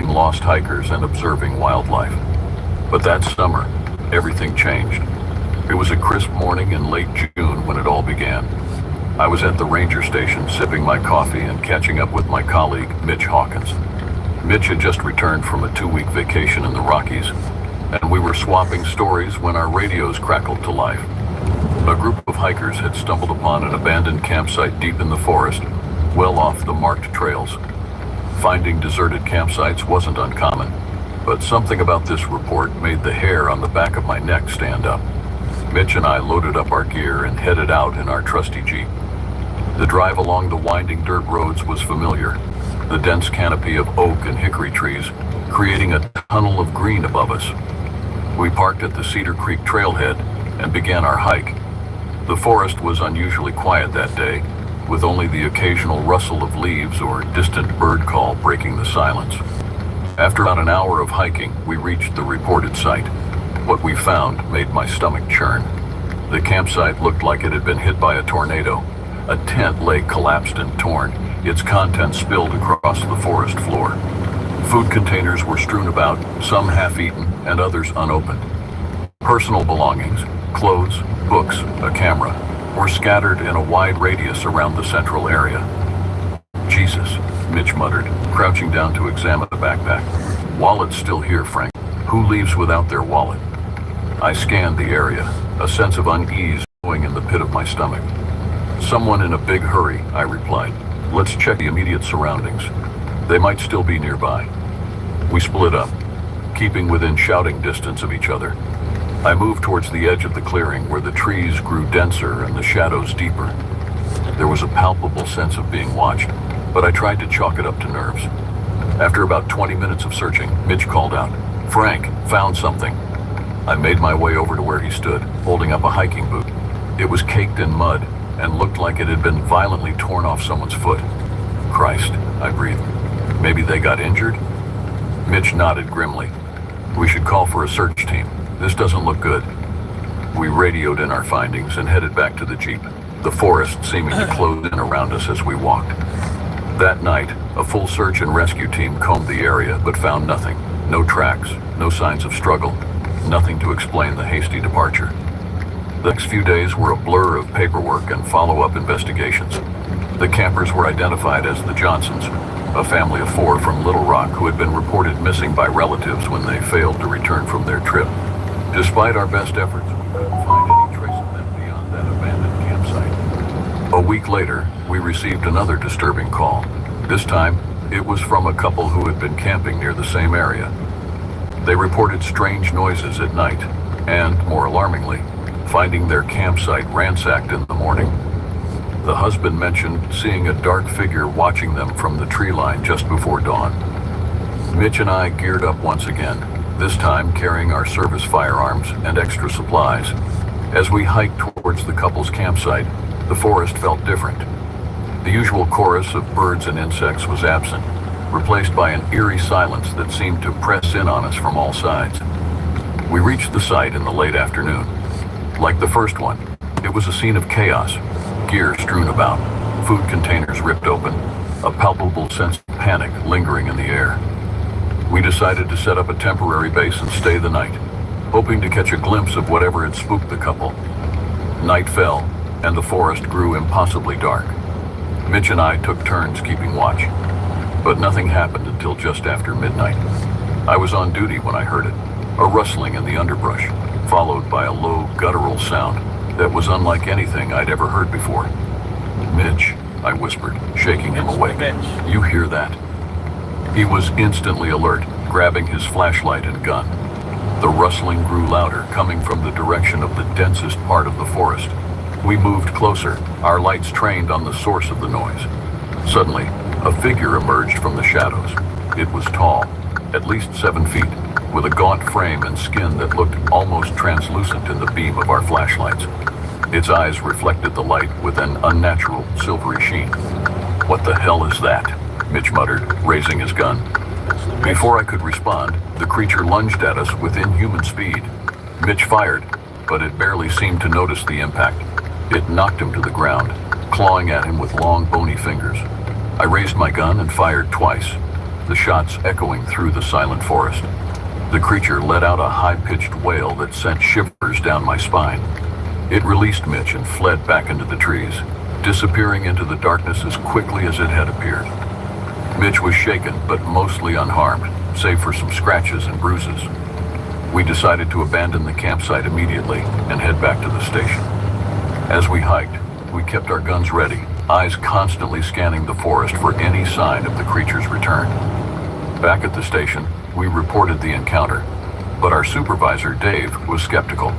lost hikers and observing wildlife. But that summer, everything changed. It was a crisp morning in late June when it all began. I was at the ranger station sipping my coffee and catching up with my colleague, Mitch Hawkins. Mitch had just returned from a 2-week vacation in the Rockies, and we were swapping stories when our radios crackled to life. A group of hikers had stumbled upon an abandoned campsite deep in the forest, well off the marked trails. Finding deserted campsites wasn't uncommon, but something about this report made the hair on the back of my neck stand up. Mitch and I loaded up our gear and headed out in our trusty Jeep. The drive along the winding dirt roads was familiar, the dense canopy of oak and hickory trees creating a tunnel of green above us. We parked at the Cedar Creek trailhead and began our hike. The forest was unusually quiet that day, with only the occasional rustle of leaves or distant bird call breaking the silence. After about an hour of hiking, we reached the reported site. What we found made my stomach churn. The campsite looked like it had been hit by a tornado. A tent lay collapsed and torn, its contents spilled across the forest floor. Food containers were strewn about, some half-eaten and others unopened. Personal belongings, clothes, books, a camera, were scattered in a wide radius around the central area. Jesus, Mitch muttered, crouching down to examine the backpack. Wallet's still here, Frank. Who leaves without their wallet? I scanned the area, a sense of unease growing in the pit of my stomach. Someone in a big hurry, I replied. Let's check the immediate surroundings. They might still be nearby. We split up, keeping within shouting distance of each other. I moved towards the edge of the clearing where the trees grew denser and the shadows deeper. There was a palpable sense of being watched, but I tried to chalk it up to nerves. After about 20 minutes of searching, Mitch called out, Frank, found something. I made my way over to where he stood, holding up a hiking boot. It was caked in mud and looked like it had been violently torn off someone's foot. Christ, I breathed. Maybe they got injured? Mitch nodded grimly. We should call for a search team. This doesn't look good. We radioed in our findings and headed back to the Jeep, the forest seeming to close in around us as we walked. That night, a full search and rescue team combed the area but found nothing. No tracks, no signs of struggle, nothing to explain the hasty departure. The next few days were a blur of paperwork and follow-up investigations. The campers were identified as the Johnsons, a family of 4 from Little Rock who had been reported missing by relatives when they failed to return from their trip. Despite our best efforts, we couldn't find any trace of them beyond that abandoned campsite. A week later, we received another disturbing call. This time, it was from a couple who had been camping near the same area. They reported strange noises at night, and, more alarmingly, finding their campsite ransacked in the morning. The husband mentioned seeing a dark figure watching them from the tree line just before dawn. Mitch and I geared up once again, this time carrying our service firearms and extra supplies. As we hiked towards the couple's campsite, the forest felt different. The usual chorus of birds and insects was absent, replaced by an eerie silence that seemed to press in on us from all sides. We reached the site in the late afternoon. Like the first one, it was a scene of chaos, gear strewn about, food containers ripped open, a palpable sense of panic lingering in the air. We decided to set up a temporary base and stay the night, hoping to catch a glimpse of whatever had spooked the couple. Night fell, and the forest grew impossibly dark. Mitch and I took turns keeping watch, but nothing happened until just after midnight. I was on duty when I heard it, a rustling in the underbrush, followed by a low, guttural sound that was unlike anything I'd ever heard before. Mitch, I whispered, shaking him awake. You hear that? He was instantly alert, grabbing his flashlight and gun. The rustling grew louder, coming from the direction of the densest part of the forest. We moved closer, our lights trained on the source of the noise. Suddenly, a figure emerged from the shadows. It was tall, at least 7 feet, with a gaunt frame and skin that looked almost translucent in the beam of our flashlights. Its eyes reflected the light with an unnatural silvery sheen. What the hell is that? Mitch muttered, raising his gun. Before I could respond, the creature lunged at us with inhuman speed. Mitch fired, but it barely seemed to notice the impact. It knocked him to the ground, clawing at him with long, bony fingers. I raised my gun and fired twice. the shots echoing through the silent forest. The creature let out a high-pitched wail that sent shivers down my spine. It released Mitch and fled back into the trees, disappearing into the darkness as quickly as it had appeared. Mitch was shaken, but mostly unharmed, save for some scratches and bruises. We decided to abandon the campsite immediately and head back to the station. As we hiked, we kept our guns ready, eyes constantly scanning the forest for any sign of the creature's return. Back at the station, we reported the encounter, but our supervisor, Dave, was skeptical.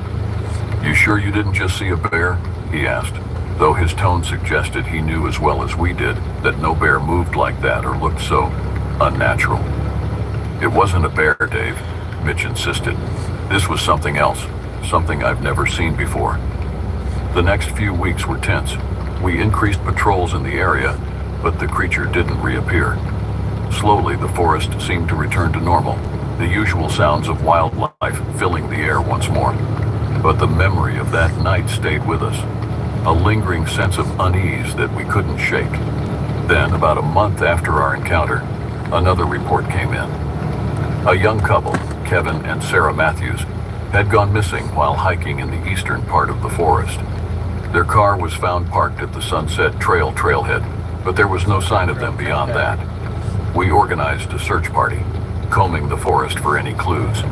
"You sure you didn't just see a bear?" he asked, though his tone suggested he knew as well as we did that no bear moved like that or looked so unnatural. "It wasn't a bear, Dave," Mitch insisted. "This was something else, something I've never seen before." The next few weeks were tense. We increased patrols in the area, but the creature didn't reappear. Slowly, the forest seemed to return to normal, the usual sounds of wildlife filling the air once more. But the memory of that night stayed with us, a lingering sense of unease that we couldn't shake. Then, about a month after our encounter, another report came in. A young couple, Kevin and Sarah Matthews, had gone missing while hiking in the eastern part of the forest. Their car was found parked at the Sunset Trail trailhead, but there was no sign of them beyond that. We organized a search party, combing the forest for any clues.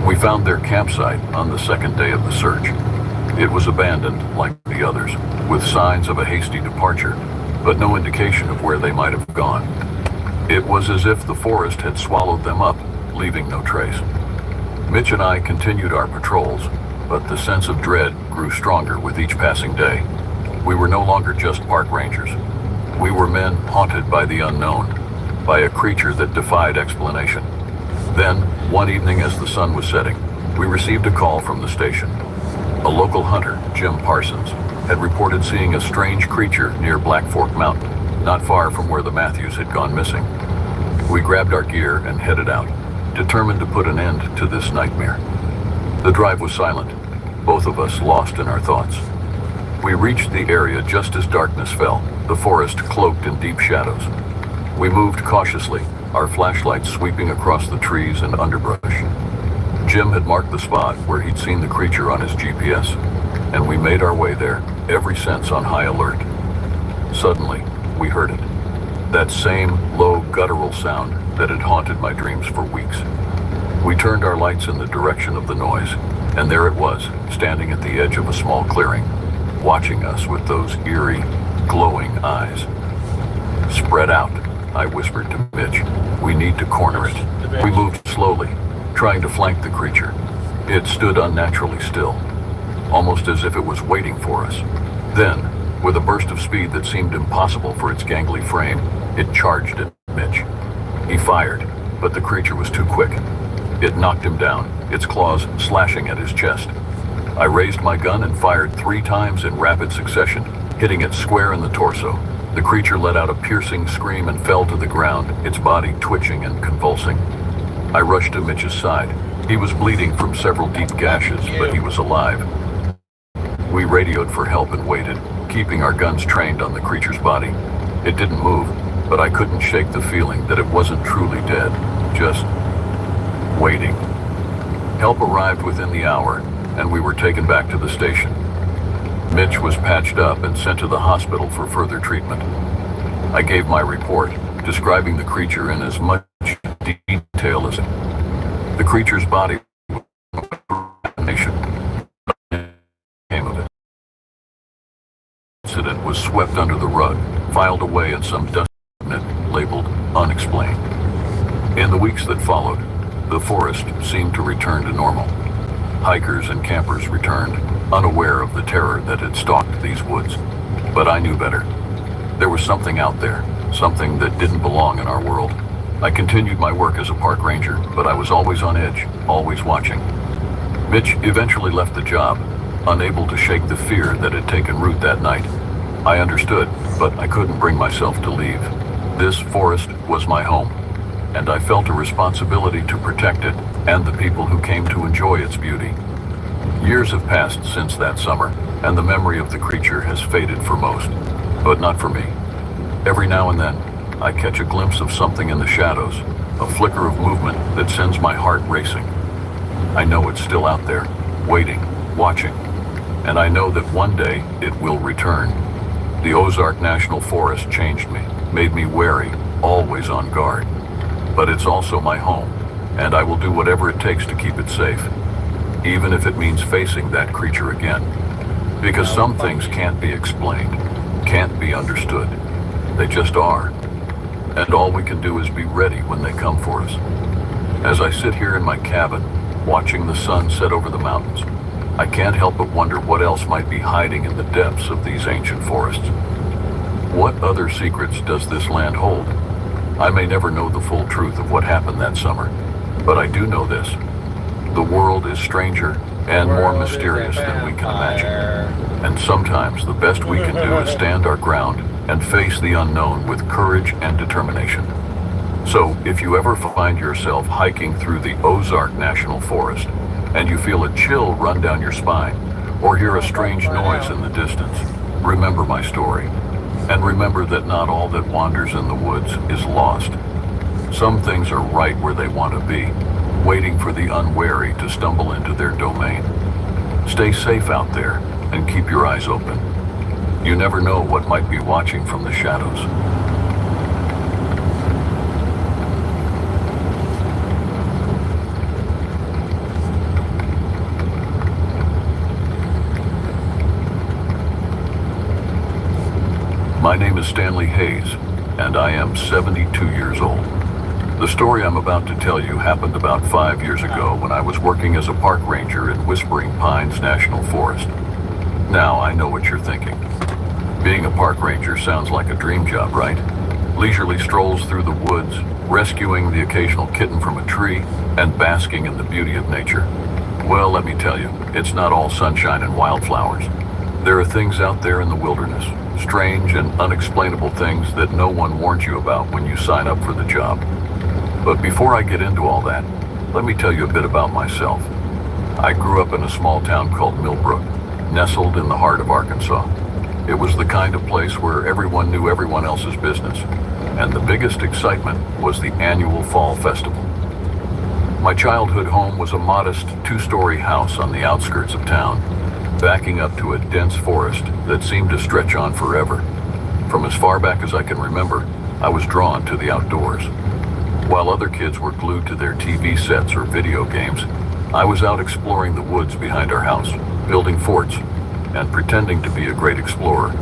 We found their campsite on the second day of the search. It was abandoned, like the others, with signs of a hasty departure, but no indication of where they might have gone. It was as if the forest had swallowed them up, leaving no trace. Mitch and I continued our patrols, but the sense of dread grew stronger with each passing day. We were no longer just park rangers. We were men haunted by the unknown, by a creature that defied explanation. Then, one evening as the sun was setting, we received a call from the station. A local hunter, Jim Parsons, had reported seeing a strange creature near Black Fork Mountain, not far from where the Matthews had gone missing. We grabbed our gear and headed out, determined to put an end to this nightmare. The drive was silent, both of us lost in our thoughts. We reached the area just as darkness fell, the forest cloaked in deep shadows. We moved cautiously, our flashlights sweeping across the trees and underbrush. Jim had marked the spot where he'd seen the creature on his GPS, and we made our way there, every sense on high alert. Suddenly, we heard it. That same low guttural sound that had haunted my dreams for weeks. We turned our lights in the direction of the noise, and there it was, standing at the edge of a small clearing, watching us with those eerie, glowing eyes. "Spread out," I whispered to Mitch. "We need to corner it." We moved slowly, trying to flank the creature. It stood unnaturally still, almost as if it was waiting for us. Then, with a burst of speed that seemed impossible for its gangly frame, it charged at Mitch. He fired, but the creature was too quick. It knocked him down, its claws slashing at his chest. I raised my gun and fired 3 times in rapid succession, hitting it square in the torso. The creature let out a piercing scream and fell to the ground, its body twitching and convulsing. I rushed to Mitch's side. He was bleeding from several deep gashes, but he was alive. We radioed for help and waited, keeping our guns trained on the creature's body. It didn't move, but I couldn't shake the feeling that it wasn't truly dead, just waiting. Help arrived within the hour, and we were taken back to the station. Mitch was patched up and sent to the hospital for further treatment. I gave my report, describing the creature in as much detail as the creature's body came of it. The incident was swept under the rug, filed away in some dustbin labeled unexplained. In the weeks that followed, the forest seemed to return to normal. Hikers and campers returned, unaware of the terror that had stalked these woods. But I knew better. There was something out there, something that didn't belong in our world. I continued my work as a park ranger, but I was always on edge, always watching. Mitch eventually left the job, unable to shake the fear that had taken root that night. I understood, but I couldn't bring myself to leave. This forest was my home, and I felt a responsibility to protect it and the people who came to enjoy its beauty. Years have passed since that summer, and the memory of the creature has faded for most, but not for me. Every now and then, I catch a glimpse of something in the shadows, a flicker of movement that sends my heart racing. I know it's still out there, waiting, watching, and I know that one day it will return. The Ozark National Forest changed me, made me wary, always on guard. But it's also my home, and I will do whatever it takes to keep it safe, even if it means facing that creature again. Because some things can't be explained, can't be understood. They just are. And all we can do is be ready when they come for us. As I sit here in my cabin, watching the sun set over the mountains, I can't help but wonder what else might be hiding in the depths of these ancient forests. What other secrets does this land hold? I may never know the full truth of what happened that summer, but I do know this. The world is stranger and more mysterious than we can imagine. And sometimes the best we can do is stand our ground and face the unknown with courage and determination. So, if you ever find yourself hiking through the Ozark National Forest and you feel a chill run down your spine or hear a strange noise in the distance, remember my story. And remember that not all that wanders in the woods is lost. Some things are right where they want to be, waiting for the unwary to stumble into their domain. Stay safe out there and keep your eyes open. You never know what might be watching from the shadows. My name is Stanley Hayes, and I am 72 years old. The story I'm about to tell you happened about 5 years ago when I was working as a park ranger in Whispering Pines National Forest. Now I know what you're thinking. Being a park ranger sounds like a dream job, right? Leisurely strolls through the woods, rescuing the occasional kitten from a tree, and basking in the beauty of nature. Well, let me tell you, it's not all sunshine and wildflowers. There are things out there in the wilderness, strange and unexplainable things that no one warns you about when you sign up for the job. But before I get into all that, let me tell you a bit about myself. I grew up in a small town called Millbrook, nestled in the heart of Arkansas. It was the kind of place where everyone knew everyone else's business, and the biggest excitement was the annual Fall Festival. My childhood home was a modest two-story house on the outskirts of town, backing up to a dense forest that seemed to stretch on forever. From as far back as I can remember, I was drawn to the outdoors. While other kids were glued to their TV sets or video games, I was out exploring the woods behind our house, building forts, and pretending to be a great explorer.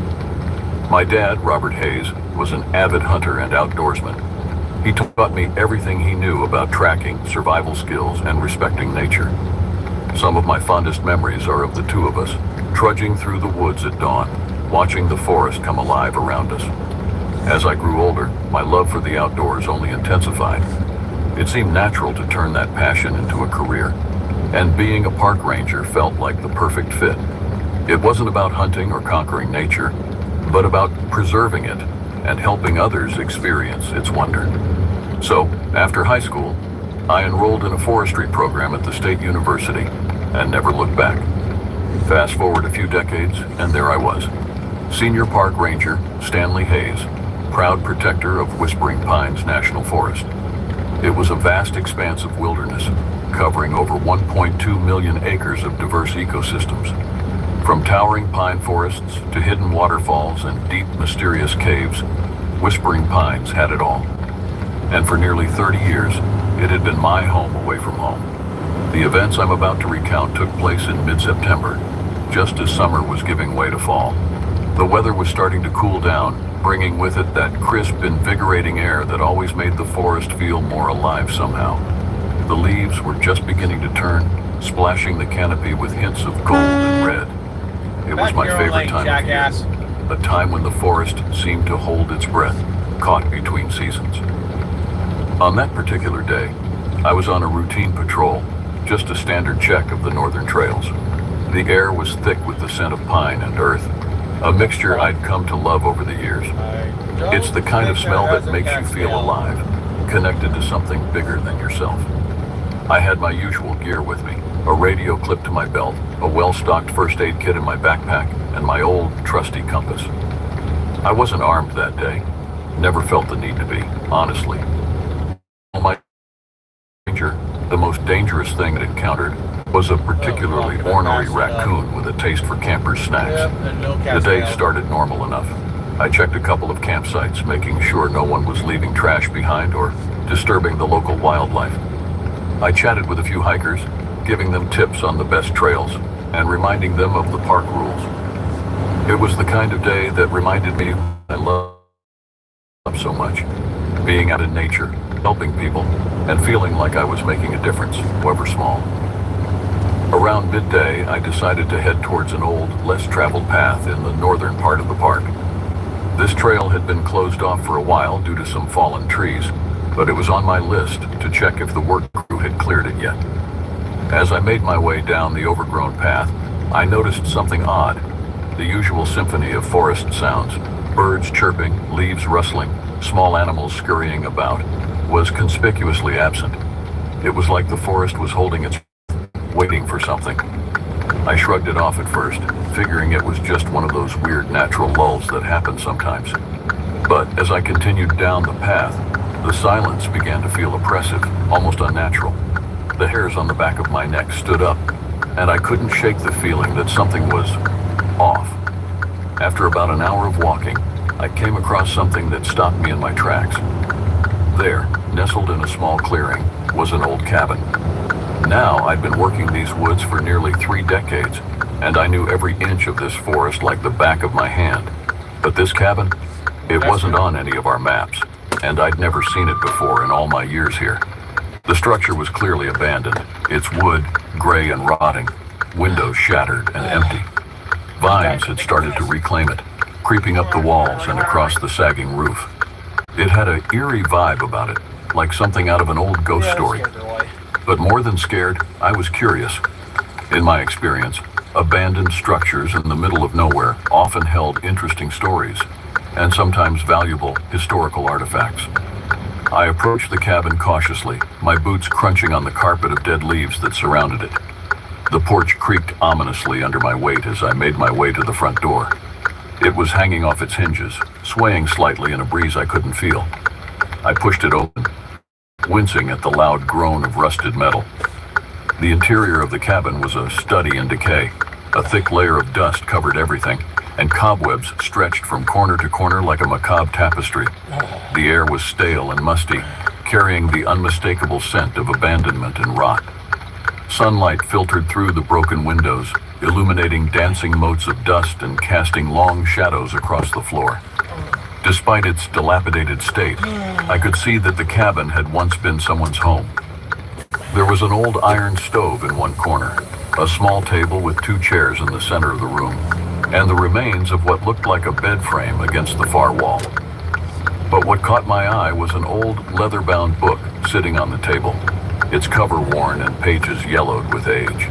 My dad, Robert Hayes, was an avid hunter and outdoorsman. He taught me everything he knew about tracking, survival skills, and respecting nature. Some of my fondest memories are of the two of us, trudging through the woods at dawn, watching the forest come alive around us. As I grew older, my love for the outdoors only intensified. It seemed natural to turn that passion into a career, and being a park ranger felt like the perfect fit. It wasn't about hunting or conquering nature, but about preserving it and helping others experience its wonder. So, after high school, I enrolled in a forestry program at the State University and never looked back. Fast forward a few decades, and there I was, Senior Park Ranger Stanley Hayes, proud protector of Whispering Pines National Forest. It was a vast expanse of wilderness, covering over 1.2 million acres of diverse ecosystems. From towering pine forests to hidden waterfalls and deep, mysterious caves, Whispering Pines had it all. And for nearly 30 years, it had been my home away from home. The events I'm about to recount took place in mid-September, just as summer was giving way to fall. The weather was starting to cool down, bringing with it that crisp, invigorating air that always made the forest feel more alive somehow. The leaves were just beginning to turn, splashing the canopy with hints of gold and red. It was my favorite time of year, a time when the forest seemed to hold its breath, caught between seasons. On that particular day, I was on a routine patrol, just a standard check of the northern trails. The air was thick with the scent of pine and earth, a mixture I'd come to love over the years. It's the kind of smell that makes you feel alive, connected to something bigger than yourself. I had my usual gear with me, a radio clipped to my belt, a well-stocked first aid kit in my backpack, and my old, trusty compass. I wasn't armed that day, Never felt the need to be, honestly. My danger, the most dangerous thing I'd encountered was a particularly ornery raccoon with a taste for campers' snacks. The day started normal enough. I checked a couple of campsites, making sure no one was leaving trash behind or disturbing the local wildlife. I chatted with a few hikers, giving them tips on the best trails and reminding them of the park rules. It was the kind of day that reminded me I love so much. Being out in nature, helping people, and feeling like I was making a difference, however small. Around midday, I decided to head towards an old, less traveled path in the northern part of the park. This trail had been closed off for a while due to some fallen trees, but it was on my list to check if the work crew had cleared it yet. As I made my way down the overgrown path, I noticed something odd. The usual symphony of forest sounds, birds chirping, leaves rustling, small animals scurrying about, was conspicuously absent. It was like the forest was holding its breath, waiting for something. I shrugged it off at first, figuring it was just one of those weird natural lulls that happen sometimes. But as I continued down the path, the silence began to feel oppressive, almost unnatural. The hairs on the back of my neck stood up, and I couldn't shake the feeling that something was off. After about an hour of walking, I came across something that stopped me in my tracks. There, nestled in a small clearing, was an old cabin. Now, I'd been working these woods for nearly 3 decades, and I knew every inch of this forest like the back of my hand. But this cabin, it wasn't on any of our maps, and I'd never seen it before in all my years here. The structure was clearly abandoned, its wood gray and rotting, windows shattered and empty. Vines had started to reclaim it, creeping up the walls and across the sagging roof. It had an eerie vibe about it, like something out of an old ghost story. But more than scared, I was curious. In my experience, abandoned structures in the middle of nowhere often held interesting stories, and sometimes valuable historical artifacts. I approached the cabin cautiously, my boots crunching on the carpet of dead leaves that surrounded it. The porch creaked ominously under my weight as I made my way to the front door. It was hanging off its hinges, swaying slightly in a breeze I couldn't feel. I pushed it open, wincing at the loud groan of rusted metal. The interior of the cabin was a study in decay. A thick layer of dust covered everything, and cobwebs stretched from corner to corner like a macabre tapestry. The air was stale and musty, carrying the unmistakable scent of abandonment and rot. Sunlight filtered through the broken windows, illuminating dancing motes of dust and casting long shadows across the floor. Despite its dilapidated state, I could see that the cabin had once been someone's home. There was an old iron stove in one corner, a small table with 2 chairs in the center of the room, and the remains of what looked like a bed frame against the far wall. But what caught my eye was an old leather-bound book sitting on the table, its cover worn and pages yellowed with age.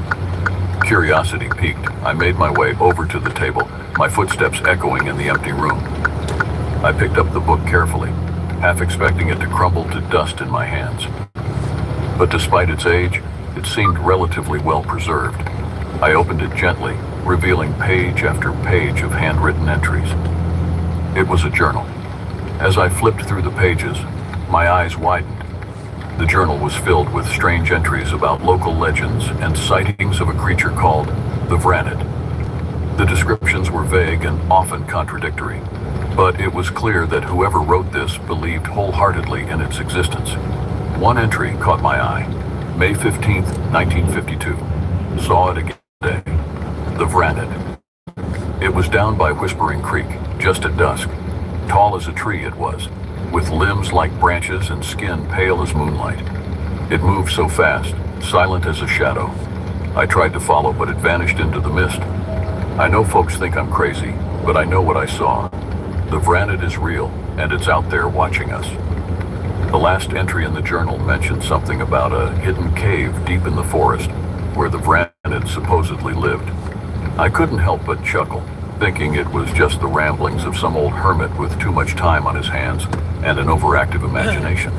Curiosity piqued, I made my way over to the table, my footsteps echoing in the empty room. I picked up the book carefully, half expecting it to crumble to dust in my hands. But despite its age, it seemed relatively well preserved. I opened it gently, revealing page after page of handwritten entries. It was a journal. As I flipped through the pages, my eyes widened. The journal was filled with strange entries about local legends and sightings of a creature called the Vranid. The descriptions were vague and often contradictory, but it was clear that whoever wrote this believed wholeheartedly in its existence. One entry caught my eye. May 15th, 1952. Saw it again today. The Vranid. It was down by Whispering Creek, just at dusk. Tall as a tree it was, with limbs like branches and skin pale as moonlight. It moved so fast, silent as a shadow. I tried to follow, but it vanished into the mist. I know folks think I'm crazy, but I know what I saw. The Vranid is real, and it's out there watching us. The last entry in the journal mentioned something about a hidden cave deep in the forest, where the Vranid supposedly lived. I couldn't help but chuckle, thinking it was just the ramblings of some old hermit with too much time on his hands and an overactive imagination.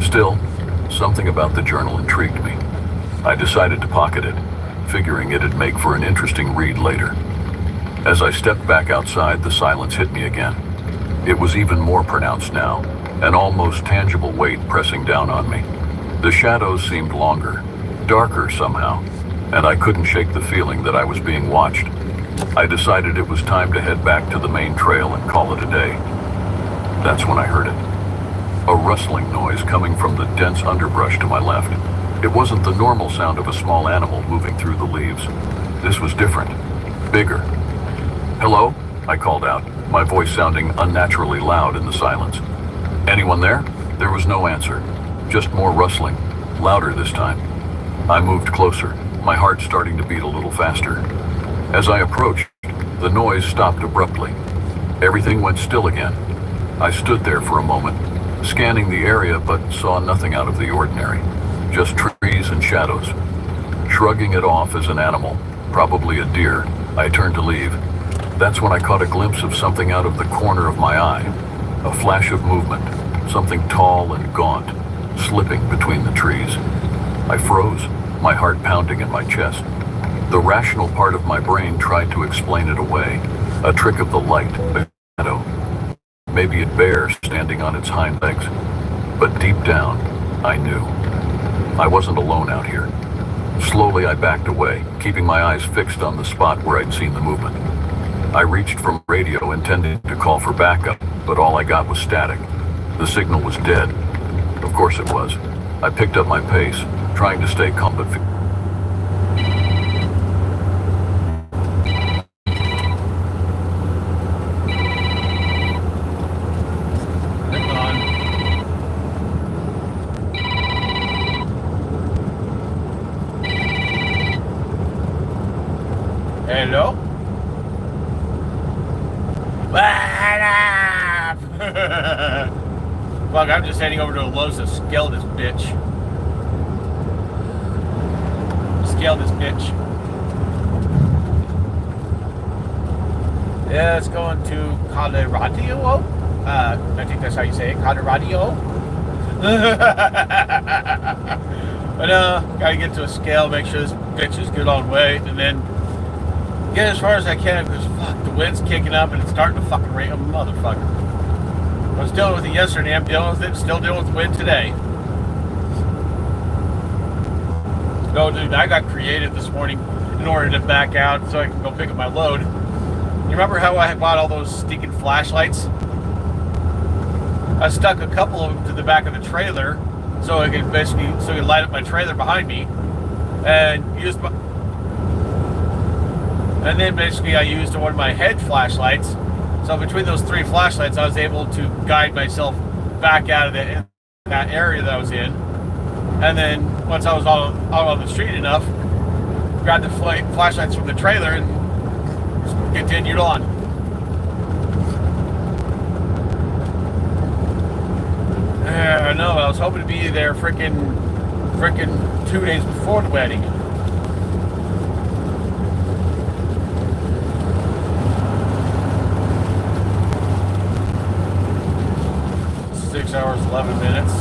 Still, something about the journal intrigued me. I decided to pocket it, figuring it'd make for an interesting read later. As I stepped back outside, the silence hit me again. It was even more pronounced now, an almost tangible weight pressing down on me. The shadows seemed longer, darker somehow, and I couldn't shake the feeling that I was being watched. I decided it was time to head back to the main trail and call it a day. That's when I heard it. A rustling noise coming from the dense underbrush to my left. It wasn't the normal sound of a small animal moving through the leaves. This was different, bigger. "Hello?" I called out, my voice sounding unnaturally loud in the silence. "Anyone there?" There was no answer, just more rustling, louder this time. I moved closer, my heart starting to beat a little faster. As I approached, the noise stopped abruptly. Everything went still again. I stood there for a moment, scanning the area but saw nothing out of the ordinary, just trees and shadows. Shrugging it off as an animal, probably a deer, I turned to leave. That's when I caught a glimpse of something out of the corner of my eye. A flash of movement, something tall and gaunt, slipping between the trees. I froze, my heart pounding in my chest. The rational part of my brain tried to explain it away. A trick of the light, a shadow. Maybe a bear standing on its hind legs. But deep down, I knew. I wasn't alone out here. Slowly I backed away, keeping my eyes fixed on the spot where I'd seen the movement. I reached for radio intending to call for backup, but all I got was static. The signal was dead. Of course it was. I picked up my pace, trying to stay calm but Hello? What up? Fuck, I'm just heading over to Lowe's to scale this bitch. Scale this bitch. Yeah, it's going to Colorado. I think that's how you say it, Colorado. But gotta get to a scale, make sure this bitch is good on weight, and then get as far as I can because fuck, the wind's kicking up and it's starting to fucking rain. Motherfucker. I was dealing with it yesterday, I'm dealing with it, still dealing with the wind today. No, dude, I got creative this morning in order to back out so I can go pick up my load. You remember how I bought all those stinking flashlights? I stuck a couple of them to the back of the trailer so I could light up my trailer behind me and and then basically I used one of my head flashlights. So between those three flashlights, I was able to guide myself back out of that area that I was in. And then once I was out on the street enough, grabbed the flashlights from the trailer and continued on. I know, I was hoping to be there frickin' 2 days before the wedding. Hours, 11 minutes.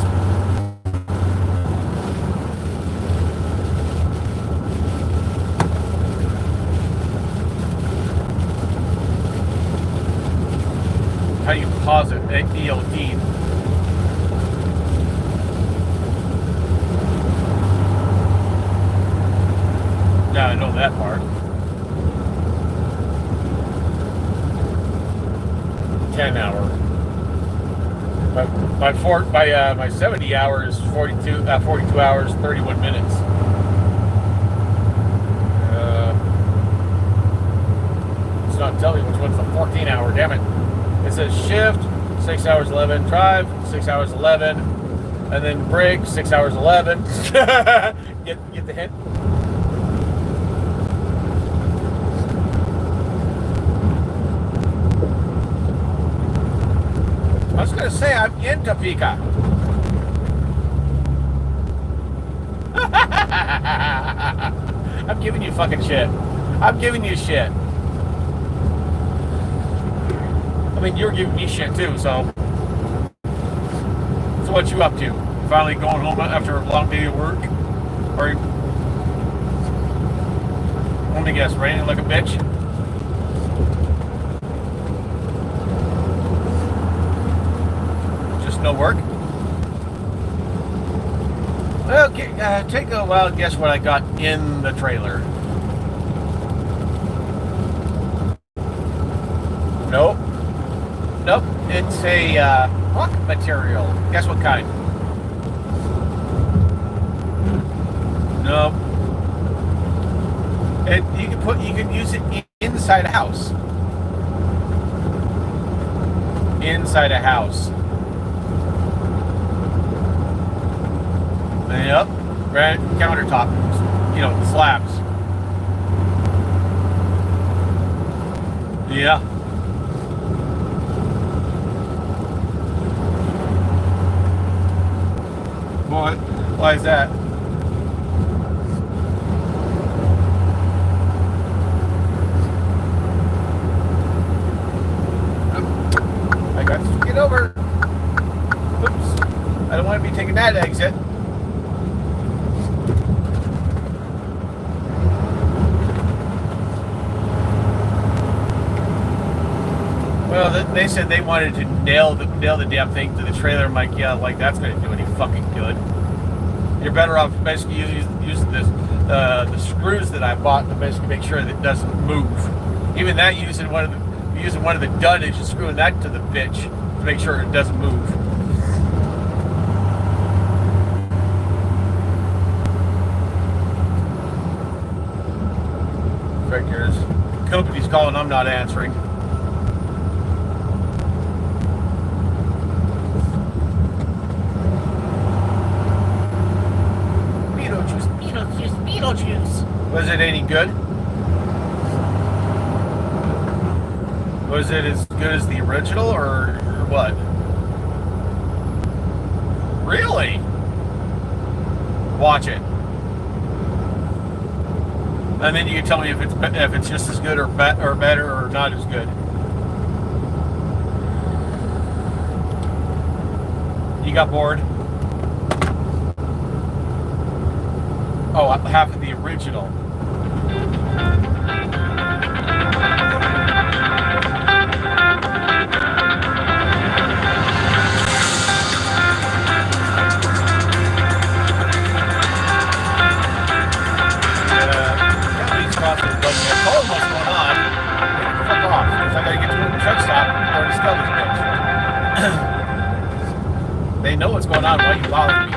How do you pause it? ELD. Yeah, I know that part. 10 hour. My 70 hours, 42 hours, 31 minutes. It's not telling me which one's the 14 hour, damn it. It says shift, 6 hours 11, drive, 6 hours 11, and then break, 6 hours 11. Get the hint? I was gonna say I'm in Topeka. I'm giving you fucking shit. I'm giving you shit. I mean, you're giving me shit too, so. So what you up to? Finally going home after a long day of work? Or let me guess, raining like a bitch? no work. Okay, take a wild guess what I got in the trailer. Nope. Nope. It's a rock material. Guess what kind? Nope. You can use it inside a house. Inside a house. Yep. Granite countertop. You know, slabs. Yeah. What? Why is that? I got to get over. Oops. I don't want to be taking that exit. Well, they said they wanted to nail the damn thing to the trailer. I'm like, yeah, like that's going to do any fucking good. You're better off basically using the screws that I bought to basically make sure that it doesn't move. Even that, using one of the dunnage and screwing that to the bitch to make sure it doesn't move. Figures. Company's calling. I'm not answering. Juice. Was it any good? Was it as good as the original or what? Really? Watch it. And then you can tell me if it's just as good or better or not as good. You got bored? Oh, half of the original. I told them what's going on. Fuck off, because I gotta get to the truck stop and already spell this bitch. They know what's going on. Why you bother me?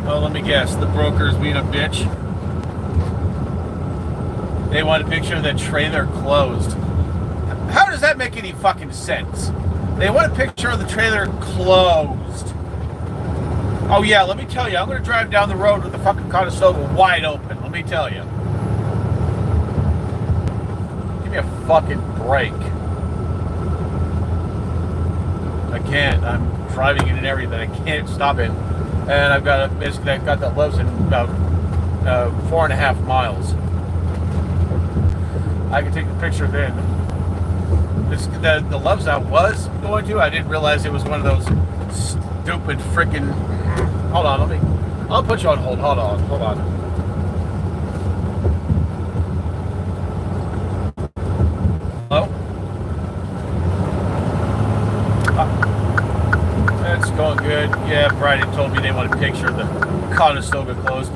Well, let me guess. The broker's being a bitch. They want a picture of the trailer closed. How does that make any fucking sense? They want a picture of the trailer closed. Oh yeah, let me tell you, I'm going to drive down the road with the fucking Conestoga wide open. Let me tell you. Give me a fucking break. I can't. I'm driving it and everything. I can't stop it. And I've got that Love's in about 4.5 miles. I can take the picture then. The Love's I was going to, I didn't realize it was one of those stupid freaking. Hold on, I'll put you on hold. Hold on. Hello? It's going good. Yeah, Friday told me they want a picture of the Conestoga closed.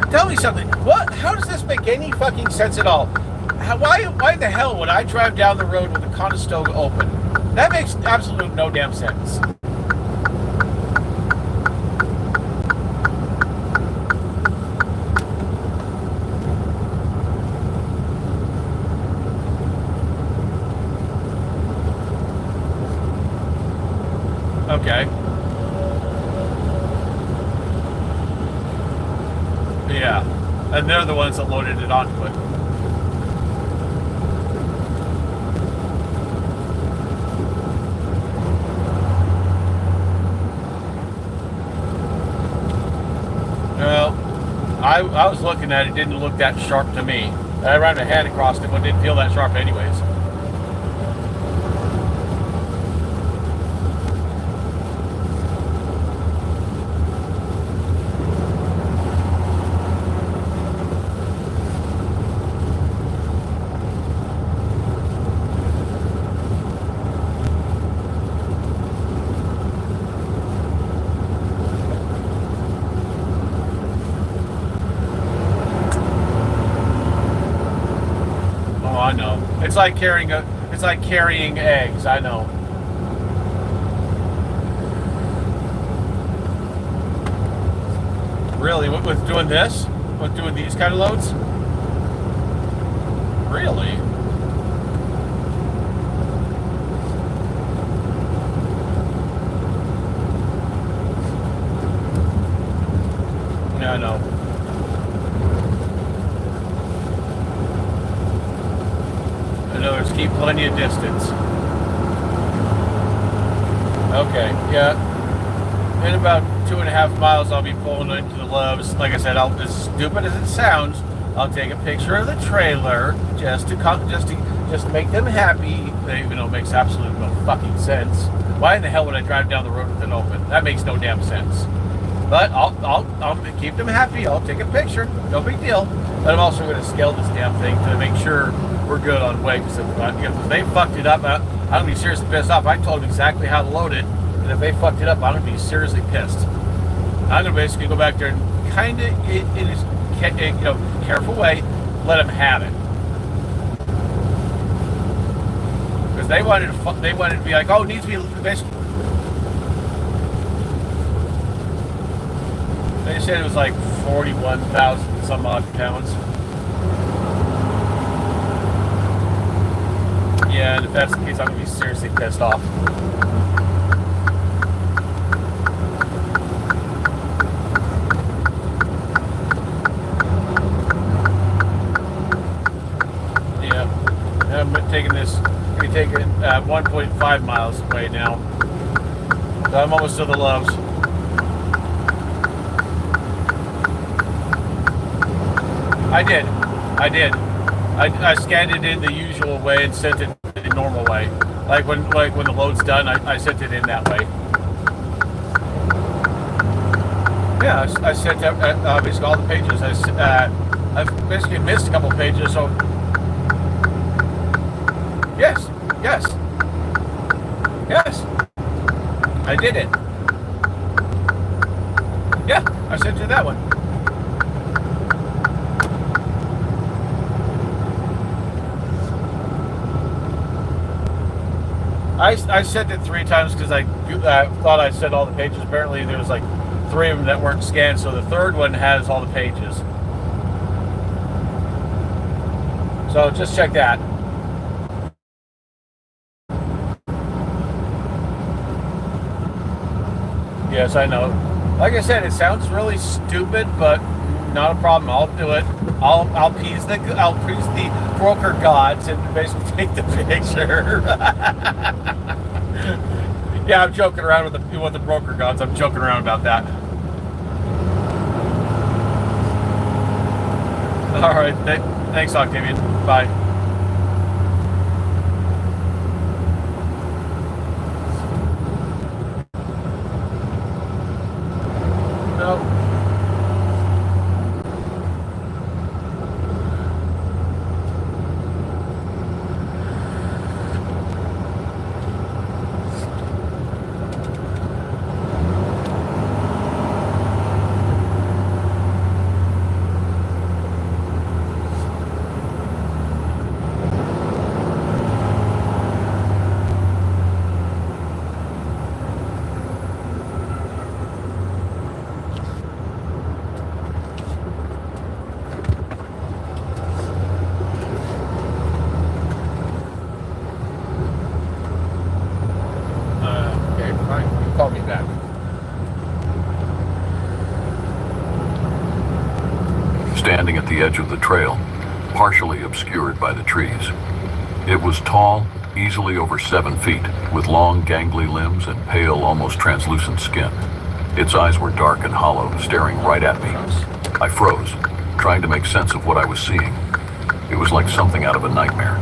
Tell me something. What? How does this make any fucking sense at all? Why the hell would I drive down the road with the Conestoga open? That makes absolute no damn sense. Okay. Yeah. And they're the ones that loaded it onto it. Well, I was looking at it, didn't look that sharp to me. I ran my hand across it, but it didn't feel that sharp anyways. I know. It's like carrying eggs. I know. Really, with doing this, with doing these kind of loads, really. Yeah, I know. In other words, keep plenty of distance. Okay, yeah. In about 2.5 miles, I'll be pulling into the Loves. Like I said, as stupid as it sounds, I'll take a picture of the trailer just to make them happy. Even though it makes absolutely no fucking sense. Why in the hell would I drive down the road with it open? That makes no damn sense. But I'll keep them happy. I'll take a picture. No big deal. But I'm also going to scale this damn thing to make sure we're good on weight. Because if they fucked it up, I'm going to be seriously pissed off. I told them exactly how to load it. And if they fucked it up, I'm going to be seriously pissed. I'm going to basically go back there and kind of, in a careful way, let them have it. Because they wanted to be like, oh, it needs to be basically. They said it was like 41,000 some odd pounds. Yeah, and if that's the case, I'm going to be seriously pissed off. I'm taking this, we take it 1.5 miles away now. So I'm almost to the Loves. I did. I scanned it in the usual way and sent it the normal way. Like when the load's done, I sent it in that way. Yeah, I sent basically all the pages. I've basically missed a couple pages, so. Yes. I did it. Yeah, I sent you that one. I sent it 3 times because I thought I sent all the pages. Apparently there was like 3 of them that weren't scanned, so the third one has all the pages. So just check that. Yes, I know. Like I said, it sounds really stupid, but not a problem. I'll do it. I'll appease the broker gods and basically take the picture. Yeah, I'm joking around with the broker gods. I'm joking around about that. All right. Thanks, Octavian. Bye. Call me back. Standing at the edge of the trail, partially obscured by the trees. It was tall, easily over 7 feet, with long, gangly limbs and pale, almost translucent skin. Its eyes were dark and hollow, staring right at me. I froze, trying to make sense of what I was seeing. It was like something out of a nightmare.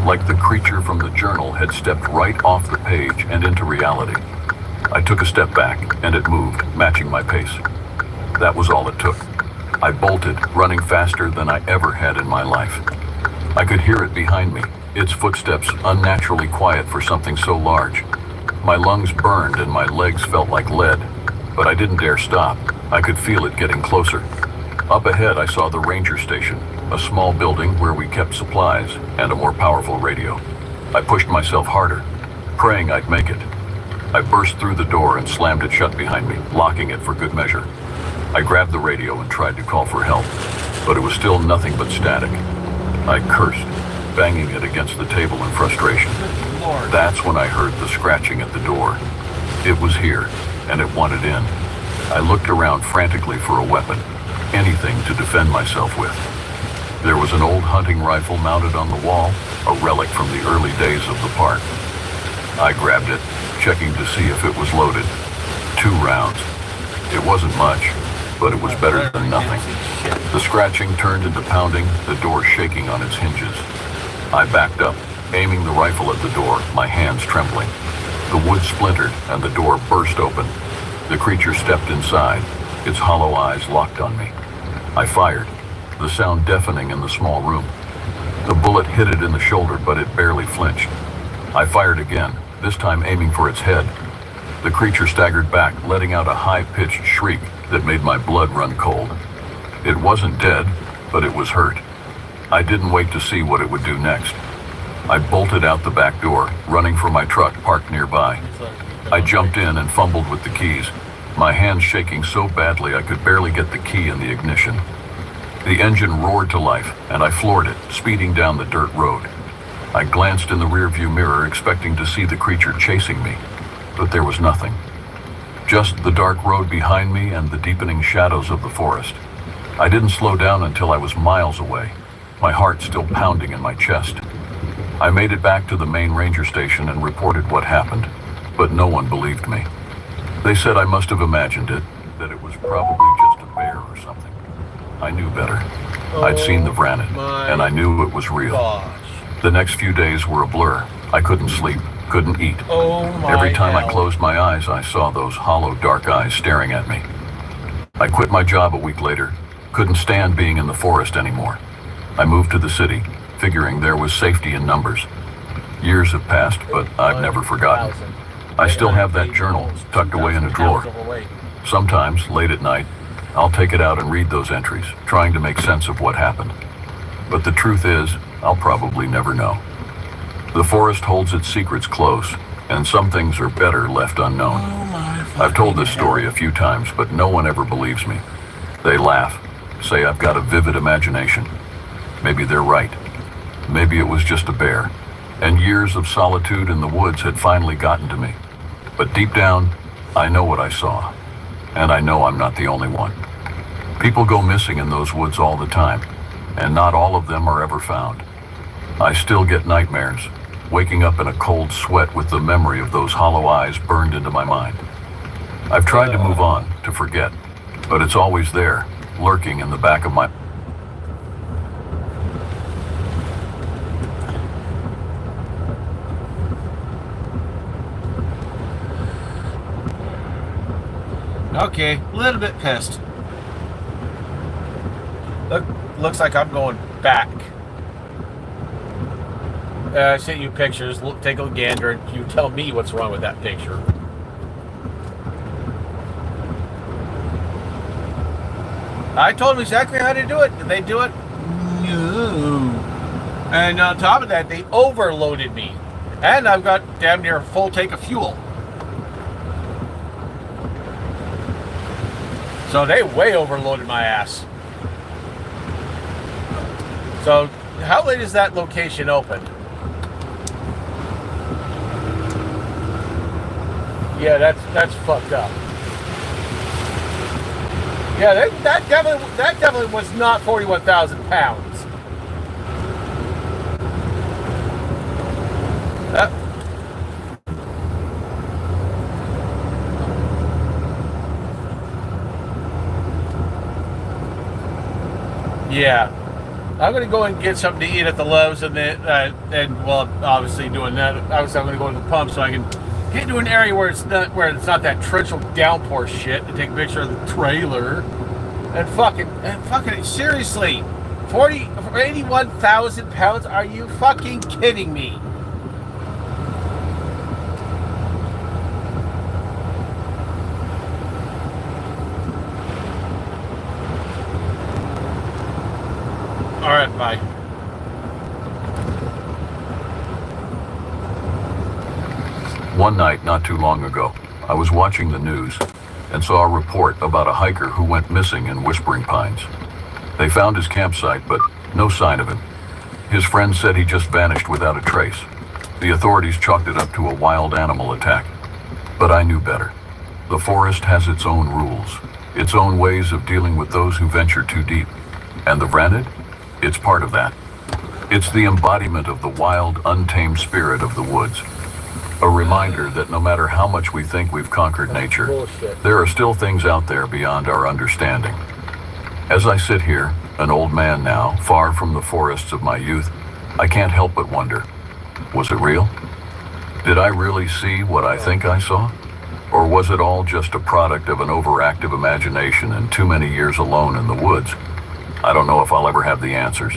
Like the creature from the journal had stepped right off the page and into reality. I took a step back, and it moved, matching my pace. That was all it took. I bolted, running faster than I ever had in my life. I could hear it behind me, its footsteps unnaturally quiet for something so large. My lungs burned and my legs felt like lead, but I didn't dare stop. I could feel it getting closer. Up ahead, I saw the ranger station, a small building where we kept supplies and a more powerful radio. I pushed myself harder, praying I'd make it. I burst through the door and slammed it shut behind me, locking it for good measure. I grabbed the radio and tried to call for help, but it was still nothing but static. I cursed, banging it against the table in frustration. Lord. That's when I heard the scratching at the door. It was here, and it wanted in. I looked around frantically for a weapon, anything to defend myself with. There was an old hunting rifle mounted on the wall, a relic from the early days of the park. I grabbed it, checking to see if it was loaded. 2 rounds. It wasn't much, but it was better than nothing. The scratching turned into pounding, the door shaking on its hinges. I backed up, aiming the rifle at the door, my hands trembling. The wood splintered and the door burst open. The creature stepped inside, its hollow eyes locked on me. I fired, the sound deafening in the small room. The bullet hit it in the shoulder, but it barely flinched. I fired again, this time aiming for its head. The creature staggered back, letting out a high-pitched shriek that made my blood run cold. It wasn't dead, but it was hurt. I didn't wait to see what it would do next. I bolted out the back door, running for my truck parked nearby. I jumped in and fumbled with the keys, my hands shaking so badly I could barely get the key in the ignition. The engine roared to life, and I floored it, speeding down the dirt road. I glanced in the rearview mirror, expecting to see the creature chasing me, but there was nothing. Just the dark road behind me and the deepening shadows of the forest. I didn't slow down until I was miles away, my heart still pounding in my chest. I made it back to the main ranger station and reported what happened, but no one believed me. They said I must have imagined it, that it was probably just a bear or something. I knew better. I'd seen the Vranin, and I knew it was real. Gosh. The next few days were a blur. I couldn't sleep, couldn't eat. Oh my Every time hell. I closed my eyes, I saw those hollow, dark eyes staring at me. I quit my job a week later, couldn't stand being in the forest anymore. I moved to the city, figuring there was safety in numbers. Years have passed, but I've never forgotten. I still have that journal tucked away in a drawer. Sometimes, late at night, I'll take it out and read those entries, trying to make sense of what happened. But the truth is, I'll probably never know. The forest holds its secrets close, and some things are better left unknown. I've told this story a few times, but no one ever believes me. They laugh, say I've got a vivid imagination. Maybe they're right. Maybe it was just a bear, and years of solitude in the woods had finally gotten to me. But deep down, I know what I saw, and I know I'm not the only one. People go missing in those woods all the time, and not all of them are ever found. I still get nightmares, waking up in a cold sweat with the memory of those hollow eyes burned into my mind. I've tried to move on, to forget, but it's always there, lurking in the back of my... Okay, a little bit pissed. Looks like I'm going back. I sent you pictures. Look, take a gander, and you tell me what's wrong with that picture. I told them exactly how to do it. Did they do it? No. And on top of that, they overloaded me. And I've got damn near a full tank of fuel. So they way overloaded my ass. So how late is that location open? Yeah, that's fucked up. Yeah, that definitely was not 41,000 pounds. Yeah, I'm gonna go and get something to eat at the Lowe's, and then well, obviously doing that. Obviously, I'm gonna go to the pump so I can get to an area where it's not that torrential downpour shit, and take a picture of the trailer. And fucking seriously, 81,000 pounds? Are you fucking kidding me? All right, bye. One night not too long ago, I was watching the news and saw a report about a hiker who went missing in Whispering Pines. They found his campsite, but no sign of him. His friends said he just vanished without a trace. The authorities chalked it up to a wild animal attack. But I knew better. The forest has its own rules, its own ways of dealing with those who venture too deep. And the Vranid? It's part of that. It's the embodiment of the wild, untamed spirit of the woods. A reminder that no matter how much we think we've conquered nature, there are still things out there beyond our understanding. As I sit here, an old man now, far from the forests of my youth, I can't help but wonder, was it real? Did I really see what I think I saw? Or was it all just a product of an overactive imagination and too many years alone in the woods? I don't know if I'll ever have the answers.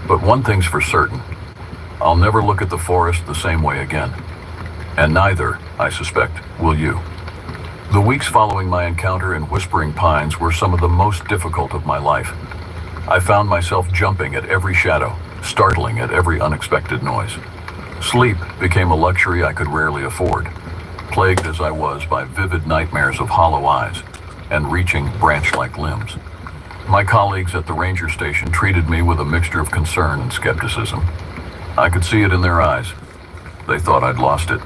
But one thing's for certain, I'll never look at the forest the same way again. And neither, I suspect, will you. The weeks following my encounter in Whispering Pines were some of the most difficult of my life. I found myself jumping at every shadow, startling at every unexpected noise. Sleep became a luxury I could rarely afford, plagued as I was by vivid nightmares of hollow eyes and reaching branch-like limbs. My colleagues at the ranger station treated me with a mixture of concern and skepticism. I could see it in their eyes. They thought I'd lost it.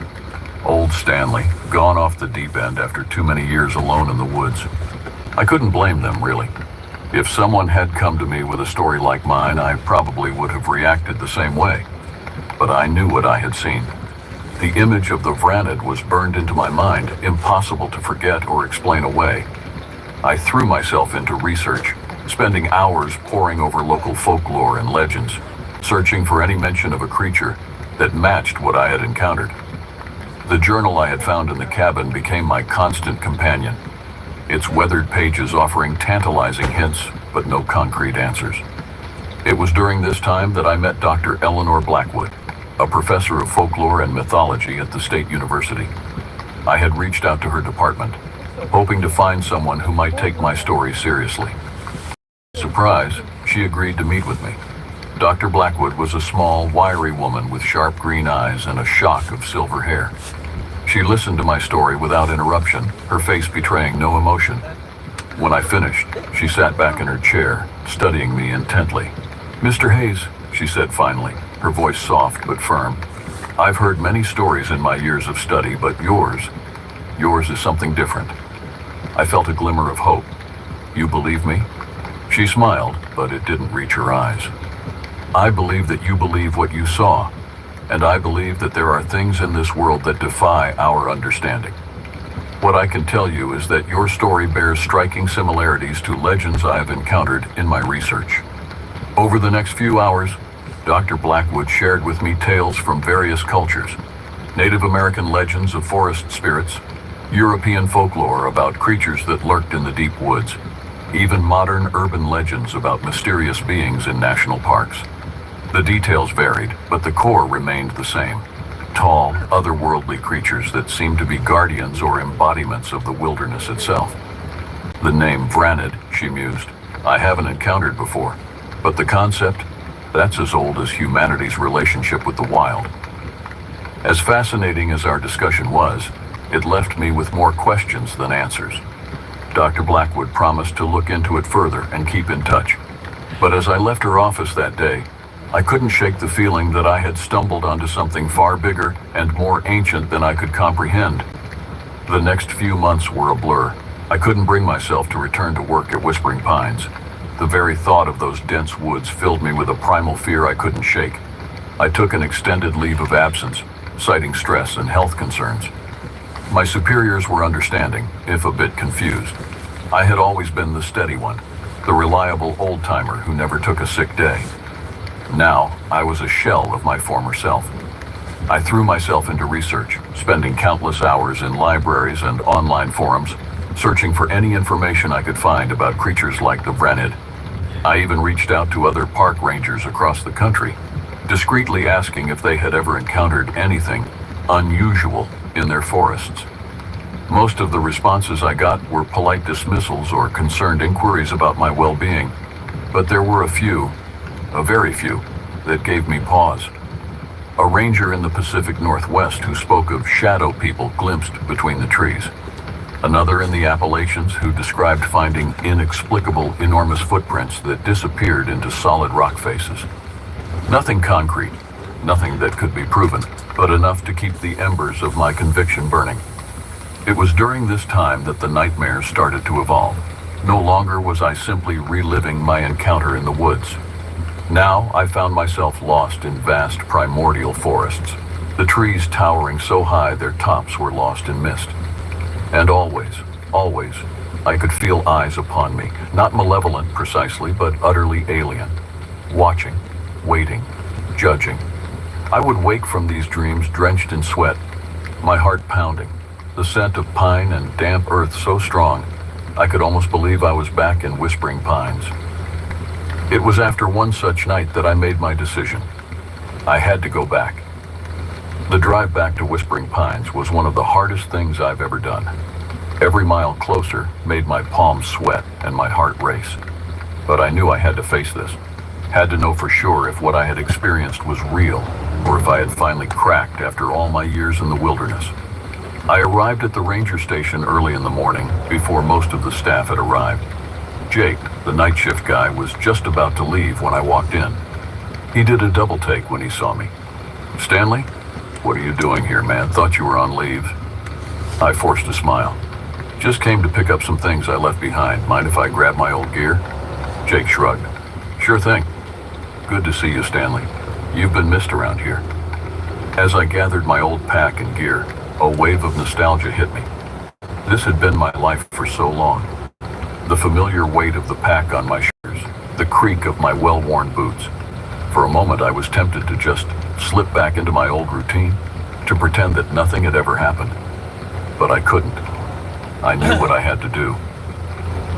Old Stanley, gone off the deep end after too many years alone in the woods. I couldn't blame them, really. If someone had come to me with a story like mine, I probably would have reacted the same way. But I knew what I had seen. The image of the Vranid was burned into my mind, impossible to forget or explain away. I threw myself into research, spending hours poring over local folklore and legends, searching for any mention of a creature that matched what I had encountered. The journal I had found in the cabin became my constant companion, its weathered pages offering tantalizing hints, but no concrete answers. It was during this time that I met Dr. Eleanor Blackwood, a professor of folklore and mythology at the State University. I had reached out to her department, hoping to find someone who might take my story seriously. Surprise, she agreed to meet with me. Dr. Blackwood was a small, wiry woman with sharp green eyes and a shock of silver hair. She listened to my story without interruption, her face betraying no emotion. When I finished, she sat back in her chair, studying me intently. "Mr. Hayes," she said finally, her voice soft but firm, "I've heard many stories in my years of study, but yours is something different." I felt a glimmer of hope. "You believe me?" She smiled, but it didn't reach her eyes. "I believe that you believe what you saw, and I believe that there are things in this world that defy our understanding. What I can tell you is that your story bears striking similarities to legends I have encountered in my research." Over the next few hours, Dr. Blackwood shared with me tales from various cultures, Native American legends of forest spirits, European folklore about creatures that lurked in the deep woods, even modern urban legends about mysterious beings in national parks. The details varied, but the core remained the same. Tall, otherworldly creatures that seemed to be guardians or embodiments of the wilderness itself. "The name Vranid," she mused, "I haven't encountered before, but the concept, that's as old as humanity's relationship with the wild." As fascinating as our discussion was, it left me with more questions than answers. Dr. Blackwood promised to look into it further and keep in touch. But as I left her office that day, I couldn't shake the feeling that I had stumbled onto something far bigger and more ancient than I could comprehend. The next few months were a blur. I couldn't bring myself to return to work at Whispering Pines. The very thought of those dense woods filled me with a primal fear I couldn't shake. I took an extended leave of absence, citing stress and health concerns. My superiors were understanding, if a bit confused. I had always been the steady one, the reliable old-timer who never took a sick day. Now, I was a shell of my former self. I threw myself into research, spending countless hours in libraries and online forums, searching for any information I could find about creatures like the Vranid. I even reached out to other park rangers across the country, discreetly asking if they had ever encountered anything unusual in their forests. Most of the responses I got were polite dismissals or concerned inquiries about my well-being, but there were a few, a very few, that gave me pause. A ranger in the Pacific Northwest who spoke of shadow people glimpsed between the trees. Another in the Appalachians who described finding inexplicable, enormous footprints that disappeared into solid rock faces. Nothing concrete, nothing that could be proven, but enough to keep the embers of my conviction burning. It was during this time that the nightmares started to evolve. No longer was I simply reliving my encounter in the woods. Now I found myself lost in vast primordial forests, the trees towering so high their tops were lost in mist. And always, I could feel eyes upon me, not malevolent precisely, but utterly alien. Watching, waiting, judging. I would wake from these dreams drenched in sweat, my heart pounding, the scent of pine and damp earth so strong, I could almost believe I was back in Whispering Pines. It was after one such night that I made my decision. I had to go back. The drive back to Whispering Pines was one of the hardest things I've ever done. Every mile closer made my palms sweat and my heart race. But I knew I had to face this. Had to know for sure if what I had experienced was real, or if I had finally cracked after all my years in the wilderness. I arrived at the ranger station early in the morning, before most of the staff had arrived. Jake, the night shift guy, was just about to leave when I walked in. He did a double take when he saw me. "Stanley? What are you doing here, man? Thought you were on leave." I forced a smile. "Just came to pick up some things I left behind. Mind if I grab my old gear?" Jake shrugged. "Sure thing. Good to see you, Stanley. You've been missed around here." As I gathered my old pack and gear, a wave of nostalgia hit me. This had been my life for so long. The familiar weight of the pack on my shoulders, the creak of my well-worn boots. For a moment I was tempted to just slip back into my old routine, to pretend that nothing had ever happened. But I couldn't. I knew what I had to do.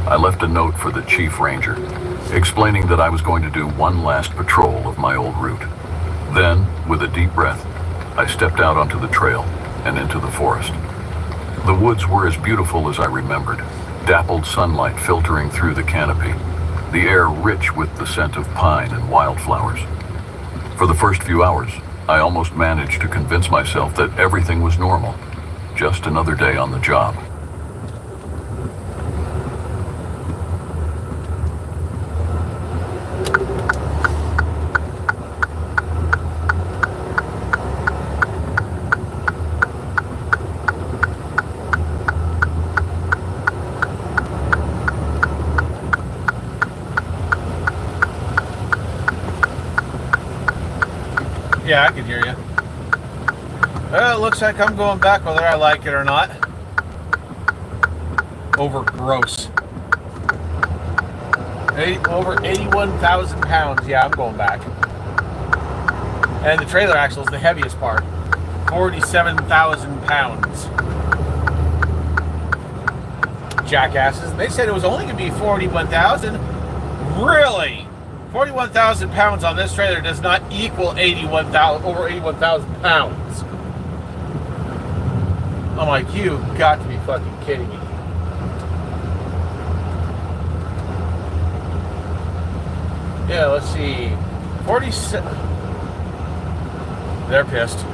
I left a note for the chief ranger, explaining that I was going to do one last patrol of my old route. Then, with a deep breath, I stepped out onto the trail and into the forest. The woods were as beautiful as I remembered, dappled sunlight filtering through the canopy, the air rich with the scent of pine and wildflowers. For the first few hours, I almost managed to convince myself that everything was normal, just another day on the job. Yeah, I can hear you. Well, it looks like I'm going back whether I like it or not. Over gross. Over 81,000 pounds. Yeah, I'm going back. And the trailer axle is the heaviest part. 47,000 pounds. Jackasses. They said it was only going to be 41,000. Really? 41,000 pounds on this trailer does not equal over 81,000 pounds. I'm like, you got to be fucking kidding me. Yeah, let's see. 47. They're pissed.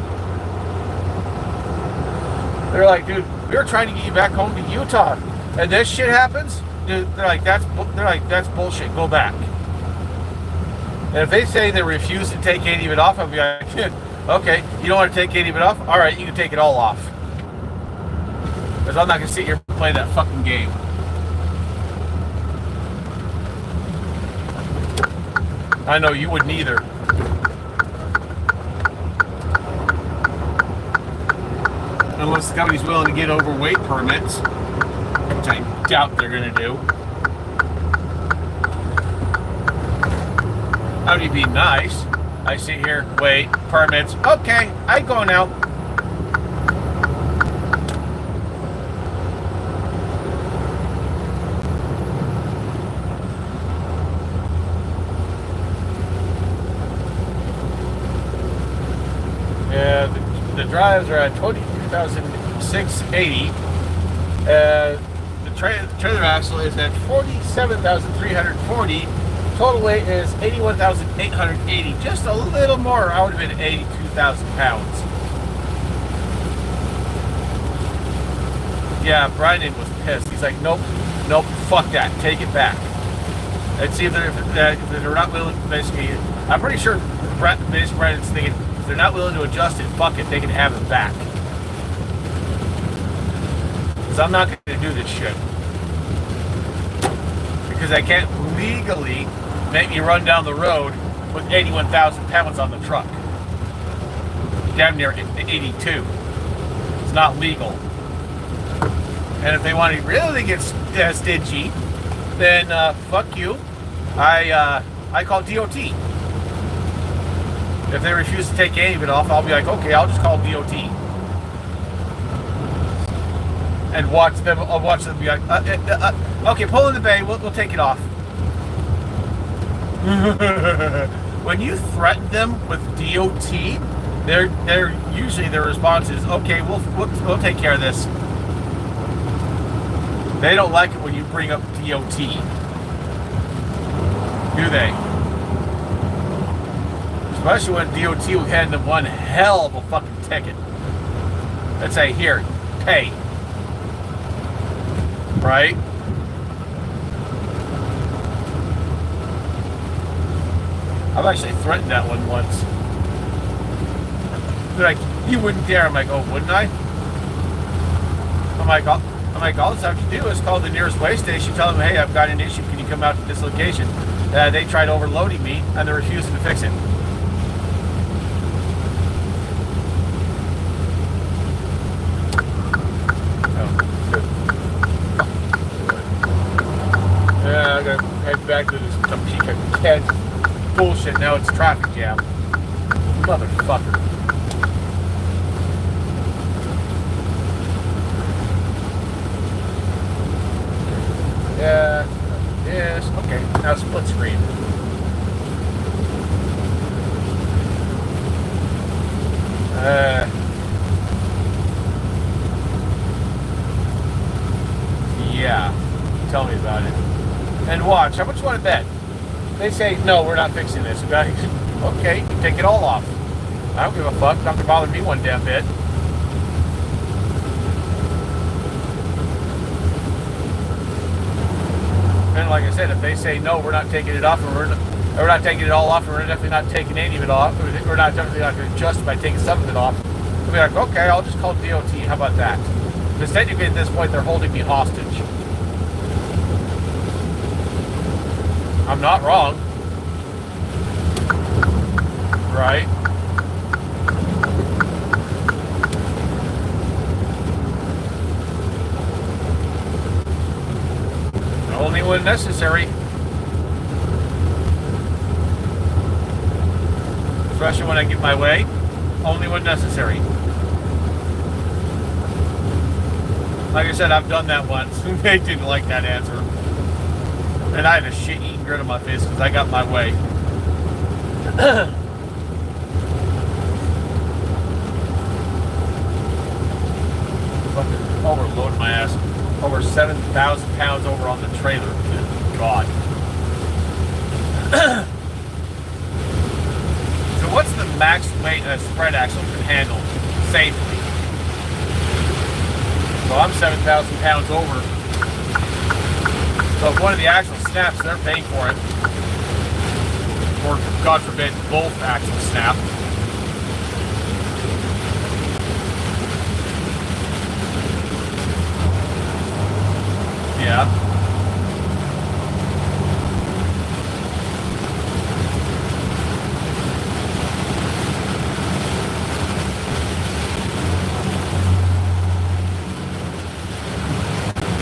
They're like, dude, we were trying to get you back home to Utah, and this shit happens. Dude, they're like, that's bullshit. Go back. And if they say they refuse to take any of it off, I'll be like, okay, you don't want to take any of it off? All right, you can take it all off. Because I'm not going to sit here and play that fucking game. I know you wouldn't either. Unless the company's willing to get overweight permits, which I doubt they're going to do. That would be nice. I sit here, wait, permits. Okay, I go now. Yeah, the drives are at 22,680. The trailer axle is at 47,340. Total weight is 81,880. Just a little more, I would have been 82,000 pounds. Yeah, Brian was pissed. He's like, nope, fuck that. Take it back. And see if they're not willing, basically, I'm pretty sure Brian's thinking, if they're not willing to adjust it, fuck it, they can have it back. Because I'm not going to do this shit. Because I can't legally make me run down the road with 81,000 pounds on the truck. Damn near 82. It's not legal. And if they want to really get stingy, then fuck you. I call DOT. If they refuse to take any of it off, I'll be like, okay, I'll just call DOT. And watch them. I'll watch them be like, okay, pull in the bay. We'll take it off. When you threaten them with DOT, they're usually their response is, okay, we'll take care of this. They don't like it when you bring up DOT, do they? Especially when DOT will hand them one hell of a fucking ticket. Let's say, here, pay. Right? I've actually threatened that one once. They're like, you wouldn't dare. I'm like, oh, wouldn't I? I'm like, all this have to do is call the nearest way station, tell them, hey, I've got an issue, can you come out to this location? They tried overloading me, and they're refusing to fix it. Yeah, I gotta head back to this Topeka, Kansas. Bullshit, now it's traffic jam. Motherfucker. Yeah, yes, okay, now split screen. Yeah, tell me about it. And watch, how much you want to bet? They say, no, we're not fixing this. Okay, you take it all off. I don't give a fuck, not gonna bother me one damn bit. And like I said, if they say no, we're not taking it off, and we're not taking it all off, and we're definitely not taking any of it off, we're not definitely not going to adjust by taking some of it off, we'll be like, okay, I'll just call DOT. How about that? Because technically at this point, they're holding me hostage. I'm not wrong. Right? Only when necessary. Especially when I get my way. Only when necessary. Like I said, I've done that once. They didn't like that answer. And I had a shit-eating grin on my face because I got my way. Fucking overload my ass. Over 7,000 pounds over on the trailer. Good God. So what's the max weight a spread axle can handle safely? So I'm 7,000 pounds over. So if one of the axles snaps, they're paying for it. Or, God forbid, both axles snap. Yeah.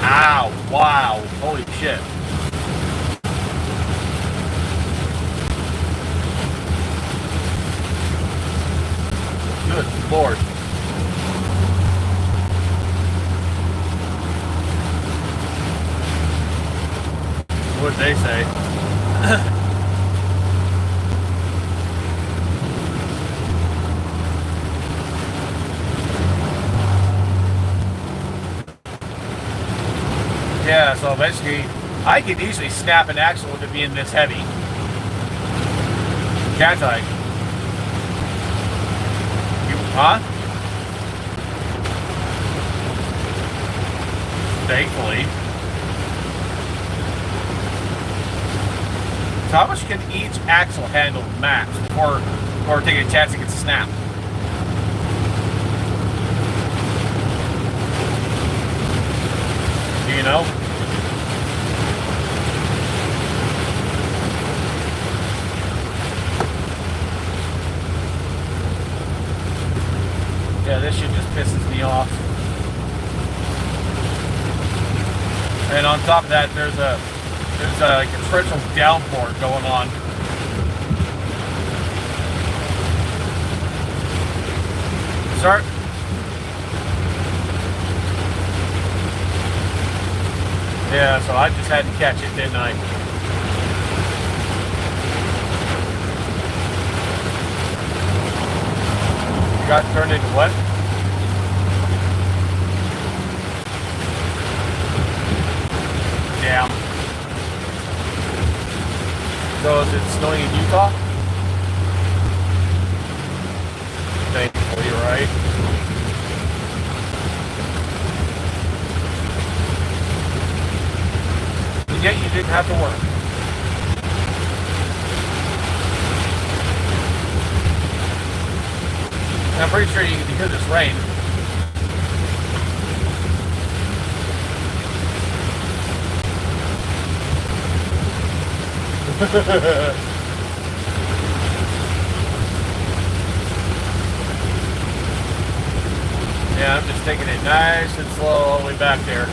Ow. Wow. Holy shit. Good Lord. What did they say? Yeah, so basically, I could easily snap an axle with it being this heavy. Can't I? Huh? Thankfully. So how much can each axle handle max before taking a chance it can snap? Do you know? Yeah, this shit just pisses me off. And on top of that, there's like a torrential downpour going on. Start. Yeah, so I just had to catch it, didn't I? You got turned into what? Damn. So is it snowing in Utah? Thankfully, right? And yet you didn't have to work. And I'm pretty sure you can hear this rain. Yeah, I'm just taking it nice and slow all the way back there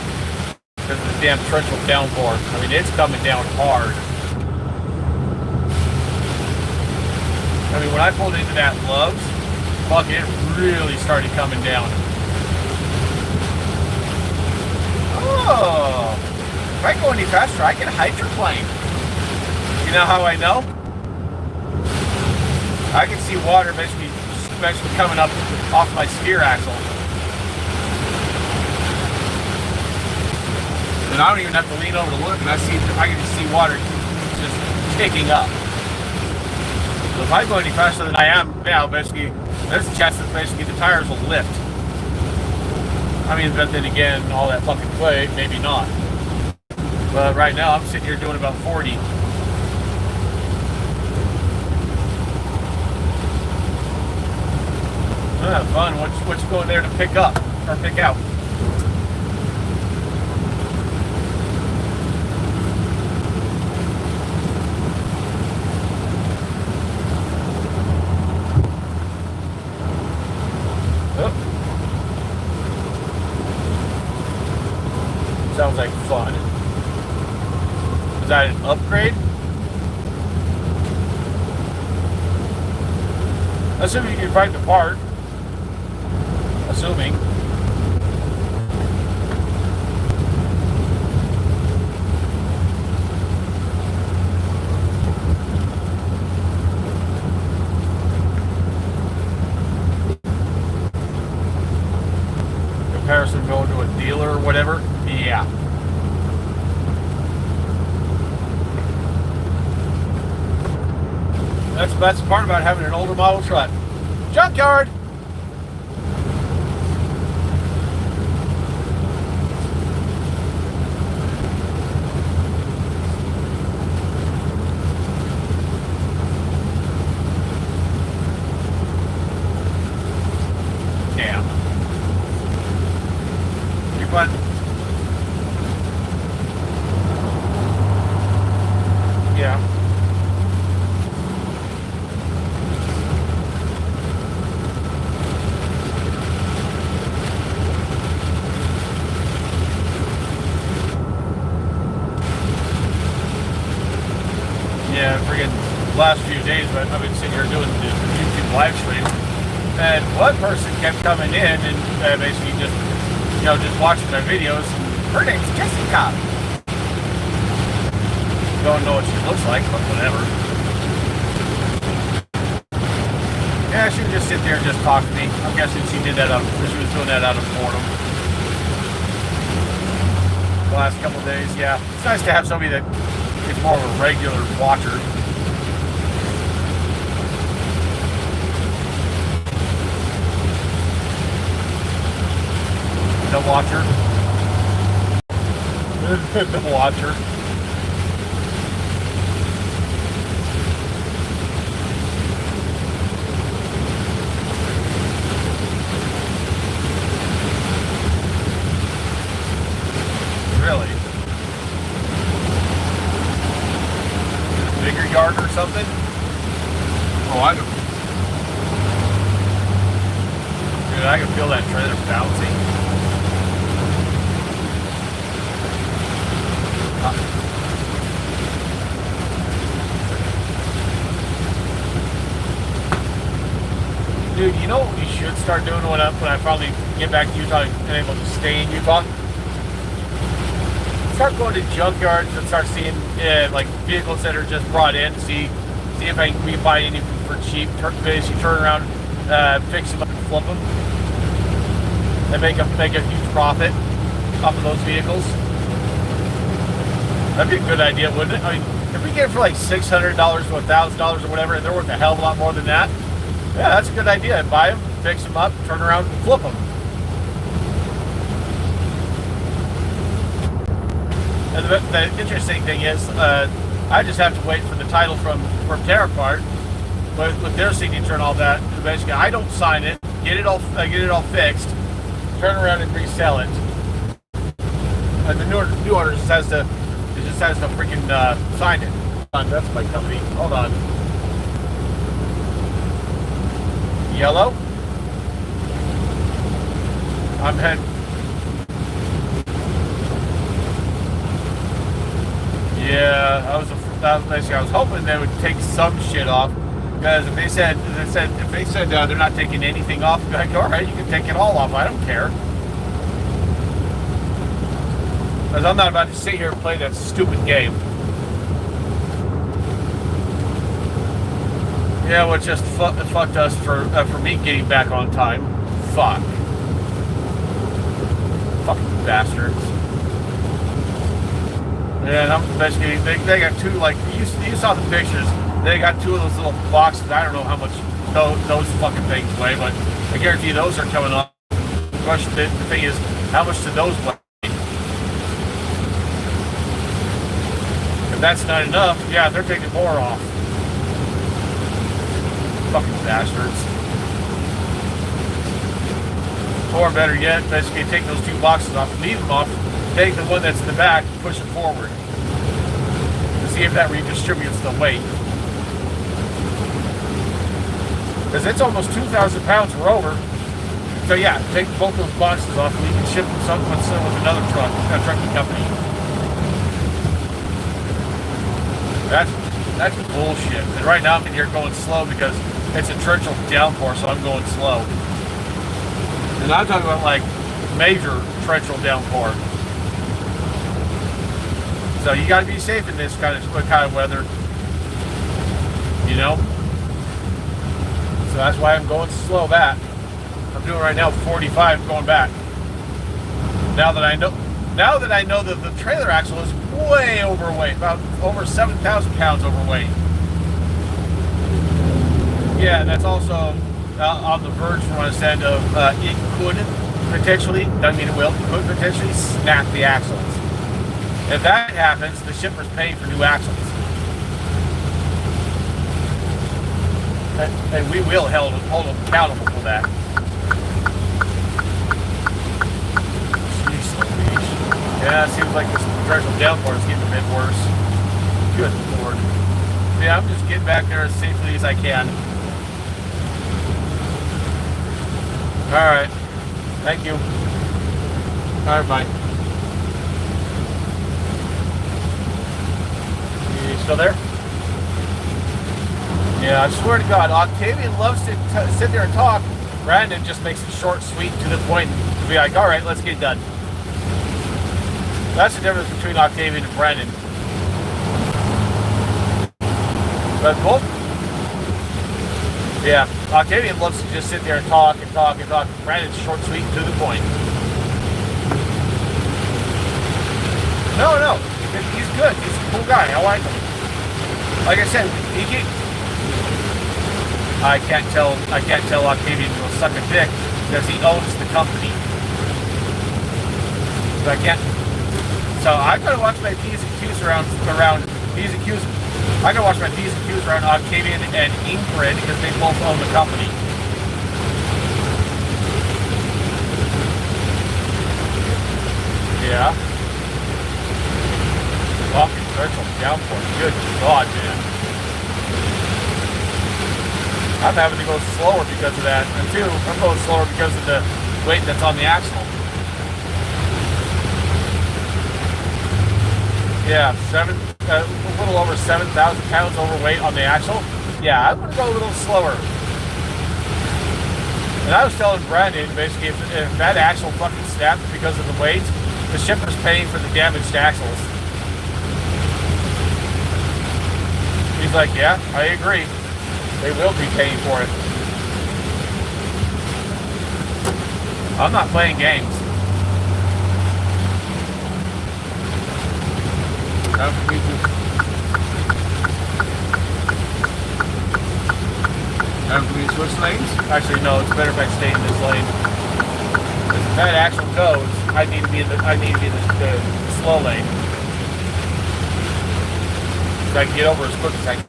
because of this damn torrential downpour. I mean, it's coming down hard. I mean, when I pulled into that Love's, fuck, it really started coming down. Oh, if I go any faster, I can hydroplane. You know how I know? I can see water basically coming up off my steer axle. And I don't even have to lean over to look, and I can just see water just ticking up. So if I go any faster than I am now, basically, there's a chance that basically the tires will lift. I mean, but then again, all that fucking play, maybe not. But right now, I'm sitting here doing about 40. Fun. What's going there to pick up or pick out? Oh. Sounds like fun. Is that an upgrade? Assuming you can find the part. Assuming. Comparison going to a dealer or whatever? Yeah. That's the part about having an older model truck. Junkyard! But yeah, freaking last few days, but I've been sitting here doing the YouTube live stream, and one person kept coming in and basically just watching my videos. Her name's Jessica. Don't know what she looks like, but whatever. Yeah, she would just sit there and just talk to me. I'm guessing she was doing that out of boredom. The last couple of days, yeah. It's nice to have somebody that is more of a regular watcher. The Watcher. The Watcher. Really? Bigger yard or something? Oh, I don't. Dude, I can feel that trailer bouncing. Dude, you know what we should start doing when I finally get back to Utah and able to stay in Utah? Start going to junkyards and start seeing like vehicles that are just brought in. See if we can buy any for cheap. Basically, turn around, fix them up, and flip them, and make a huge profit off of those vehicles. That'd be a good idea, wouldn't it? I mean, if we get it for like $600 to $1,000 or whatever, and they're worth a hell of a lot more than that, yeah, that's a good idea. Buy them, fix them up, turn around, and flip them. And the interesting thing is, I just have to wait for the title from TerraCard with their signature and all that. Basically, I don't sign it, get it all fixed, turn around and resell it. And the new owner just has to freaking sign it. That's my company. Hold on. Yellow. I'm head. Yeah, I was hoping they would take some shit off, because if they said they're not taking anything off, I'd be like, all right, you can take it all off. I don't care, because I'm not about to sit here and play that stupid game. Yeah, well, just fucked us for me getting back on time. Fuck. Fucking bastards. And I'm basically, they got two, like, you saw the pictures. They got two of those little boxes. I don't know how much those fucking things weigh, but I guarantee those are coming off. The question, the thing is, how much do those weigh? If that's not enough, yeah, they're taking more off. Fucking bastards. Or better yet, basically take those two boxes off, leave them off, take the one that's in the back, push it forward to see if that redistributes the weight. Because it's almost 2,000 pounds or over. So yeah, take both those boxes off and you can ship them with another trucking company. That's bullshit. And right now I'm in here going slow because it's a torrential downpour, so I'm going slow. And I'm talking about like major torrential downpour. So you got to be safe in this kind of weather, you know. So that's why I'm going slow back. I'm doing right now 45 going back. Now that I know that the trailer axle is way overweight, about over 7,000 pounds overweight. Yeah, that's also on the verge from what I said of it could potentially, doesn't mean it will, it could potentially snap the axles. If that happens, the shipper's paying for new axles. And we will hold them accountable for that. Jeez Louise. Yeah, it seems like this torrential downpour is getting a bit worse. Good Lord. Yeah, I'm just getting back there as safely as I can. Alright. Thank you. Alright, bye. You still there? Yeah, I swear to God, Octavian loves to sit there and talk. Brandon just makes it short, sweet, to the point, and be like, alright, let's get it done. That's the difference between Octavian and Brandon. But both, yeah, Octavian loves to just sit there and talk and talk and talk. Brandon's short, sweet, and to the point. No, he's good. He's a cool guy. I like him. Like I said, I can't tell Octavian to suck a dick because he owns the company. So I can't. So I gotta watch my P's and Q's around P's and Q's. I gotta watch my P's and Q's around Octavian and Ingrid because they both own the company. Yeah. Fucking torrential downpour. Good God, man. I'm having to go slower because of that. And two, I'm going slower because of the weight that's on the axle. Yeah, a little over 7,000 pounds overweight on the axle. Yeah, I'm going to go a little slower. And I was telling Brandon, basically, if that axle fucking snapped because of the weight, the shipper's paying for the damaged axles. He's like, yeah, I agree. They will be paying for it. I'm not playing games. Time for me to switch lanes? Actually, no, it's better if I stay in this lane. If that axle goes, I need to be in the slow lane. So I can get over as quick as I can.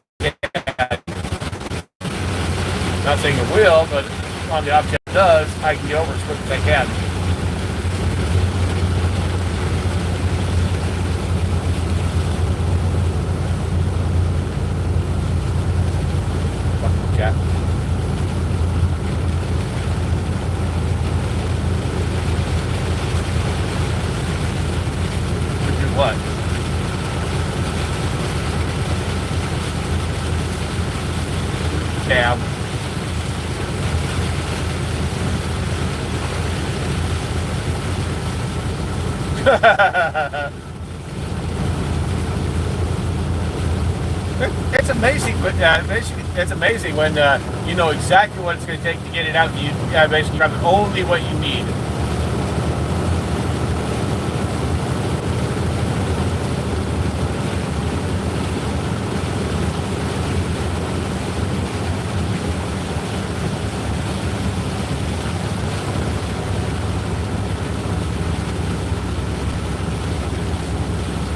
Not saying it will, but on the object it does, I can get over as quick as I can. Fucking cat. To do what? Cab. It's amazing, but it's amazing when you know exactly what it's going to take to get it out. You basically grab only what you need.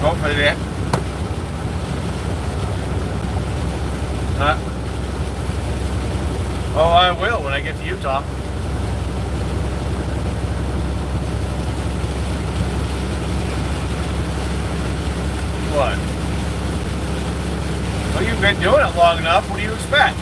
Go for it. Oh, I will when I get to Utah. What? Well, you've been doing it long enough. What do you expect?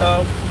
Uh-oh.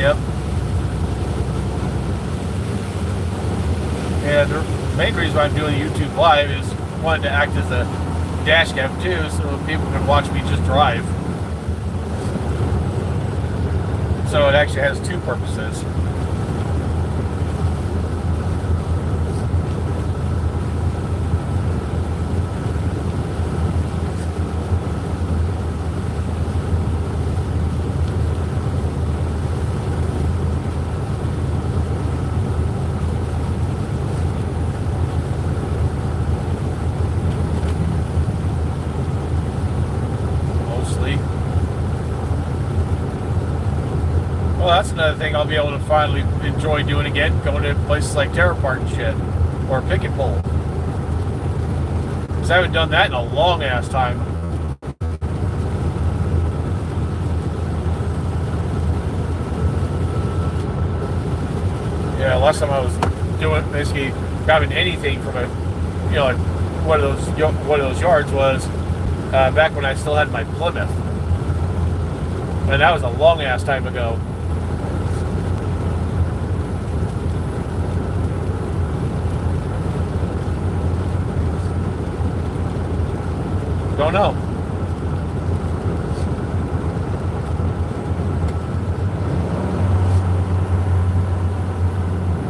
Yep. And the main reason why I'm doing YouTube Live is wanting to act as a dash cam too, so people can watch me just drive. So it actually has two purposes. Well, that's another thing I'll be able to finally enjoy doing again, going to places like Terra Park and shit, or Pick and Pull. Because I haven't done that in a long ass time. Yeah, last time I was doing basically grabbing anything from a, you know, like one of those yards was back when I still had my Plymouth, and that was a long ass time ago. Don't know.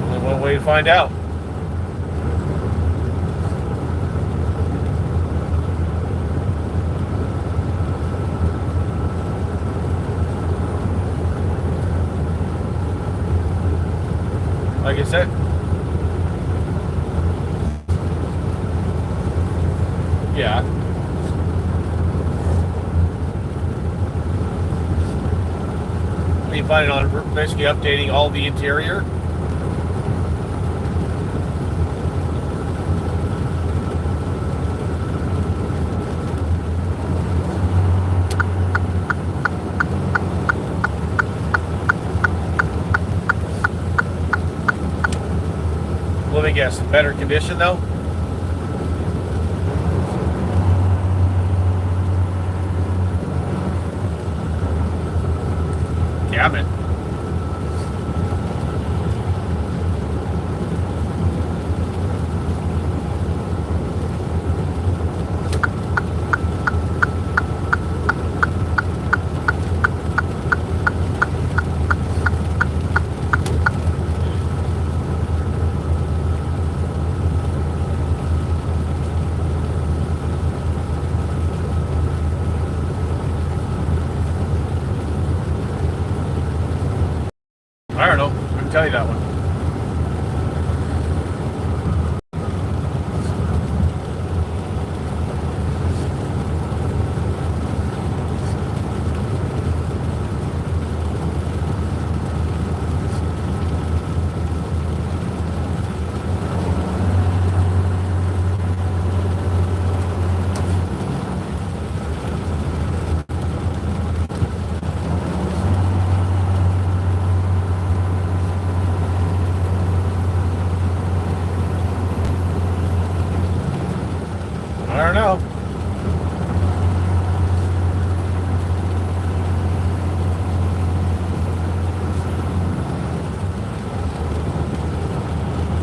Only one way to find out. Like I said. Yeah. You planning on basically updating all the interior? Let me guess, better condition though? Cabin.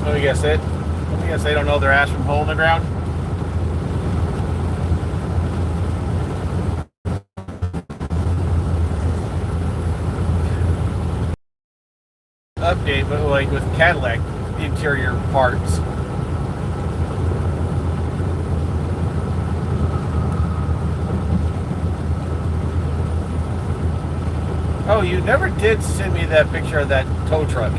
Let me guess it. Let me guess they don't know their ass from hole in the ground. Update, but like with Cadillac interior parts. Oh, you never did send me that picture of that tow truck.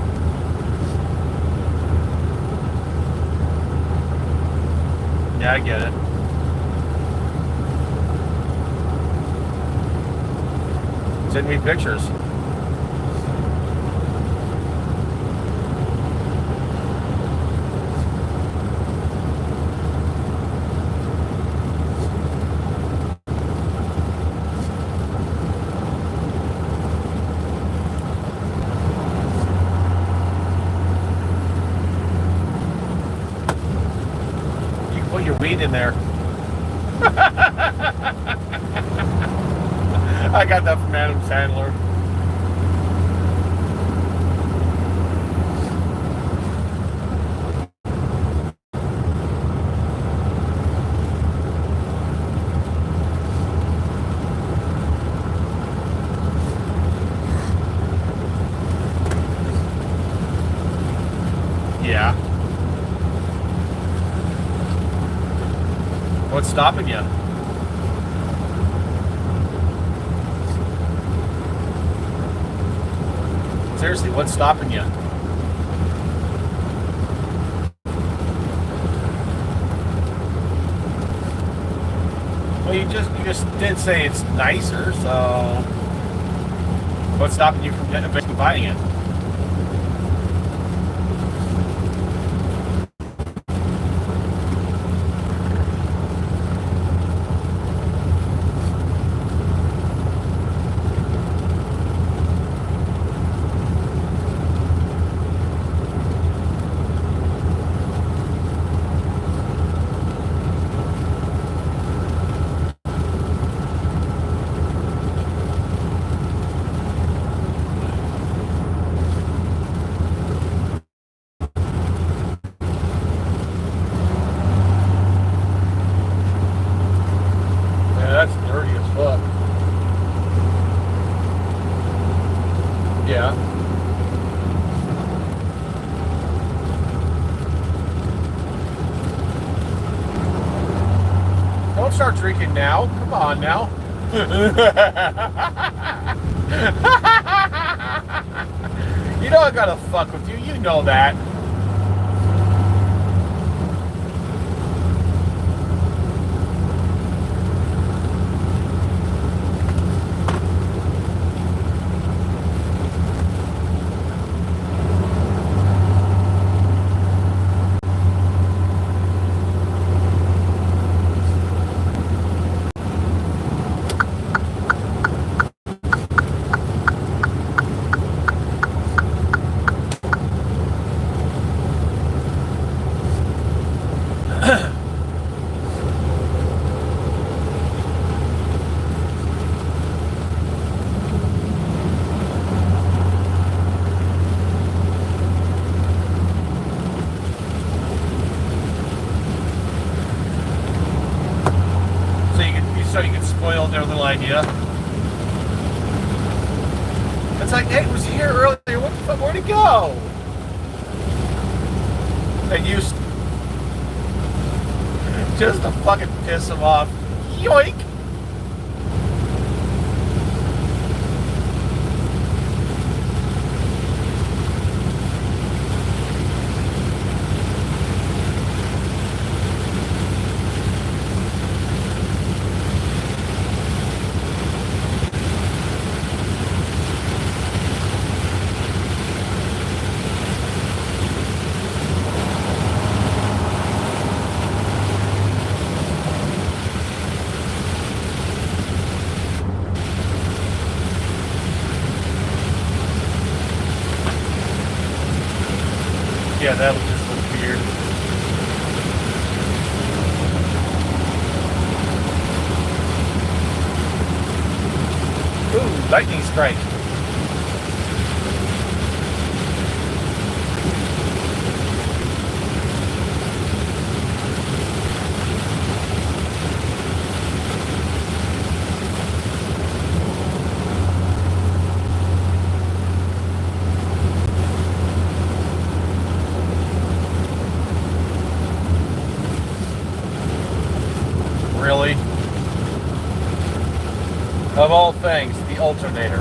Yeah, I get it. Send me pictures. Put your weed in there. I got that from Adam Sandler. Yeah. What's stopping you? Seriously, what's stopping you? Well, you just did say it's nicer, so what's stopping you from eventually buying it? That's dirty as fuck. Yeah. Don't start drinking now. Come on now. You know I gotta fuck with you. You know that. So you can spoil their little idea. It's like, hey, it was here earlier. What the fuck? Where'd it go? And you just to fucking piss them off. Yoink! Yeah, that'll just look weird. Ooh, lightning strike. Of all things, the alternator.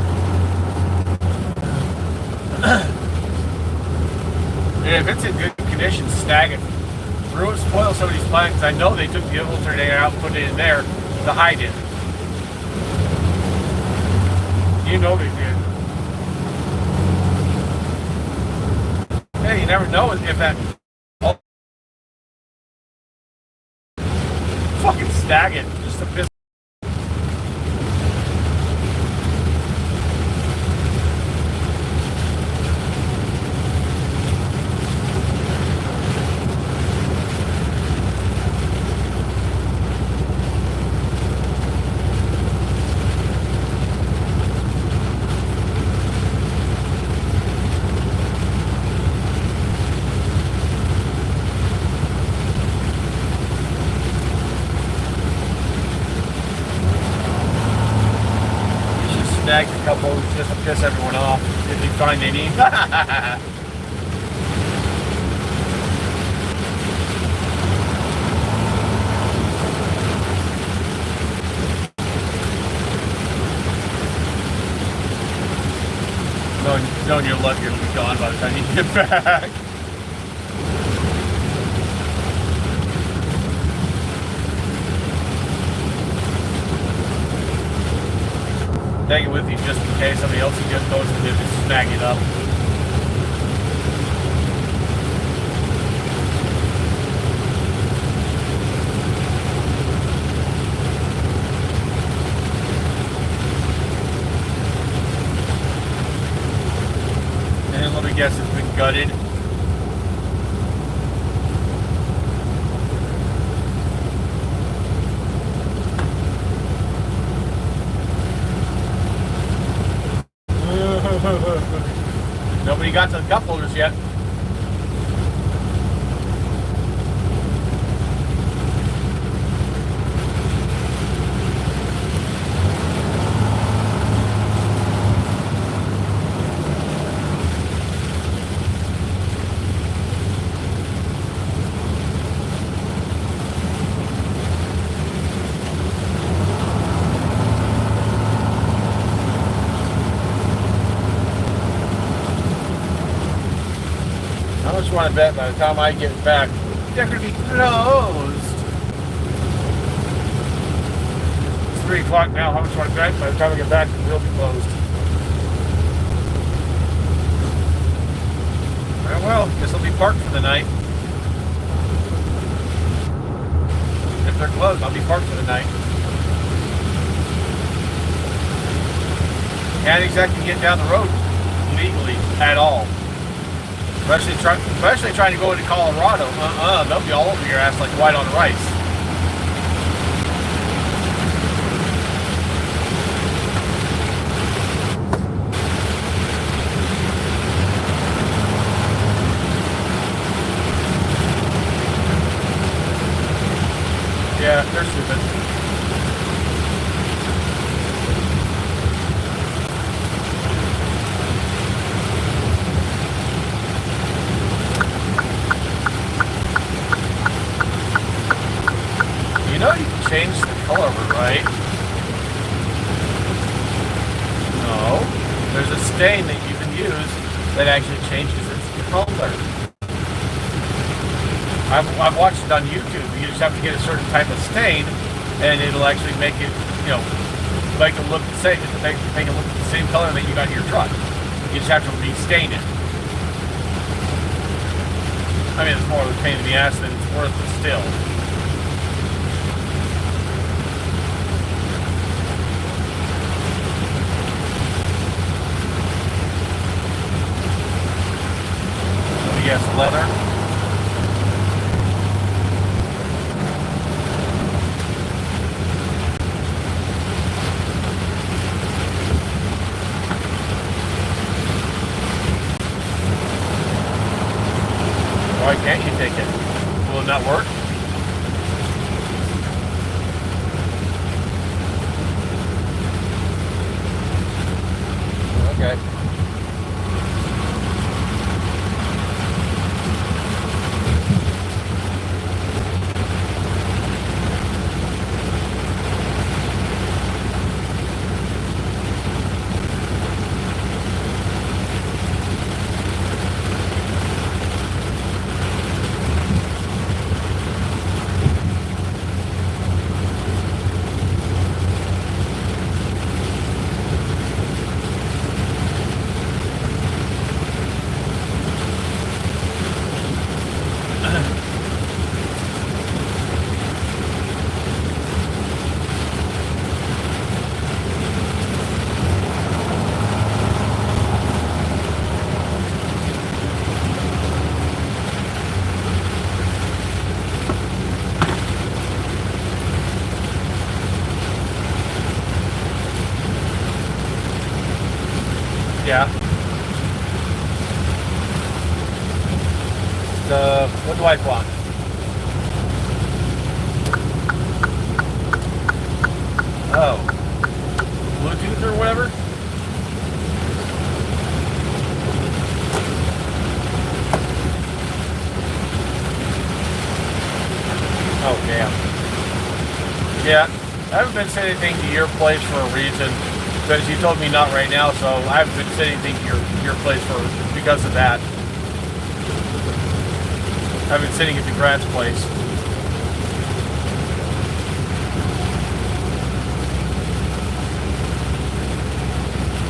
And if it's in good condition, snag it. Ruin, spoil somebody's plan, because I know they took the alternator out and put it in there to hide it. You know they did. Hey, you never know if that... Oh, fucking snag it. Just to piss. Snagged a couple just to piss everyone off if they find any. Knowing your luck, you'll be gone by the time you get back. Take it with you just in case somebody else can get those and just snag it up. And let me guess, it's been gutted. Nobody got to the cup holders yet. How much you want to bet by the time I get back, they're going to be closed? It's 3 o'clock now. How much you want to bet by the time I get back, they'll be closed? Well, guess I'll be parked for the night. If they're closed, I'll be parked for the night. Can't exactly get down the road legally at all. Especially trying to go into Colorado. They'll be all over your ass like white on rice. Yeah, they're stupid. You know you can change the color of it, right? No. There's a stain that you can use that actually changes its color. I've watched it on YouTube. You just have to get a certain type of stain, and it'll actually make it, make it look the same. Just to make it look the same color that you got in your truck. You just have to restain it. I mean, it's more of a pain in the ass than it's worth, but still. Yes, leather. Why can't you take it? Will it not work? Okay. Yeah. What do I want? Oh. Bluetooth or whatever? Oh, damn. Yeah. I haven't been sending anything to your place for a reason. Because you told me not right now, so I haven't been sending anything to your place because of that. I've been sending it to Grant's place.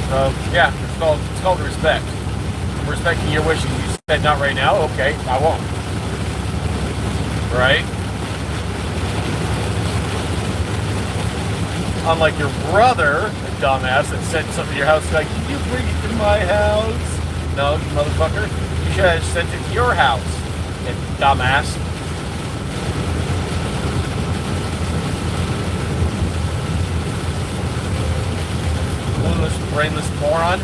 So yeah, it's called respect. I'm respecting your wishes. You said not right now. Okay, I won't. Right? Unlike your brother, a dumbass that sent something to your house, like, did you bring it to my house? No, you motherfucker. You should have sent it to your house, you dumbass. Clueless, brainless moron.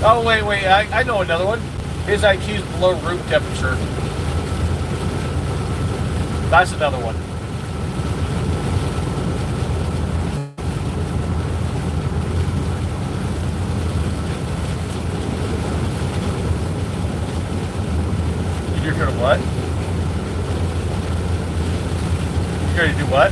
Oh, wait, I know another one. His IQ's below room temperature. That's another one. You're gonna what? You're gonna do what?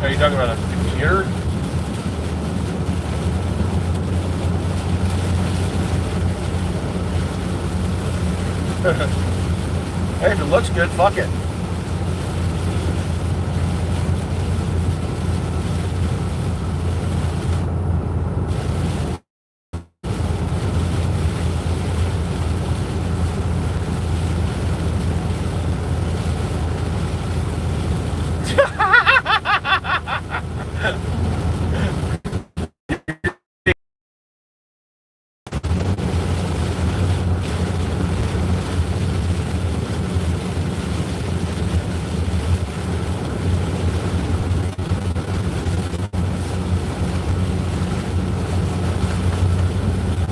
Are you talking about a computer? Hey, if it looks good, fuck it.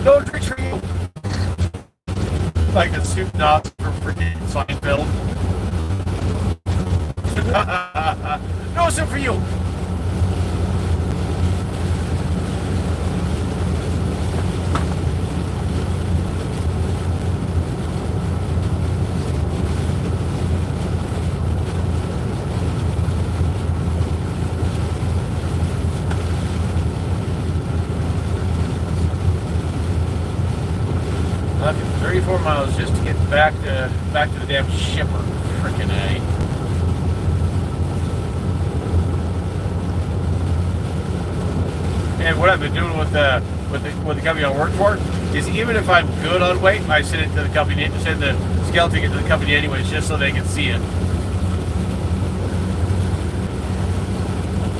No tricks for you. Like the soup knots for freaking Seinfeld. No soup for you. Left 34 miles just to get back to the damn shipper. Frickin' A. And what I've been doing with the company I work for is, even if I'm good on weight, I send it to the company, send the scale ticket to the company anyways, just so they can see it.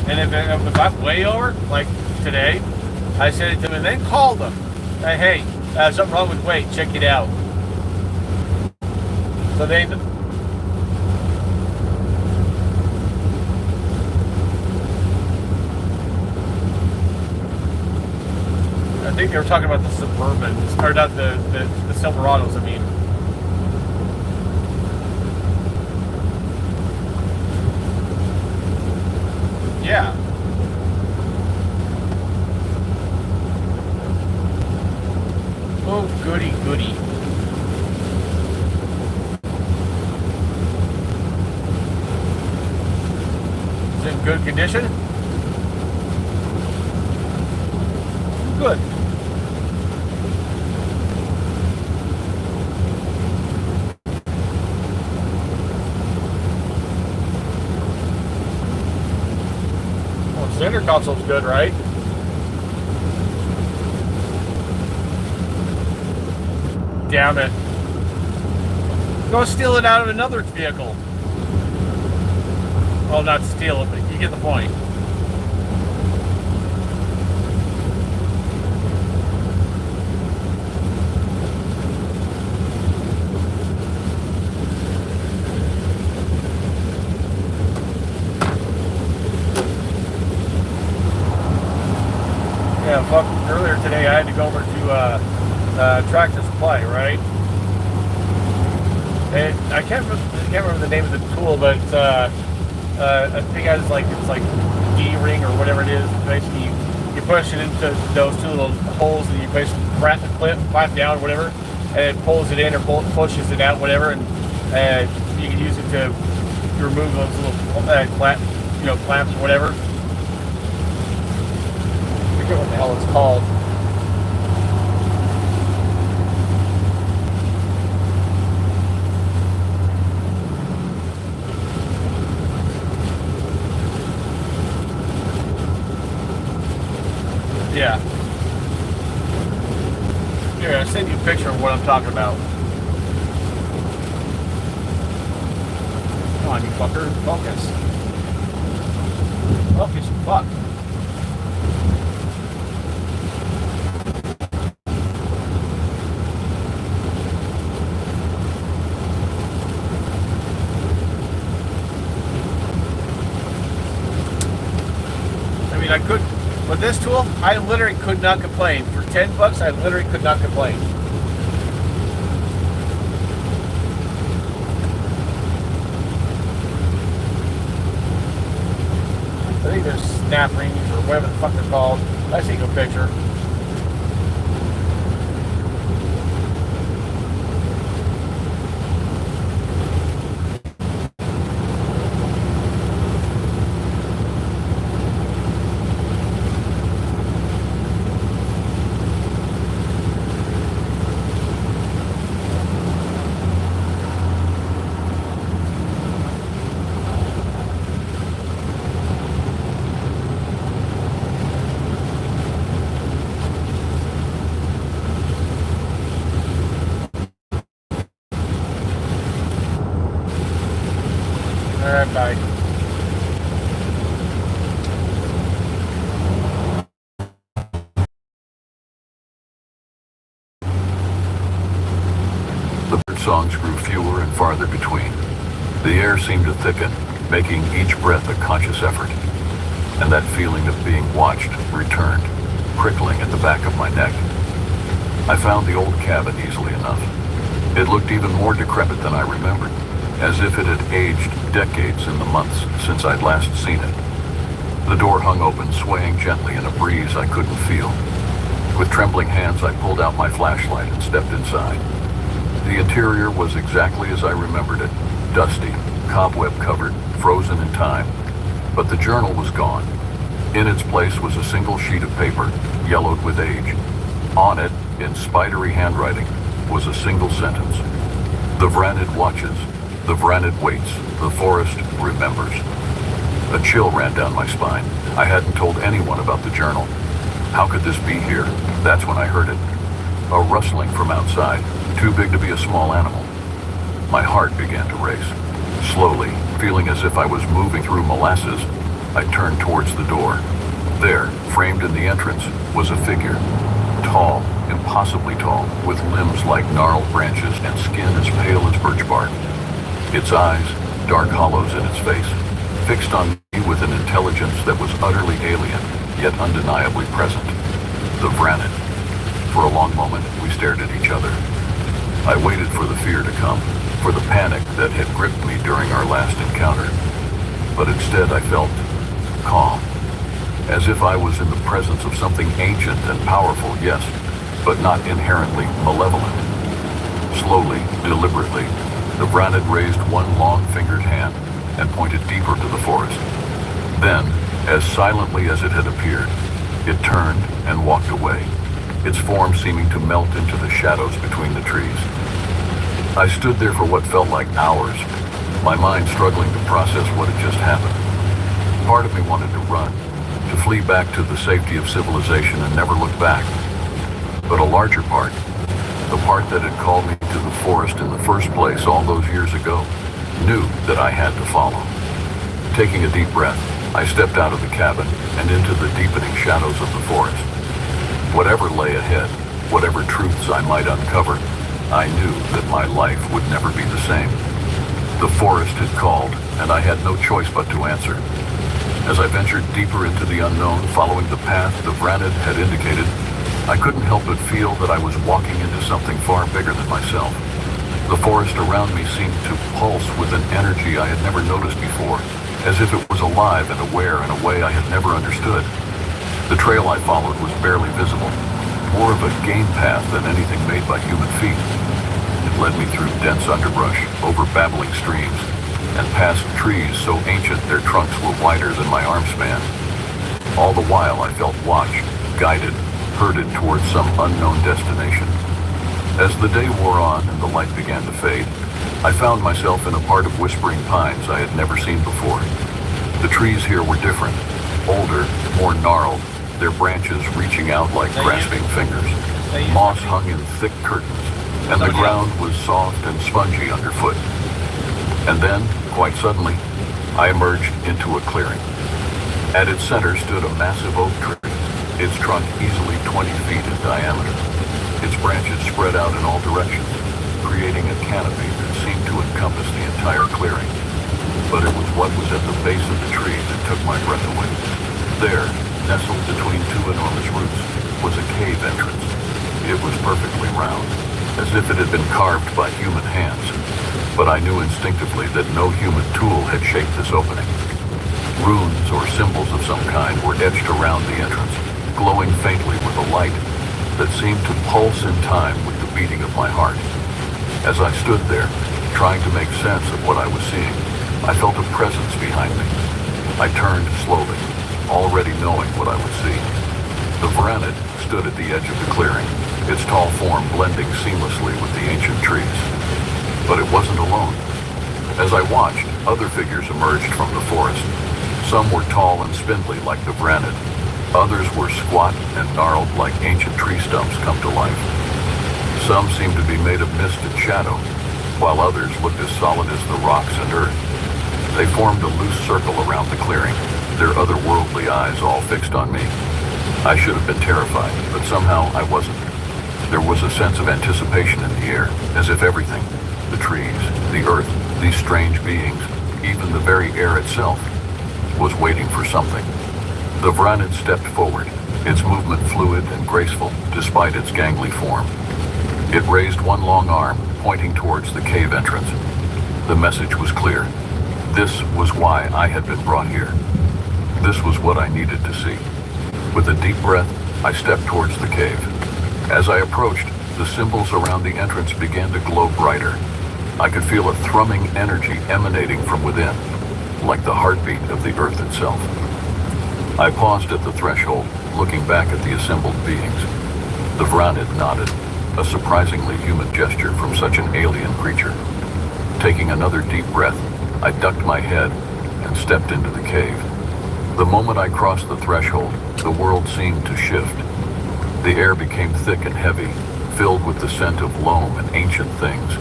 And if I'm way over, like today, I send it to them and then call them. Hey, something wrong with weight, check it out. So they... I think they were talking about the Suburbans, or not the Silverados, I mean. Yeah. Oh, goody, goody. Is it in good condition? Good. Center console's good, right? Damn it. Go steal it out of another vehicle. Well, not steal it, but you get the point. Yeah, fuck. Earlier today, I had to go over to Tractor Supply, right? And I can't remember the name of the tool, but I think it's like D-ring or whatever it is. Basically, you push it into those two little holes, and you basically clamp down, whatever, and it pulls it in or pushes it out, whatever, and you can use it to remove those little clamps or whatever. I forget what the hell it's called. Yeah. Here, I'll send you a picture of what I'm talking about. Come on, you fucker. Focus. Focus, you fuck. I mean, I could... With this tool, I literally could not complain. For $10, I literally could not complain. I think they're snap rings or whatever the fuck they're called. I see a picture. Alright, bye. The bird songs grew fewer and farther between. The air seemed to thicken, making each breath a conscious effort. And that feeling of being watched returned, prickling at the back of my neck. I found the old cabin easily enough. It looked even more decrepit than I remembered, as if it had aged decades in the months since I'd last seen it. The door hung open, swaying gently in a breeze I couldn't feel. With trembling hands, I pulled out my flashlight and stepped inside. The interior was exactly as I remembered it, dusty, cobweb-covered, frozen in time. But the journal was gone. In its place was a single sheet of paper, yellowed with age. On it, in spidery handwriting, was a single sentence. The Vranid watches. The Vranid waits. The forest remembers. A chill ran down my spine. I hadn't told anyone about the journal. How could this be here? That's when I heard it. A rustling from outside, too big to be a small animal. My heart began to race. Slowly, feeling as if I was moving through molasses, I turned towards the door. There, framed in the entrance, was a figure. Tall, impossibly tall, with limbs like gnarled branches and skin as pale as birch bark. Its eyes, dark hollows in its face, fixed on me with an intelligence that was utterly alien, yet undeniably present. The Vranid. For a long moment, we stared at each other. I waited for the fear to come, for the panic that had gripped me during our last encounter. But instead I felt calm, as if I was in the presence of something ancient and powerful, yes, but not inherently malevolent. Slowly, deliberately, the Vranid raised one long-fingered hand and pointed deeper to the forest. Then, as silently as it had appeared, it turned and walked away, its form seeming to melt into the shadows between the trees. I stood there for what felt like hours, my mind struggling to process what had just happened. Part of me wanted to run, to flee back to the safety of civilization and never look back. But a larger part, the part that had called me to the forest in the first place all those years ago, knew that I had to follow. Taking a deep breath, I stepped out of the cabin and into the deepening shadows of the forest. Whatever lay ahead, whatever truths I might uncover, I knew that my life would never be the same. The forest had called, and I had no choice but to answer. As I ventured deeper into the unknown, following the path the Vranid had indicated, I couldn't help but feel that I was walking into something far bigger than myself. The forest around me seemed to pulse with an energy I had never noticed before, as if it was alive and aware in a way I had never understood. The trail I followed was barely visible, more of a game path than anything made by human feet. It led me through dense underbrush, over babbling streams, and past trees so ancient their trunks were wider than my arm span. All the while I felt watched, guided, herded towards some unknown destination. As the day wore on and the light began to fade, I found myself in a part of Whispering Pines I had never seen before. The trees here were different, older, more gnarled, their branches reaching out like grasping fingers. Moss hung in thick curtains, and the ground was soft and spongy underfoot. And then, quite suddenly, I emerged into a clearing. At its center stood a massive oak tree, its trunk easily 20 feet in diameter. Its branches spread out in all directions, creating a canopy that seemed to encompass the entire clearing. But it was what was at the base of the tree that took my breath away. There, nestled between two enormous roots, was a cave entrance. It was perfectly round, as if it had been carved by human hands. But I knew instinctively that no human tool had shaped this opening. Runes or symbols of some kind were etched around the entrance, glowing faintly with a light that seemed to pulse in time with the beating of my heart. As I stood there, trying to make sense of what I was seeing, I felt a presence behind me. I turned slowly, already knowing what I would see. The Vranid stood at the edge of the clearing, its tall form blending seamlessly with the ancient trees. But it wasn't alone. As I watched, other figures emerged from the forest. Some were tall and spindly like the Vranid. Others were squat and gnarled like ancient tree stumps come to life. Some seemed to be made of mist and shadow, while others looked as solid as the rocks and earth. They formed a loose circle around the clearing, their otherworldly eyes all fixed on me. I should have been terrified, but somehow I wasn't. There was a sense of anticipation in the air, as if everything, the trees, the earth, these strange beings, even the very air itself, was waiting for something. The Vranid stepped forward, its movement fluid and graceful despite its gangly form. It raised one long arm, pointing towards the cave entrance. The message was clear. This was why I had been brought here. This was what I needed to see. With a deep breath, I stepped towards the cave. As I approached, the symbols around the entrance began to glow brighter. I could feel a thrumming energy emanating from within, like the heartbeat of the earth itself. I paused at the threshold, looking back at the assembled beings. The Vranid nodded, a surprisingly human gesture from such an alien creature. Taking another deep breath, I ducked my head and stepped into the cave. The moment I crossed the threshold, the world seemed to shift. The air became thick and heavy, filled with the scent of loam and ancient things.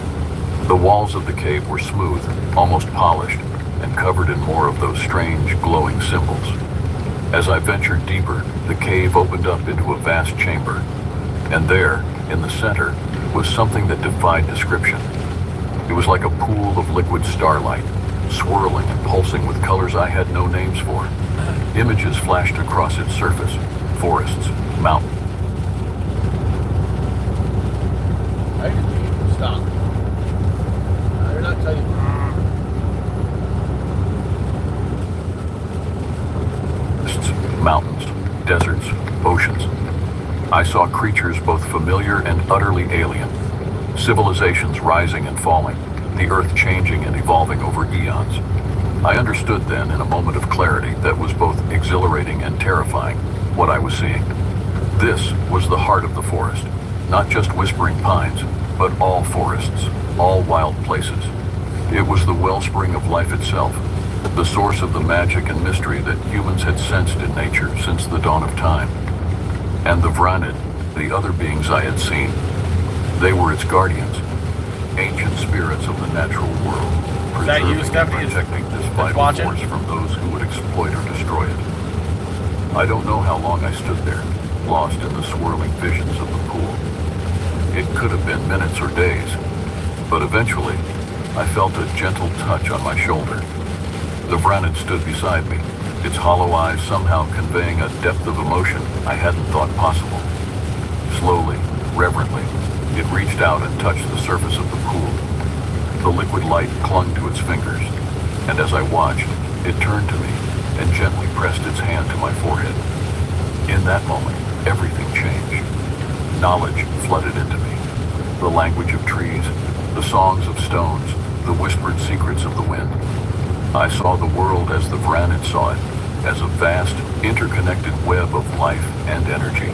The walls of the cave were smooth, almost polished, and covered in more of those strange, glowing symbols. As I ventured deeper, the cave opened up into a vast chamber, and there, in the center, was something that defied description. It was like a pool of liquid starlight, swirling and pulsing with colors I had no names for. Images flashed across its surface, forests, mountains. I didn't stop. I did not tell you. Mountains, deserts, oceans. I saw creatures both familiar and utterly alien. Civilizations rising and falling, the earth changing and evolving over eons. I understood then, in a moment of clarity that was both exhilarating and terrifying, what I was seeing. This was the heart of the forest, not just Whispering Pines, but all forests, all wild places. It was the wellspring of life itself, the source of the magic and mystery that humans had sensed in nature since the dawn of time. And the Vranid, the other beings I had seen, they were its guardians, ancient spirits of the natural world, that you, preserving and Stephanie? protecting this vital watching? force from those who would exploit or destroy it. I don't know how long I stood there, lost in the swirling visions of the pool. It could have been minutes or days, but eventually, I felt a gentle touch on my shoulder. The Vranid stood beside me, its hollow eyes somehow conveying a depth of emotion I hadn't thought possible. Slowly, reverently, it reached out and touched the surface of the pool. The liquid light clung to its fingers, and as I watched, it turned to me and gently pressed its hand to my forehead. In that moment, everything changed. Knowledge flooded into me. The language of trees, the songs of stones, the whispered secrets of the wind. I saw the world as the Vranid saw it, as a vast, interconnected web of life and energy.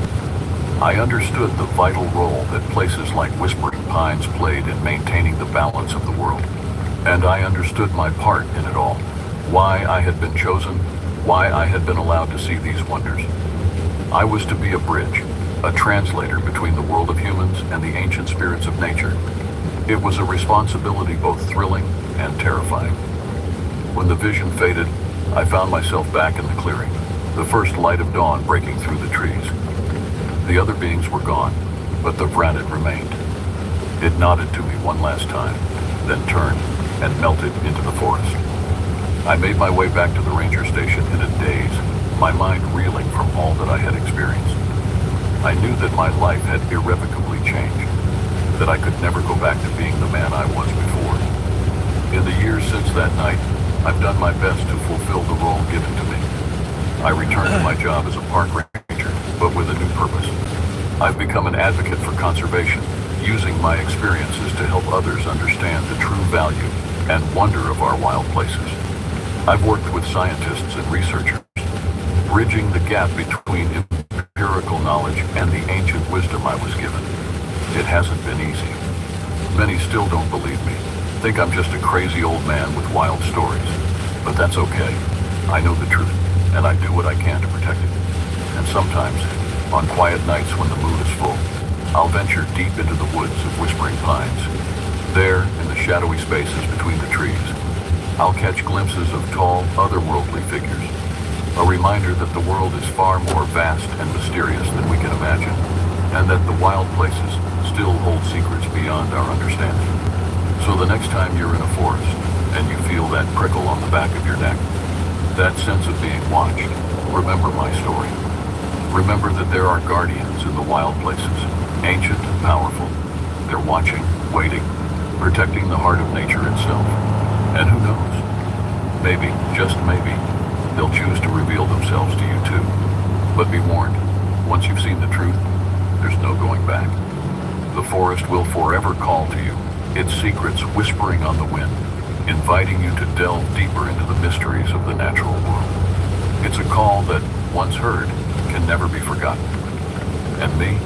I understood the vital role that places like Whispering Pines played in maintaining the balance of the world. And I understood my part in it all, why I had been chosen, why I had been allowed to see these wonders. I was to be a bridge, a translator between the world of humans and the ancient spirits of nature. It was a responsibility both thrilling and terrifying. When the vision faded, I found myself back in the clearing, the first light of dawn breaking through the trees. The other beings were gone, but the Vranid remained. It nodded to me one last time, then turned and melted into the forest. I made my way back to the ranger station in a daze, my mind reeling from all that I had experienced. I knew that my life had irrevocably changed, that I could never go back to being the man I was before. In the years since that night, I've done my best to fulfill the role given to me. I returned to my job as a park ranger, but with a new purpose. I've become an advocate for conservation, using my experiences to help others understand the true value and wonder of our wild places. I've worked with scientists and researchers, bridging the gap between empirical knowledge and the ancient wisdom I was given. It hasn't been easy. Many still don't believe me, think I'm just a crazy old man with wild stories. But that's okay. I know the truth, and I do what I can to protect it. And sometimes, on quiet nights when the moon is full, I'll venture deep into the woods of Whispering Pines. There, in the shadowy spaces between the trees, I'll catch glimpses of tall, otherworldly figures. A reminder that the world is far more vast and mysterious than we can imagine, and that the wild places still hold secrets beyond our understanding. So the next time you're in a forest, and you feel that prickle on the back of your neck, that sense of being watched, remember my story. Remember that there are guardians in the wild places, ancient and powerful. They're watching, waiting, protecting the heart of nature itself. And who knows? Maybe, just maybe, they'll choose to reveal themselves to you too. But be warned, once you've seen the truth, there's no going back. The forest will forever call to you, its secrets whispering on the wind, inviting you to delve deeper into the mysteries of the natural world. It's a call that, once heard, can never be forgotten. And me,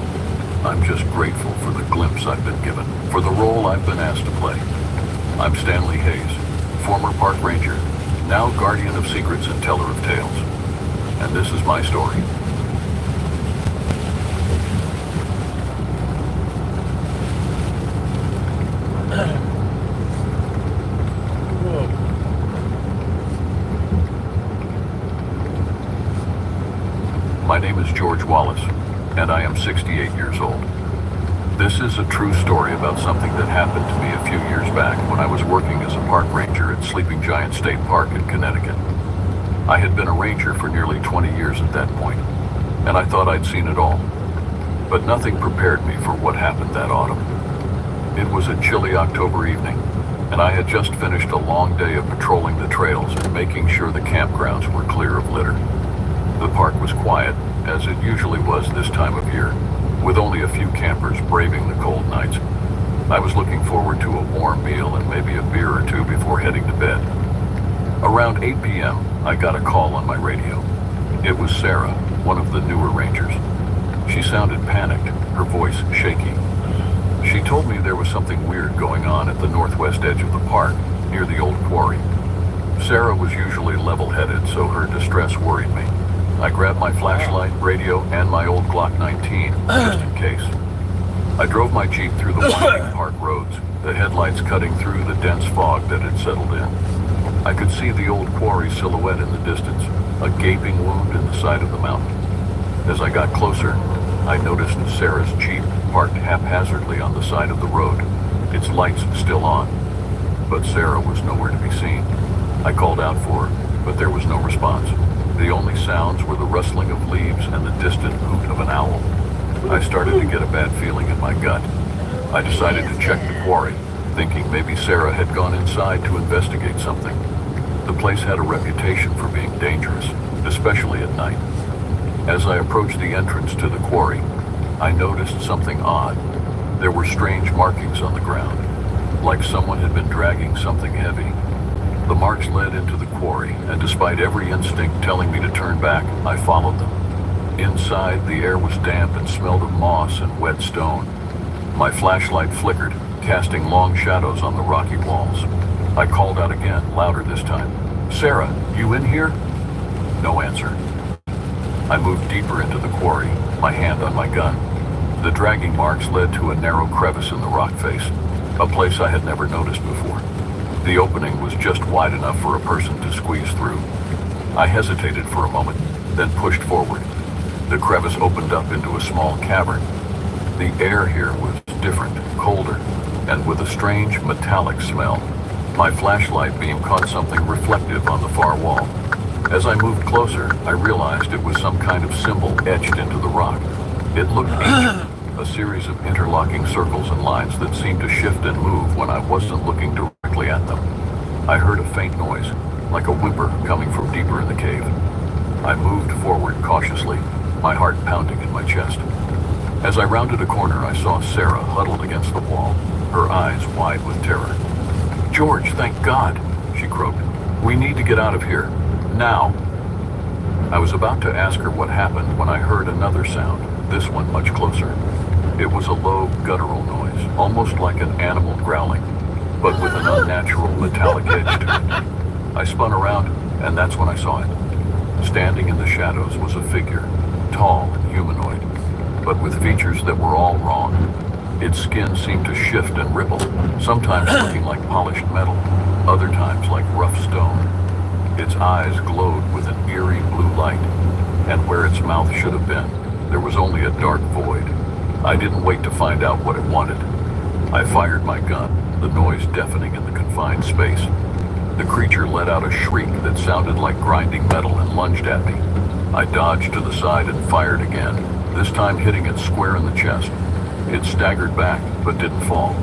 I'm just grateful for the glimpse I've been given, for the role I've been asked to play. I'm Stanley Hayes, former park ranger, now guardian of secrets and teller of tales. And this is my story. My name is George Wallace, and I am 68 years old. This is a true story about something that happened to me a few years back when I was working as a park ranger at Sleeping Giant State Park in Connecticut. I had been a ranger for nearly 20 years at that point, and I thought I'd seen it all. But nothing prepared me for what happened that autumn. It was a chilly October evening, and I had just finished a long day of patrolling the trails and making sure the campgrounds were clear of litter. The park was quiet, as it usually was this time of year, with only a few campers braving the cold nights. I was looking forward to a warm meal and maybe a beer or two before heading to bed. Around 8 p.m., I got a call on my radio. It was Sarah, one of the newer rangers. She sounded panicked, her voice shaky. She told me there was something weird going on at the northwest edge of the park, near the old quarry. Sarah was usually level-headed, so her distress worried me. I grabbed my flashlight, radio, and my old Glock 19, just in case. I drove my Jeep through the winding park roads, the headlights cutting through the dense fog that had settled in. I could see the old quarry silhouette in the distance, a gaping wound in the side of the mountain. As I got closer, I noticed Sarah's Jeep parked haphazardly on the side of the road, its lights still on. But Sarah was nowhere to be seen. I called out for her, but there was no response. The only sounds were the rustling of leaves and the distant hoot of an owl. I started to get a bad feeling in my gut. I decided to check the quarry, thinking maybe Sarah had gone inside to investigate something. The place had a reputation for being dangerous, especially at night. As I approached the entrance to the quarry, I noticed something odd. There were strange markings on the ground, like someone had been dragging something heavy. The marks led into the quarry, and despite every instinct telling me to turn back, I followed them. Inside, the air was damp and smelled of moss and wet stone. My flashlight flickered, casting long shadows on the rocky walls. I called out again, louder this time. "Sarah, you in here?" No answer. I moved deeper into the quarry, my hand on my gun. The dragging marks led to a narrow crevice in the rock face, a place I had never noticed before. The opening was just wide enough for a person to squeeze through. I hesitated for a moment, then pushed forward. The crevice opened up into a small cavern. The air here was different, colder, and with a strange metallic smell. My flashlight beam caught something reflective on the far wall. As I moved closer, I realized it was some kind of symbol etched into the rock. It looked ancient, a series of interlocking circles and lines that seemed to shift and move when I wasn't looking directly at them. I heard a faint noise, like a whimper coming from deeper in the cave. I moved forward cautiously, my heart pounding in my chest. As I rounded a corner, I saw Sarah huddled against the wall, her eyes wide with terror. "George, thank God," she croaked. "We need to get out of here. Now." I was about to ask her what happened when I heard another sound, this one much closer. It was a low, guttural noise, almost like an animal growling, but with an unnatural metallic edge to it. I spun around, and that's when I saw it. Standing in the shadows was a figure, tall and humanoid, but with features that were all wrong. Its skin seemed to shift and ripple, sometimes looking like polished metal, other times like rough stone. Its eyes glowed with an eerie blue light, and where its mouth should have been, there was only a dark void. I didn't wait to find out what it wanted. I fired my gun, the noise deafening in the confined space. The creature let out a shriek that sounded like grinding metal and lunged at me. I dodged to the side and fired again, this time hitting it square in the chest. It staggered back, but didn't fall.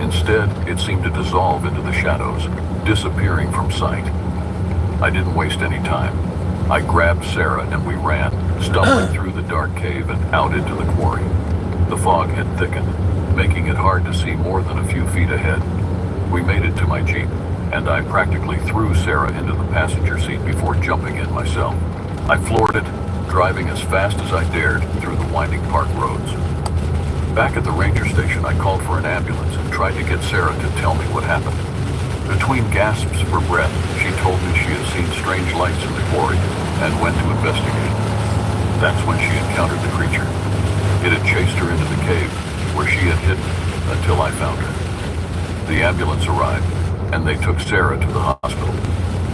Instead, it seemed to dissolve into the shadows, disappearing from sight. I didn't waste any time. I grabbed Sarah and we ran, stumbling through the dark cave and out into the quarry. The fog had thickened, making it hard to see more than a few feet ahead. We made it to my Jeep, and I practically threw Sarah into the passenger seat before jumping in myself. I floored it, driving as fast as I dared through the winding park roads. Back at the ranger station, I called for an ambulance and tried to get Sarah to tell me what happened. Between gasps for breath, she told me she had seen strange lights in the quarry and went to investigate. That's when she encountered the creature. It had chased her into the cave, where she had hidden until I found her. The ambulance arrived, and they took Sarah to the hospital.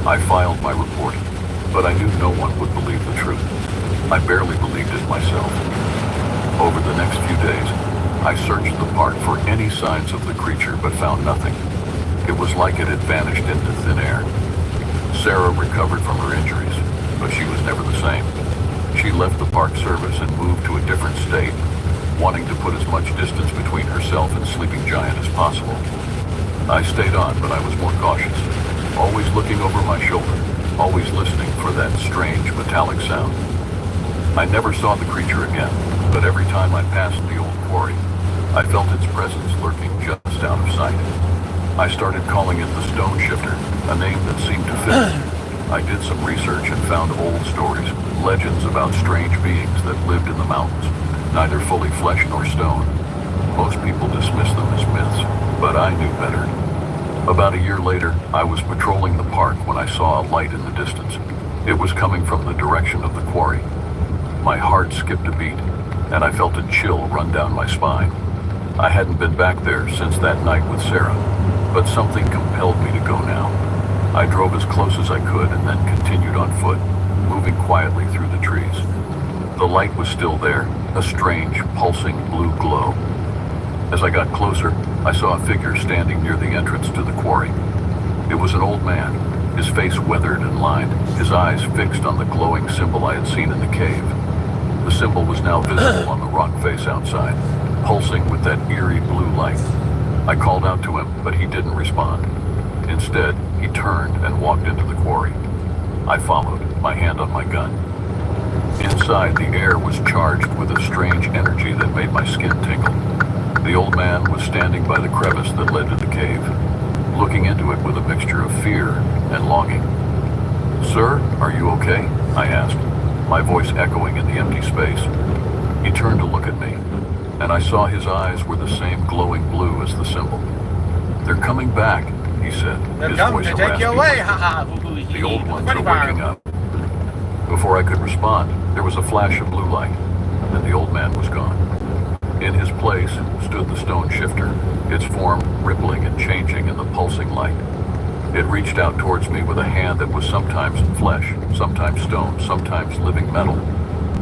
I filed my report, but I knew no one would believe the truth. I barely believed it myself. Over the next few days, I searched the park for any signs of the creature, but found nothing. It was like it had vanished into thin air. Sarah recovered from her injuries, but she was never the same. She left the Park Service and moved to a different state, wanting to put as much distance between herself and Sleeping Giant as possible. I stayed on, but I was more cautious, always looking over my shoulder, always listening for that strange metallic sound. I never saw the creature again, but every time I passed the old quarry, I felt its presence lurking just out of sight. I started calling it the Stone Shifter, a name that seemed to fit. I did some research and found old stories, legends about strange beings that lived in the mountains, neither fully flesh nor stone. Most people dismiss them as myths, but I knew better. About a year later, I was patrolling the park when I saw a light in the distance. It was coming from the direction of the quarry. My heart skipped a beat, and I felt a chill run down my spine. I hadn't been back there since that night with Sarah, but something compelled me to go now. I drove as close as I could and then continued on foot, moving quietly through the trees. The light was still there, a strange, pulsing blue glow. As I got closer, I saw a figure standing near the entrance to the quarry. It was an old man, his face weathered and lined, his eyes fixed on the glowing symbol I had seen in the cave. The symbol was now visible on the rock face outside, pulsing with that eerie blue light. I called out to him, but he didn't respond. Instead, he turned and walked into the quarry. I followed, my hand on my gun. Inside, the air was charged with a strange energy that made my skin tingle. The old man was standing by the crevice that led to the cave, looking into it with a mixture of fear and longing. "Sir, are you okay?" I asked, my voice echoing in the empty space. He turned to look at me, and I saw his eyes were the same glowing blue as the symbol. "They're coming back," he said, They're his coming voice to take you away, haha. The old ones are waking up. Before I could respond, there was a flash of blue light, and the old man was gone. In his place stood the stone shifter, its form rippling and changing in the pulsing light. It reached out towards me with a hand that was sometimes flesh, sometimes stone, sometimes living metal.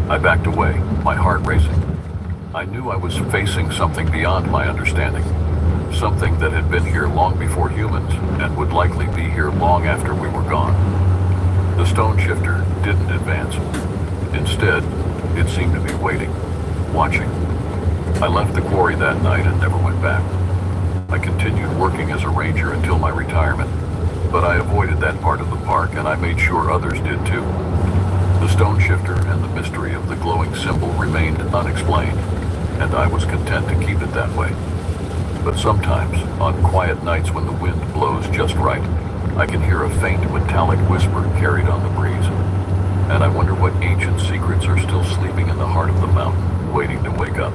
I backed away, my heart racing. I knew I was facing something beyond my understanding, something that had been here long before humans and would likely be here long after we were gone. The stone shifter didn't advance. Instead, it seemed to be waiting, watching. I left the quarry that night and never went back. I continued working as a ranger until my retirement, but I avoided that part of the park and I made sure others did too. The stone shifter and the mystery of the glowing symbol remained unexplained, and I was content to keep it that way. But sometimes, on quiet nights when the wind blows just right, I can hear a faint metallic whisper carried on the breeze, and I wonder what ancient secrets are still sleeping in the heart of the mountain, waiting to wake up.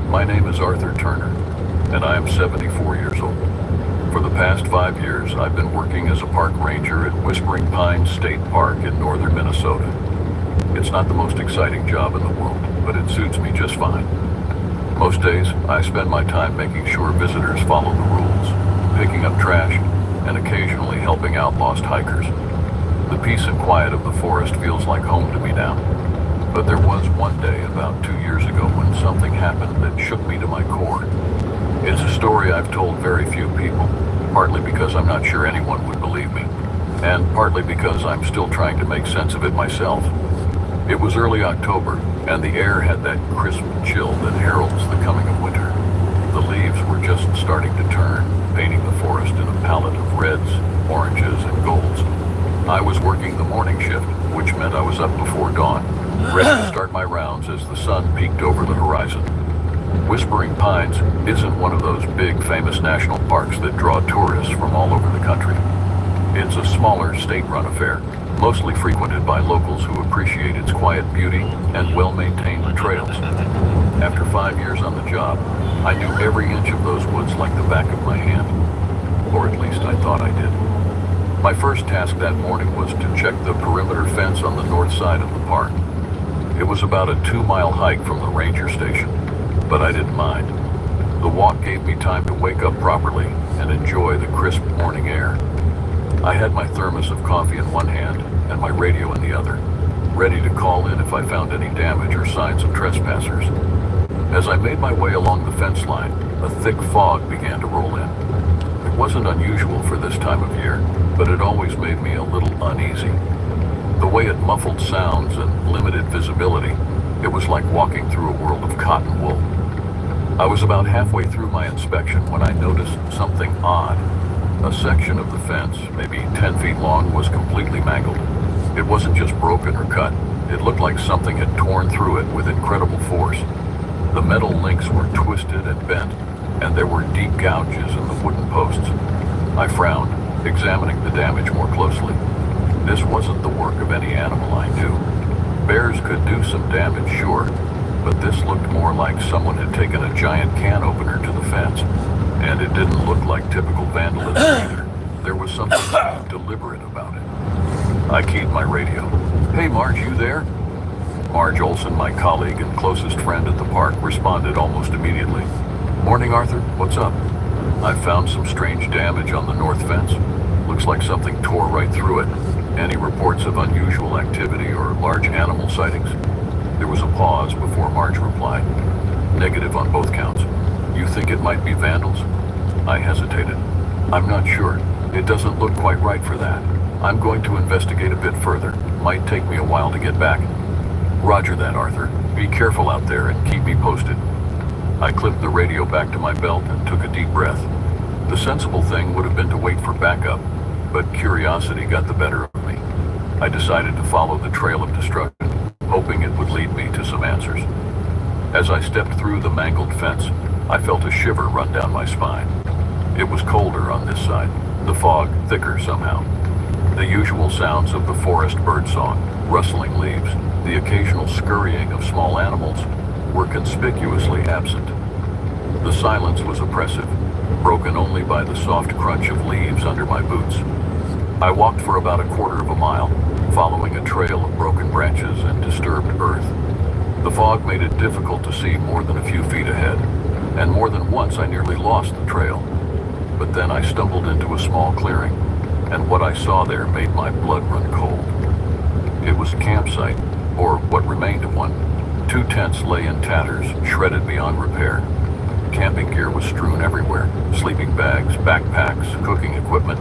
My name is Arthur Turner, and I am 74 years old. For the past 5 years, I've been working as a park ranger at Whispering Pines State Park in northern Minnesota. It's not the most exciting job in the world, but it suits me just fine. Most days, I spend my time making sure visitors follow the rules, picking up trash, and occasionally helping out lost hikers. The peace and quiet of the forest feels like home to me now. But there was one day about 2 years ago when something happened that shook me to my core. It's a story I've told very few people, partly because I'm not sure anyone would believe me, and partly because I'm still trying to make sense of it myself. It was early October, and the air had that crisp chill that heralds the coming of winter. The leaves were just starting to turn, painting the forest in a palette of reds, oranges, and golds. I was working the morning shift, which meant I was up before dawn, ready to start my rounds as the sun peeked over the horizon. Whispering Pines isn't one of those big famous national parks that draw tourists from all over the country. It's a smaller state-run affair, mostly frequented by locals who appreciate its quiet beauty and well-maintained trails. After 5 years on the job, I knew every inch of those woods like the back of my hand, or at least I thought I did. My first task that morning was to check the perimeter fence on the north side of the park. It was about a 2-mile hike from the ranger station, but I didn't mind. The walk gave me time to wake up properly and enjoy the crisp morning air. I had my thermos of coffee in one hand and my radio in the other, ready to call in if I found any damage or signs of trespassers. As I made my way along the fence line, a thick fog began to roll in. It wasn't unusual for this time of year, but it always made me a little uneasy. The way it muffled sounds and limited visibility, it was like walking through a world of cotton wool. I was about halfway through my inspection when I noticed something odd. A section of the fence, maybe 10 feet long, was completely mangled. It wasn't just broken or cut. It looked like something had torn through it with incredible force. The metal links were twisted and bent, and there were deep gouges in the wooden posts. I frowned, examining the damage more closely. This wasn't the work of any animal I knew. Bears could do some damage, sure, but this looked more like someone had taken a giant can opener to the fence, and it didn't look like typical vandalism either. There was something deliberate about it. I keyed my radio. "Hey Marge, you there?" Marge Olson, my colleague and closest friend at the park, responded almost immediately. "Morning, Arthur. What's up?" "I found some strange damage on the north fence. Looks like something tore right through it. Any reports of unusual activity or large animal sightings?" There was a pause before Marge replied. "Negative on both counts. You think it might be vandals?" I hesitated. "I'm not sure. It doesn't look quite right for that. I'm going to investigate a bit further. Might take me a while to get back." "Roger that, Arthur. Be careful out there and keep me posted." I clipped the radio back to my belt and took a deep breath. The sensible thing would have been to wait for backup, but curiosity got the better of me. I decided to follow the trail of destruction, hoping it would lead me to some answers. As I stepped through the mangled fence, I felt a shiver run down my spine. It was colder on this side, the fog thicker somehow. The usual sounds of the forest birdsong, rustling leaves, the occasional scurrying of small animals were conspicuously absent. The silence was oppressive, broken only by the soft crunch of leaves under my boots. I walked for about a quarter of a mile, following a trail of broken branches and disturbed earth. The fog made it difficult to see more than a few feet ahead, and more than once I nearly lost the trail. But then I stumbled into a small clearing, and what I saw there made my blood run cold. It was a campsite, or what remained of one. 2 tents lay in tatters, shredded beyond repair. Camping gear was strewn everywhere, sleeping bags, backpacks, cooking equipment,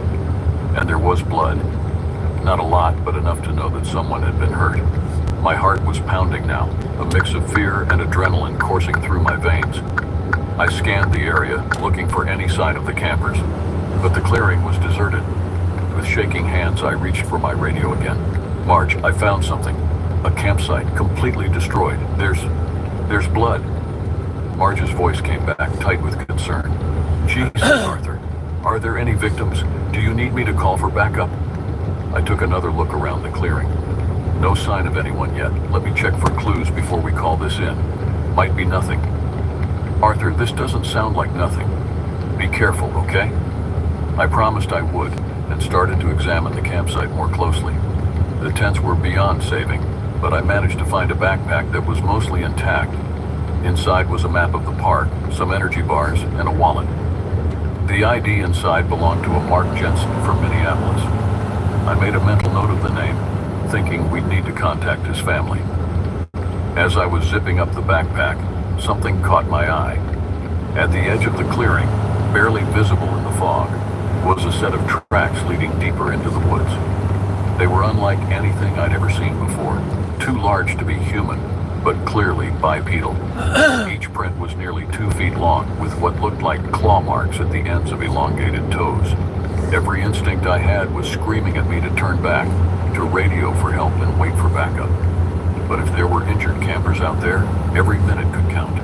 and there was blood. Not a lot, but enough to know that someone had been hurt. My heart was pounding now, a mix of fear and adrenaline coursing through my veins. I scanned the area, looking for any sign of the campers, but the clearing was deserted. With shaking hands, I reached for my radio again. "Marge, I found something. A campsite, completely destroyed. There's blood." Marge's voice came back, tight with concern. "Jesus, Arthur. Are there any victims? Do you need me to call for backup?" I took another look around the clearing. No sign of anyone yet. Let me check for clues before we call this in. Might be nothing. "Arthur, this doesn't sound like nothing. Be careful, okay?" I promised I would, and started to examine the campsite more closely. The tents were beyond saving, but I managed to find a backpack that was mostly intact. Inside was a map of the park, some energy bars, and a wallet. The ID inside belonged to a Mark Jensen from Minneapolis. I made a mental note of the name, thinking we'd need to contact his family. As I was zipping up the backpack, something caught my eye. At the edge of the clearing, barely visible in the fog, was a set of tracks leading deeper into the woods. They were unlike anything I'd ever seen before, too large to be human, but clearly bipedal. Each print was nearly 2 feet long, with what looked like claw marks at the ends of elongated toes. Every instinct I had was screaming at me to turn back, to radio for help and wait for backup. But if there were injured campers out there, every minute could count.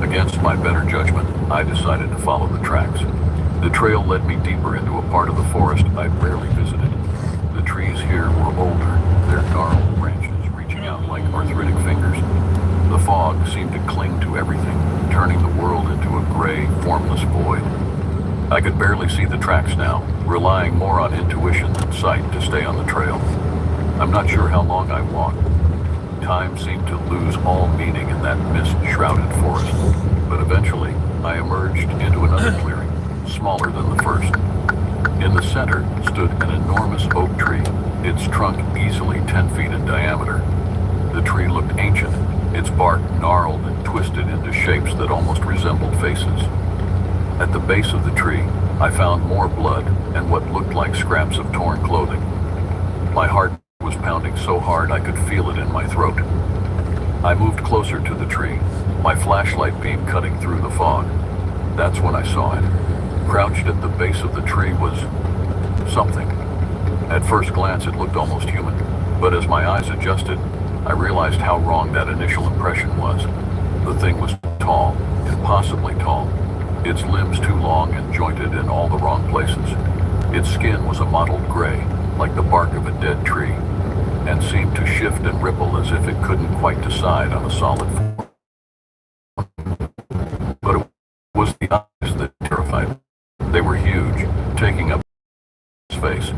Against my better judgment, I decided to follow the tracks. The trail led me deeper into a part of the forest I'd rarely visited. The trees here were older, their gnarled branches reaching out like arthritic fingers. The fog seemed to cling to everything, turning the world into a gray, formless void. I could barely see the tracks now, relying more on intuition than sight to stay on the trail. I'm not sure how long I walked. Time seemed to lose all meaning in that mist-shrouded forest, but eventually I emerged into another clearing, smaller than the first. In the center stood an enormous oak tree, its trunk easily 10 feet in diameter. The tree looked ancient, its bark gnarled and twisted into shapes that almost resembled faces. At the base of the tree, I found more blood and what looked like scraps of torn clothing. My heart was pounding so hard I could feel it in my throat. I moved closer to the tree, my flashlight beam cutting through the fog. That's when I saw it. Crouched at the base of the tree was something. At first glance it looked almost human, but as my eyes adjusted, I realized how wrong that initial impression was. The thing was tall, impossibly tall, its limbs too long and jointed in all the wrong places. Its skin was a mottled gray, like the bark of a dead tree, and seemed to shift and ripple as if it couldn't quite decide on a solid form. But it was the eyes that terrified me. They were huge, taking up its face,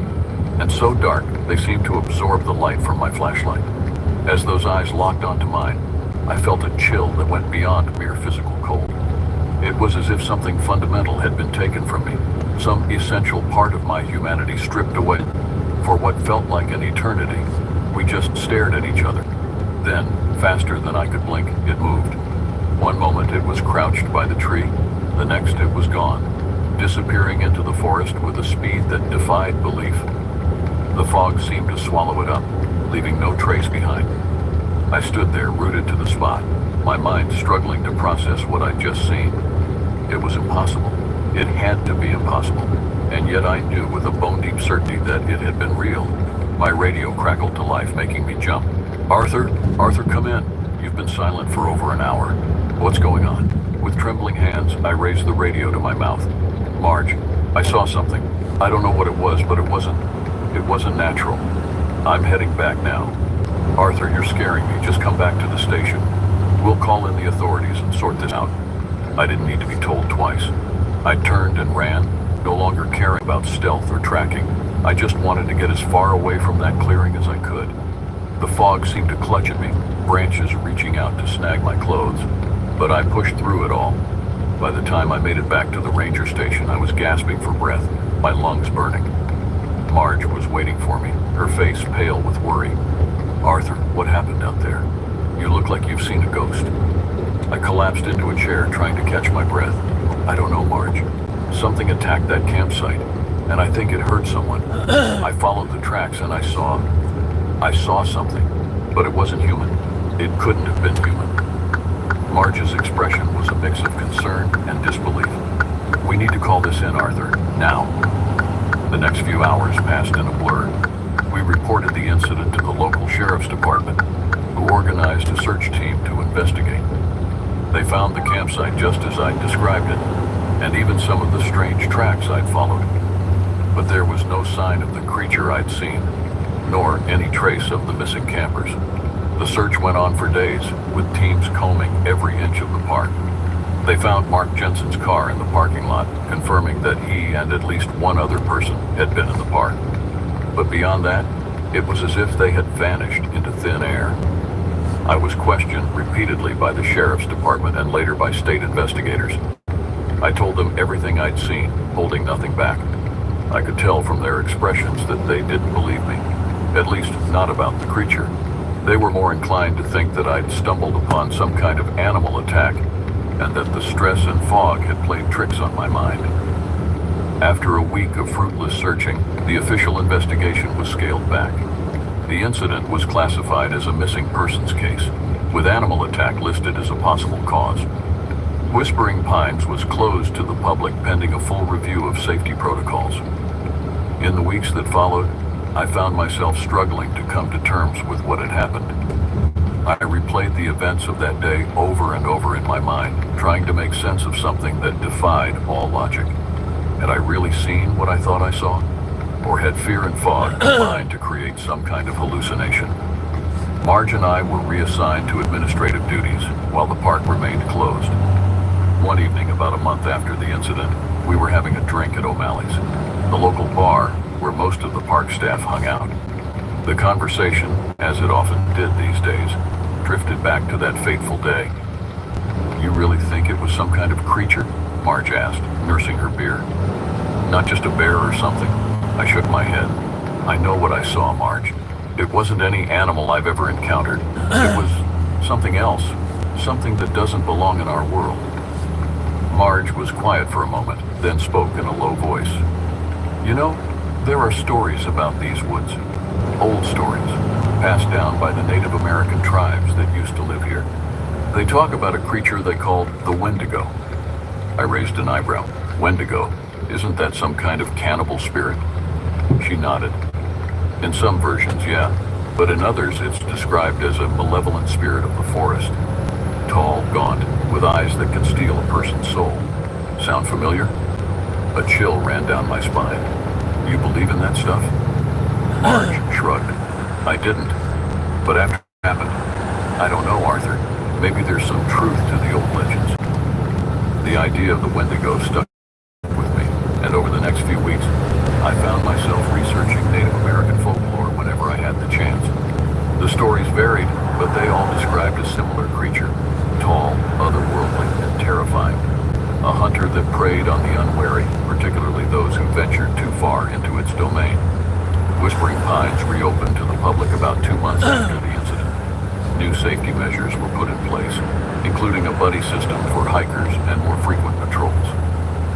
and so dark they seemed to absorb the light from my flashlight. As those eyes locked onto mine, I felt a chill that went beyond mere physical cold. It was as if something fundamental had been taken from me, some essential part of my humanity stripped away. For what felt like an eternity, we just stared at each other. Then, faster than I could blink, it moved. One moment it was crouched by the tree, the next it was gone, disappearing into the forest with a speed that defied belief. The fog seemed to swallow it up, leaving no trace behind. I stood there, rooted to the spot, my mind struggling to process what I'd just seen. It was impossible. It had to be impossible. And yet I knew with a bone-deep certainty that it had been real. My radio crackled to life, making me jump. Arthur? Arthur, come in. You've been silent for over an hour. What's going on? With trembling hands, I raised the radio to my mouth. Marge, I saw something. I don't know what it was, but it wasn't natural. I'm heading back now. Arthur, you're scaring me. Just come back to the station. We'll call in the authorities and sort this out. I didn't need to be told twice. I turned and ran, no longer caring about stealth or tracking. I just wanted to get as far away from that clearing as I could. The fog seemed to clutch at me, branches reaching out to snag my clothes. But I pushed through it all. By the time I made it back to the ranger station, I was gasping for breath, my lungs burning. Marge was waiting for me, her face pale with worry. Arthur, what happened out there? You look like you've seen a ghost. I collapsed into a chair, trying to catch my breath. I don't know, Marge. Something attacked that campsite, and I think it hurt someone. I followed the tracks and I saw something, but it wasn't human. It couldn't have been human. Marge's expression was a mix of concern and disbelief. We need to call this in, Arthur, now. The next few hours passed in a blur. We reported the incident to the local sheriff's department, who organized a search team to investigate. They found the campsite just as I'd described it, and even some of the strange tracks I'd followed. But there was no sign of the creature I'd seen, nor any trace of the missing campers. The search went on for days, with teams combing every inch of the park. They found Mark Jensen's car in the parking lot, confirming that he and at least one other person had been in the park. But beyond that, it was as if they had vanished into thin air. I was questioned repeatedly by the sheriff's department and later by state investigators. I told them everything I'd seen, holding nothing back. I could tell from their expressions that they didn't believe me, at least not about the creature. They were more inclined to think that I'd stumbled upon some kind of animal attack, and that the stress and fog had played tricks on my mind. After a week of fruitless searching, the official investigation was scaled back. The incident was classified as a missing persons case, with animal attack listed as a possible cause. Whispering Pines was closed to the public pending a full review of safety protocols. In the weeks that followed, I found myself struggling to come to terms with what had happened. I replayed the events of that day over and over in my mind, trying to make sense of something that defied all logic. Had I really seen what I thought I saw? Or had fear and fog combined to create some kind of hallucination? Marge and I were reassigned to administrative duties while the park remained closed. One evening, about a month after the incident, we were having a drink at O'Malley's, the local bar where most of the park staff hung out. The conversation, as it often did these days, drifted back to that fateful day. You really think it was some kind of creature? Marge asked, nursing her beer. Not just a bear or something? I shook my head. I know what I saw, Marge. It wasn't any animal I've ever encountered. It was something else, something that doesn't belong in our world. Marge was quiet for a moment, then spoke in a low voice. You know, there are stories about these woods. Old stories, passed down by the Native American tribes that used to live here. They talk about a creature they called the Wendigo. I raised an eyebrow. Wendigo? Isn't that some kind of cannibal spirit? She nodded. In some versions, yeah, but in others it's described as a malevolent spirit of the forest. Tall, gaunt, with eyes that can steal a person's soul. Sound familiar? A chill ran down my spine. You believe in that stuff? Marge shrugged. I didn't. But after it happened, I don't know, Arthur. Maybe there's some truth to the old legends. The idea of the Wendigo stuck with me, and over the next few weeks, I found myself researching Native American folklore whenever I had the chance. The stories varied, but they all described a similar creature. Tall, otherworldly, and terrifying. A hunter that preyed on the unwary, particularly those who ventured too far into its domain. Whispering Pines reopened to the public about 2 months after the incident. New safety measures were put in place, including a buddy system for hikers and more frequent patrols.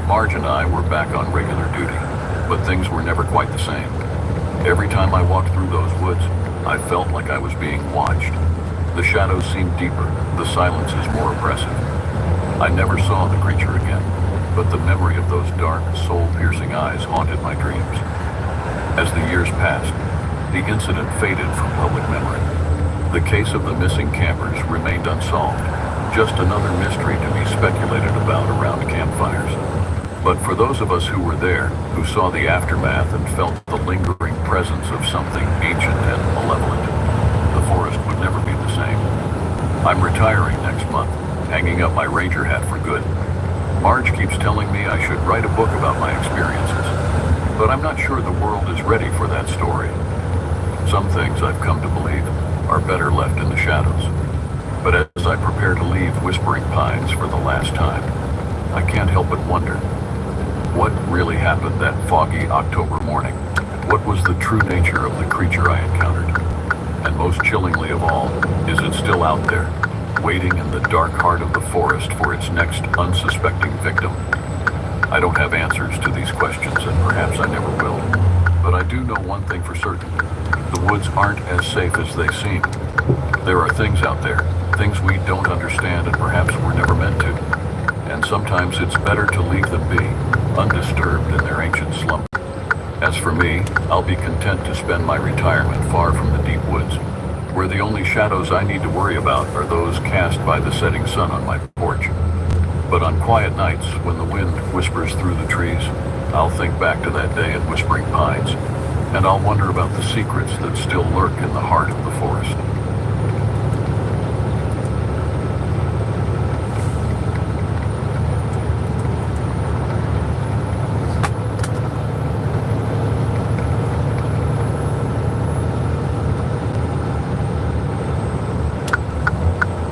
Marge and I were back on regular duty, but things were never quite the same. Every time I walked through those woods, I felt like I was being watched. The shadows seemed deeper, the silences more oppressive. I never saw the creature again, but the memory of those dark, soul-piercing eyes haunted my dreams. As the years passed, the incident faded from public memory. The case of the missing campers remained unsolved, just another mystery to be speculated about around campfires. But for those of us who were there, who saw the aftermath and felt the lingering presence of something ancient and malevolent, the forest would never be the same. I'm retiring next month, hanging up my ranger hat for good. Marge keeps telling me I should write a book about my experiences, but I'm not sure the world is ready for that story. Some things I've come to believe are better left in the shadows. But as I prepare to leave Whispering Pines for the last time, I can't help but wonder, what really happened that foggy October morning? What was the true nature of the creature I encountered? And most chillingly of all, is it still out there, waiting in the dark heart of the forest for its next unsuspecting victim? I don't have answers to these questions, and perhaps I never will. But I do know one thing for certain. The woods aren't as safe as they seem. There are things out there, things we don't understand and perhaps were never meant to. And sometimes it's better to leave them be, undisturbed in their ancient slumber. As for me, I'll be content to spend my retirement far from the deep woods, where the only shadows I need to worry about are those cast by the setting sun on my porch. But on quiet nights, when the wind whispers through the trees, I'll think back to that day at Whispering Pines, and I'll wonder about the secrets that still lurk in the heart of the forest.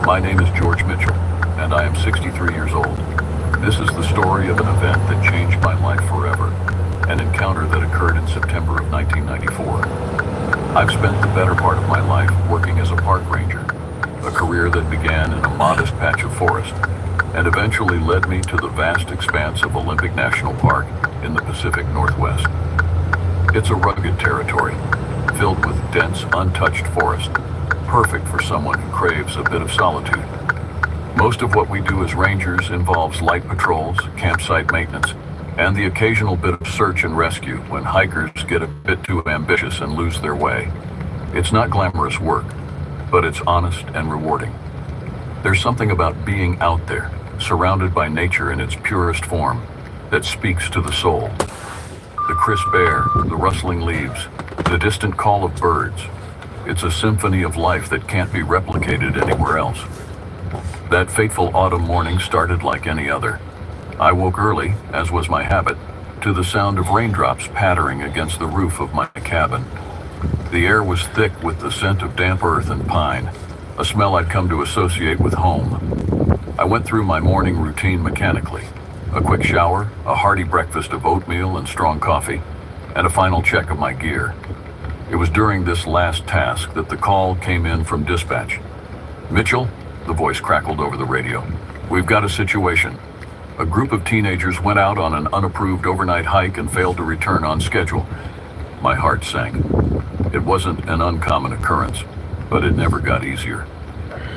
My name is George Mitchell, and I am 63 years old. This is the story of an event that changed my life forever, an encounter that occurred in September of 1994. I've spent the better part of my life working as a park ranger, a career that began in a modest patch of forest, and eventually led me to the vast expanse of Olympic National Park in the Pacific Northwest. It's a rugged territory, filled with dense, untouched forest, perfect for someone who craves a bit of solitude. Most of what we do as rangers involves light patrols, campsite maintenance, and the occasional bit of search and rescue when hikers get a bit too ambitious and lose their way. It's not glamorous work, but it's honest and rewarding. There's something about being out there, surrounded by nature in its purest form, that speaks to the soul. The crisp air, the rustling leaves, the distant call of birds. It's a symphony of life that can't be replicated anywhere else. That fateful autumn morning started like any other. I woke early, as was my habit, to the sound of raindrops pattering against the roof of my cabin. The air was thick with the scent of damp earth and pine, a smell I'd come to associate with home. I went through my morning routine mechanically. A quick shower, a hearty breakfast of oatmeal and strong coffee, and a final check of my gear. It was during this last task that the call came in from dispatch. "Mitchell," the voice crackled over the radio, "we've got a situation. A group of teenagers went out on an unapproved overnight hike and failed to return on schedule." My heart sank. It wasn't an uncommon occurrence, but it never got easier.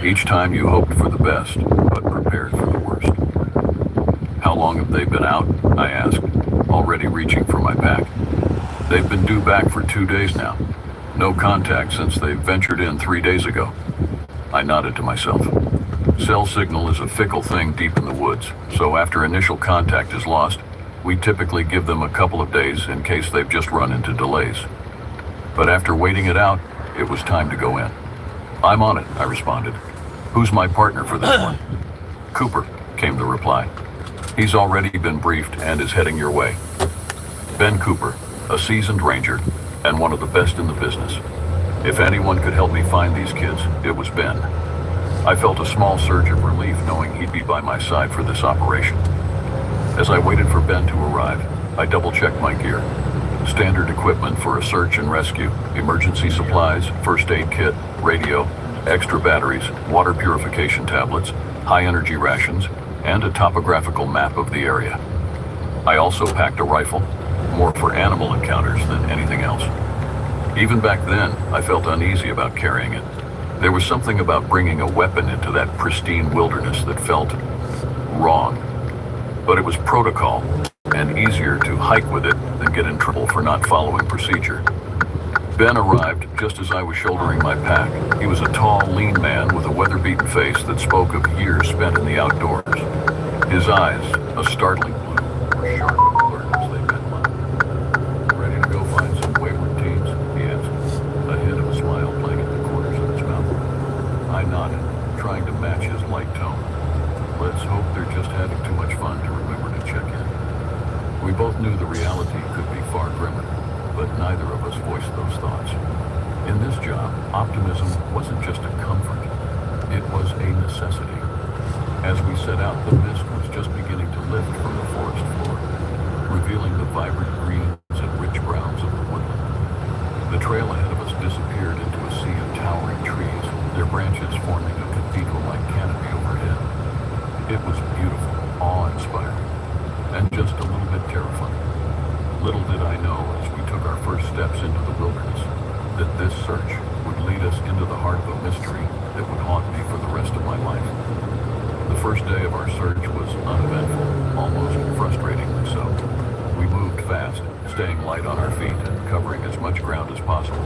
Each time you hoped for the best, but prepared for the worst. "How long have they been out?" I asked, already reaching for my pack. "They've been due back for 2 days now. No contact since they ventured in 3 days ago." I nodded to myself. Cell signal is a fickle thing deep in the woods, so after initial contact is lost, We typically give them a couple of days in case they've just run into delays. But after waiting it out, it was time to go in. "I'm on it," I responded. "Who's my partner for this one?" "Cooper," came the reply. "He's already been briefed and is heading your way." Ben Cooper, a seasoned ranger and one of the best in the business. If anyone could help me find these kids, it was Ben. I felt a small surge of relief knowing he'd be by my side for this operation. As I waited for Ben to arrive, I double-checked my gear. Standard equipment for a search and rescue, emergency supplies, first aid kit, radio, extra batteries, water purification tablets, high-energy rations, and a topographical map of the area. I also packed a rifle, more for animal encounters than anything else. Even back then, I felt uneasy about carrying it. There was something about bringing a weapon into that pristine wilderness that felt wrong. But it was protocol, and easier to hike with it than get in trouble for not following procedure. Ben arrived just as I was shouldering my pack. He was a tall, lean man with a weather-beaten face that spoke of years spent in the outdoors. His eyes, a startling blue, were sharp and alert as they met mine. "Ready to go find some wayward teens?" he asked, a hint of a smile playing at the corners of his mouth. I nodded, trying to match his light tone. "Let's hope they're just having too much fun to remember to check in." We both knew the reality could be far grimmer, but neither of us voiced those thoughts. In this job, optimism wasn't just a comfort, it was a necessity. As we set out, the mist was just beginning to lift from the forest floor, revealing the vibrant greens and rich browns of the woodland. The trail ahead of us disappeared into a sea of towering trees, their branches forming a cathedral-like canopy overhead. It was beautiful, awe-inspiring, and just a little bit terrifying. Little did I know as we took our first steps into the wilderness that this search would lead us into the heart of a mystery that would haunt me for the rest of my life. The first day of our search was uneventful, almost frustratingly so. We moved fast, staying light on our feet and covering as much ground as possible.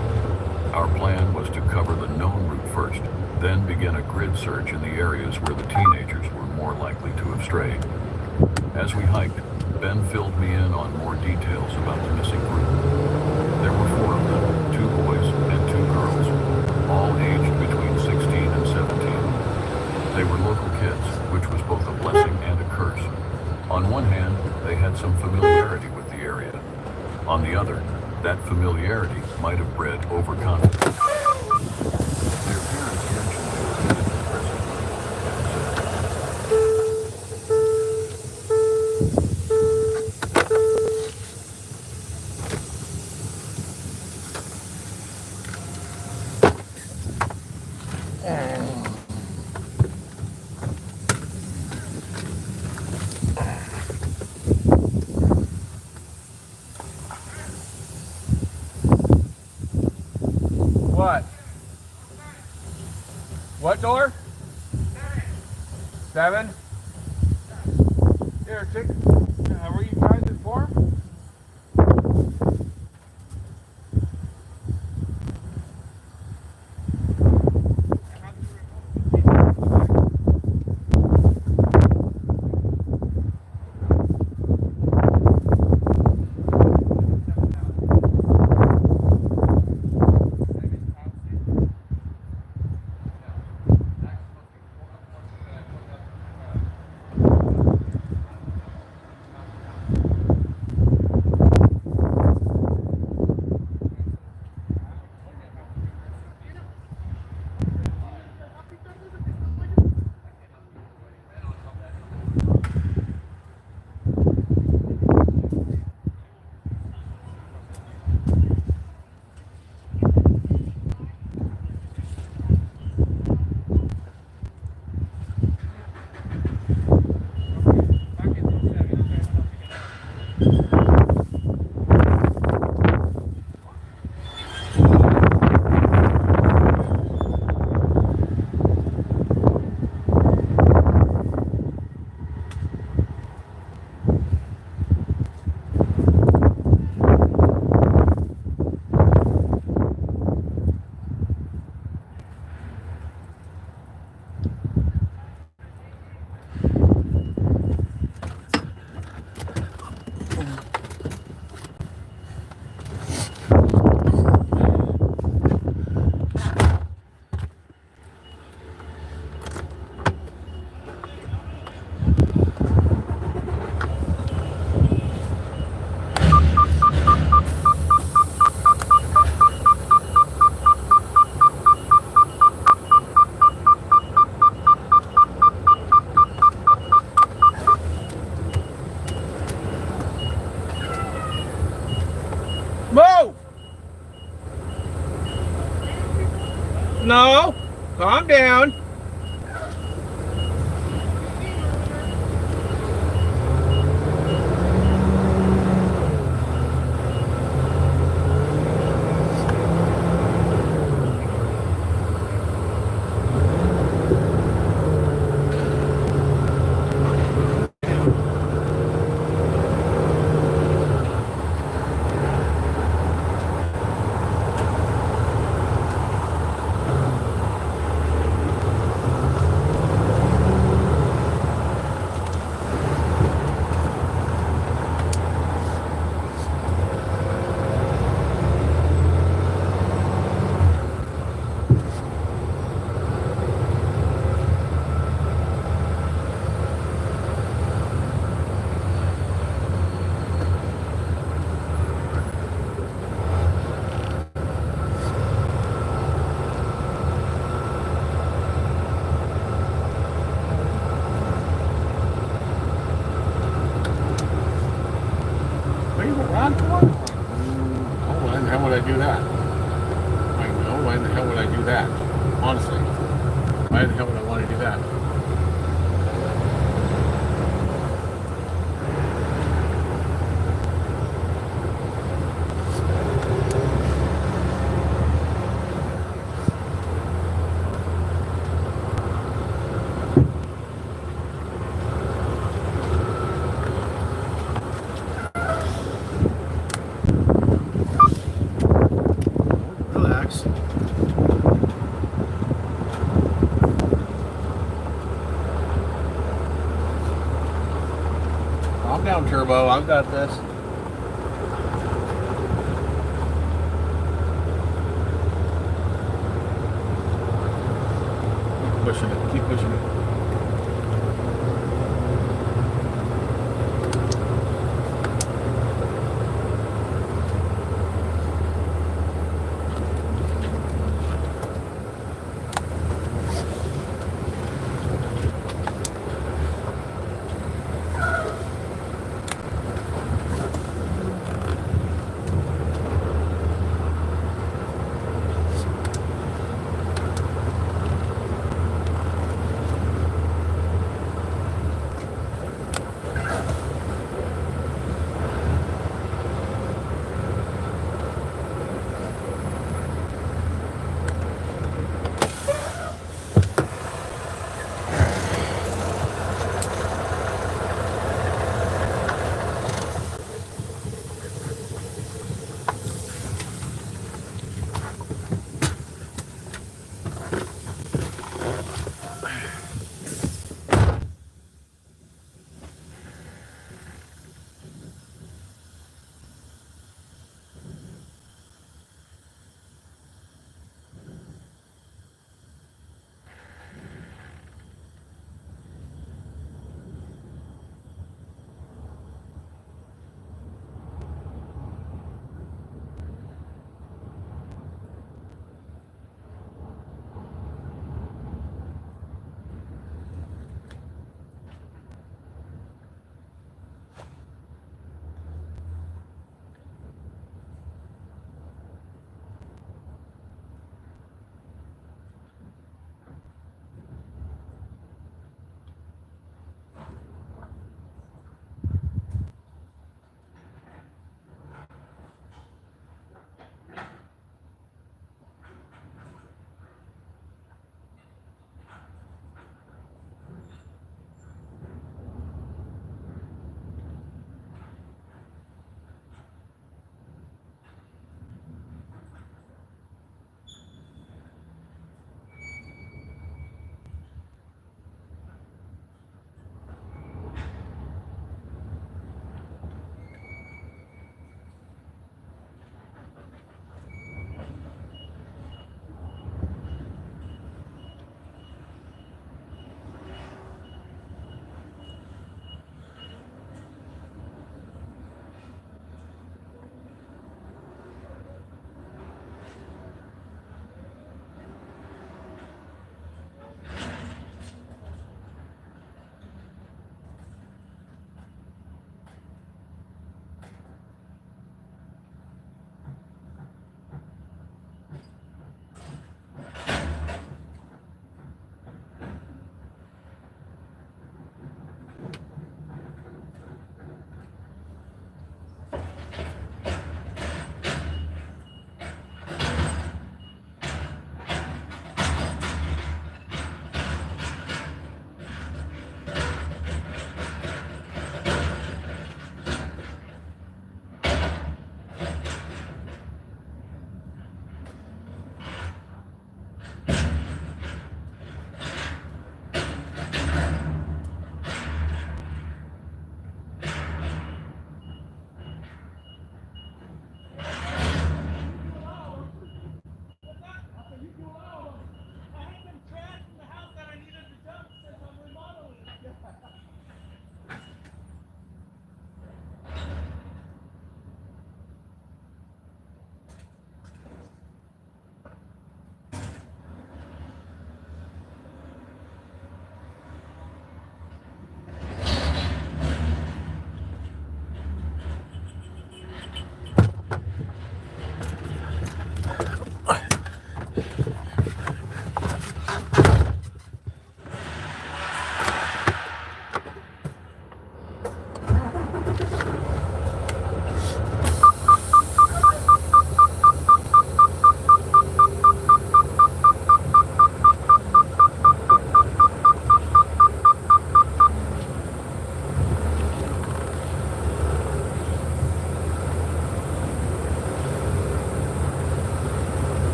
Our plan was to cover the known route first, then begin a grid search in the areas where the teenagers were more likely to have strayed. As we hiked, Ben filled me in on more details about the missing group. There were 4 of them, 2 boys and 2 girls, all aged between 16 and 17. They were local kids, which was both a blessing and a curse. On one hand, they had some familiarity with the area. On the other, that familiarity might have bred overconfidence. Their parents mentioned they were headed to the present. What? What door? 7? Here, take. Were you guys informed? Calm down. Oh, why in the hell would I do that? I know, why in the hell would I do that? Honestly. Why in the hell would I want to do that? Relax. Calm down, Turbo. I've got this. Keep pushing it. Keep pushing it.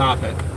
stop it.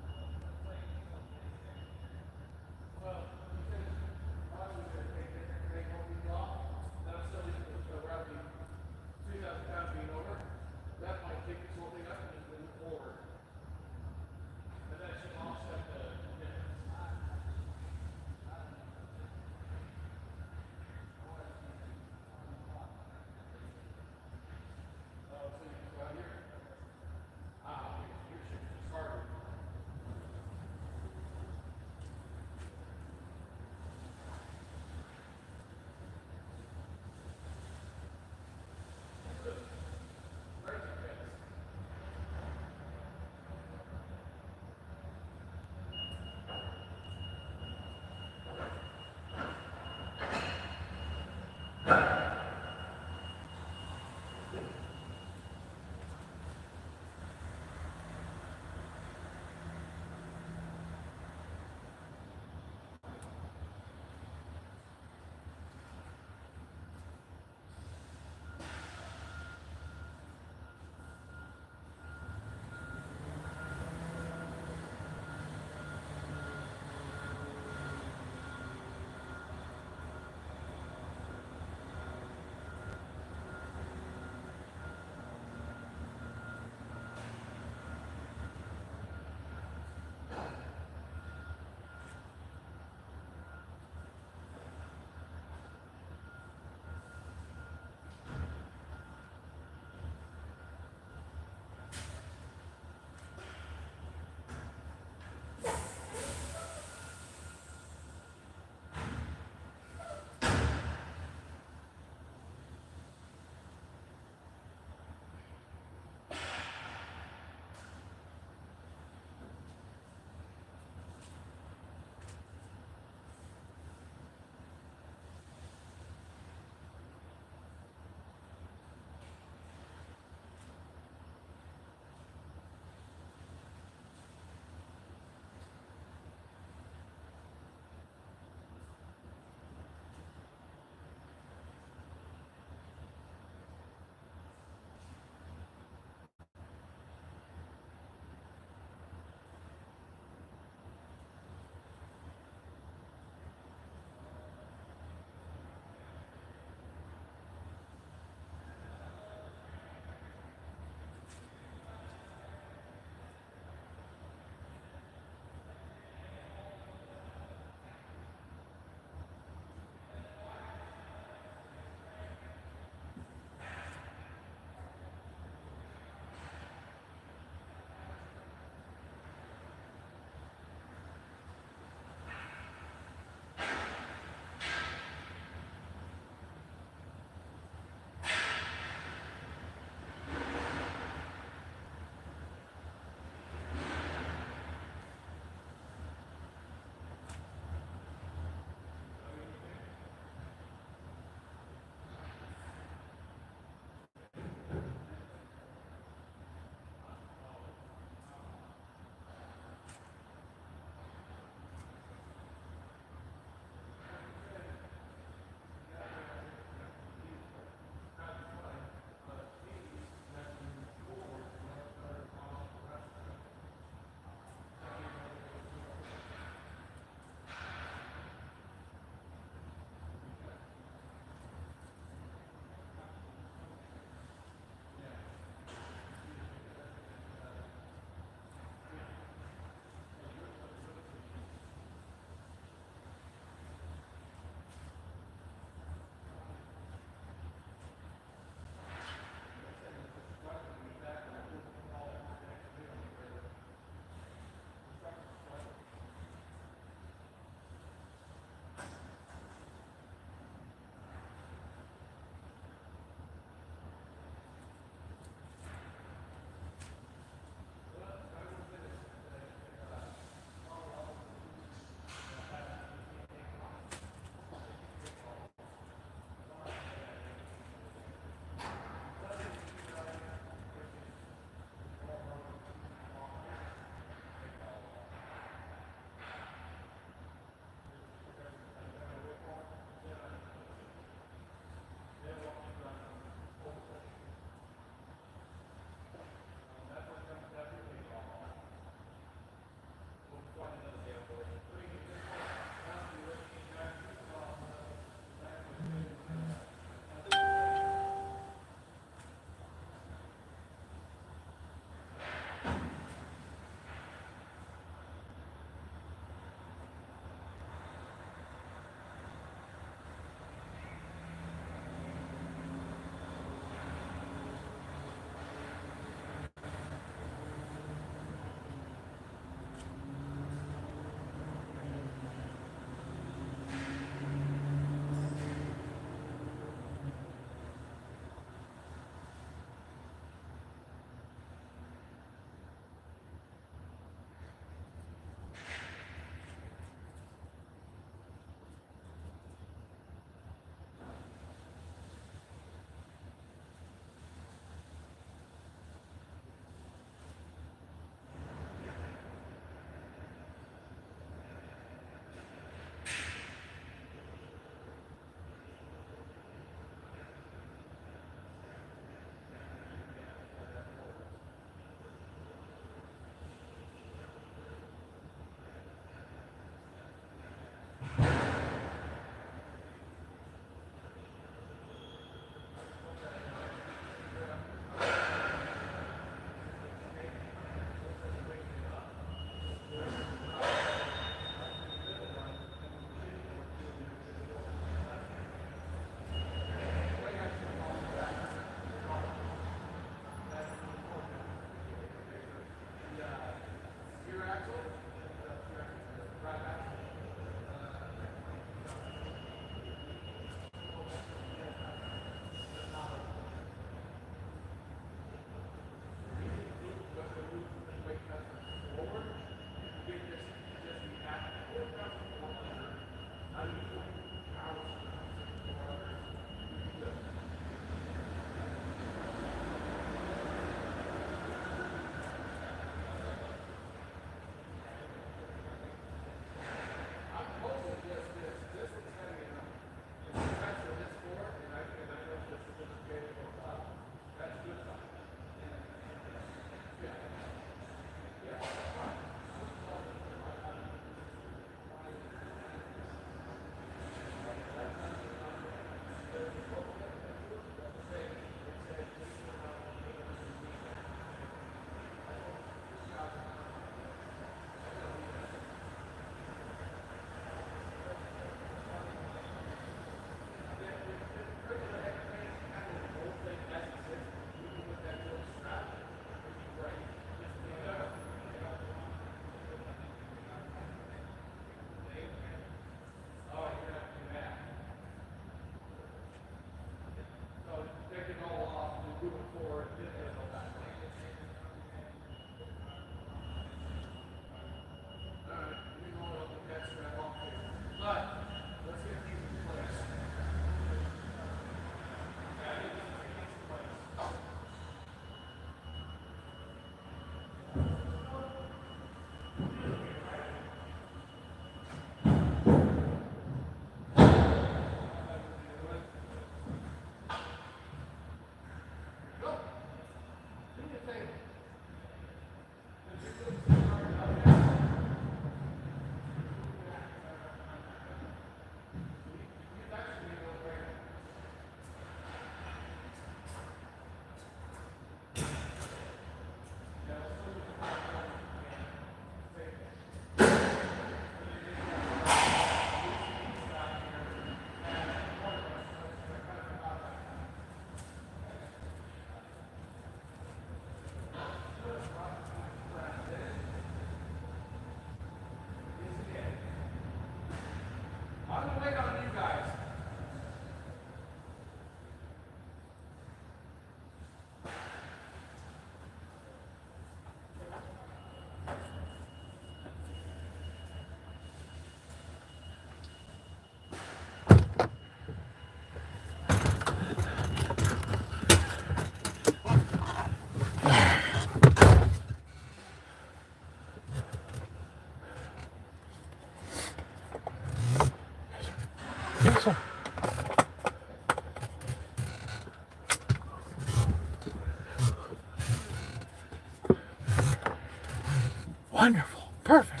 Wonderful. Perfect.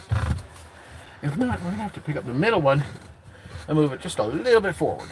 If not, we're going to have to pick up the middle one and move it just a little bit forward.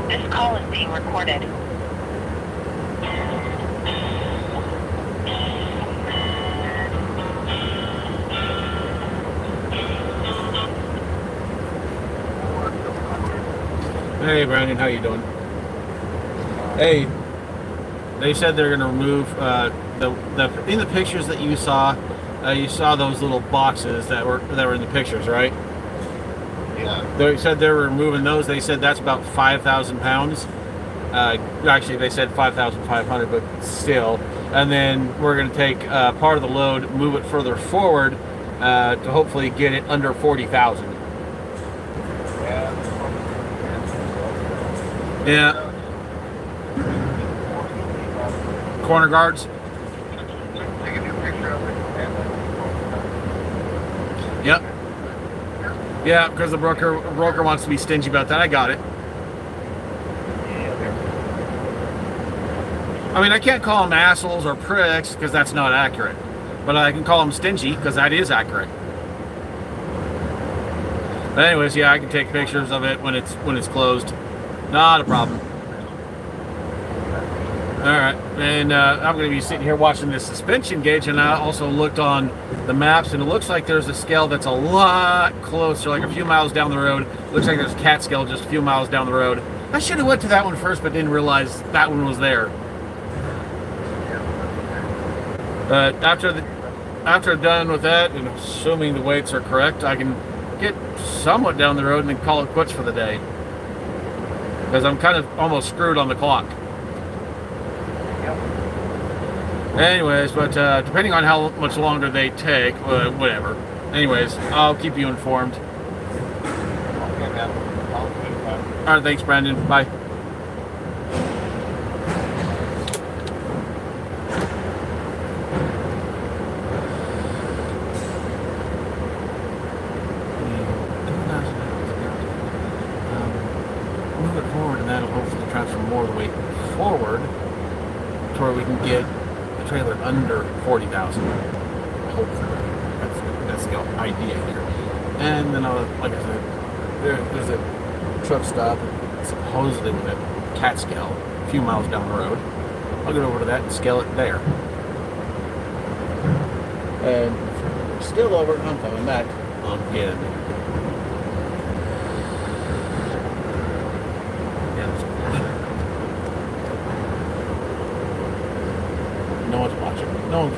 This call is being recorded. Hey, Brandon, how you doing? Hey, they said they're going to remove in the pictures that you saw those little boxes that were in the pictures, right? Yeah. They said they were removing those. They said that's about 5,000 pounds. Actually, they said 5,500, but still. And then we're going to take part of the load, move it further forward to hopefully get it under 40,000. Yeah. Corner guards. Take a new picture of it. Yep. Yeah, because the broker wants to be stingy about that. I got it. I mean, I can't call them assholes or pricks because that's not accurate. But I can call them stingy because that is accurate. But anyways, yeah, I can take pictures of it when it's closed. Not a problem. Alright, and I'm going to be sitting here watching this suspension gauge, and I also looked on the maps, and it looks like there's a scale that's a lot closer, like a few miles down the road. Looks like there's a cat scale just a few miles down the road. I should have went to that one first, but didn't realize that one was there. But after done with that, and assuming the weights are correct, I can get somewhat down the road and then call it quits for the day. Because I'm kind of almost screwed on the clock. Anyways, but depending on how much longer they take, whatever. Anyways, I'll keep you informed. Okay, man. Alright, thanks, Brandon. Bye. Move it forward, and that'll hopefully transfer more of the weight forward to where we can get the trailer under 40,000. Hopefully, that's the idea here. And then, like I said, there's a truck stop, supposedly with a cat scale, a few miles down the road. I'll get over to that and scale it there. And if we're still over, I'm coming back again. No one's watching. No one's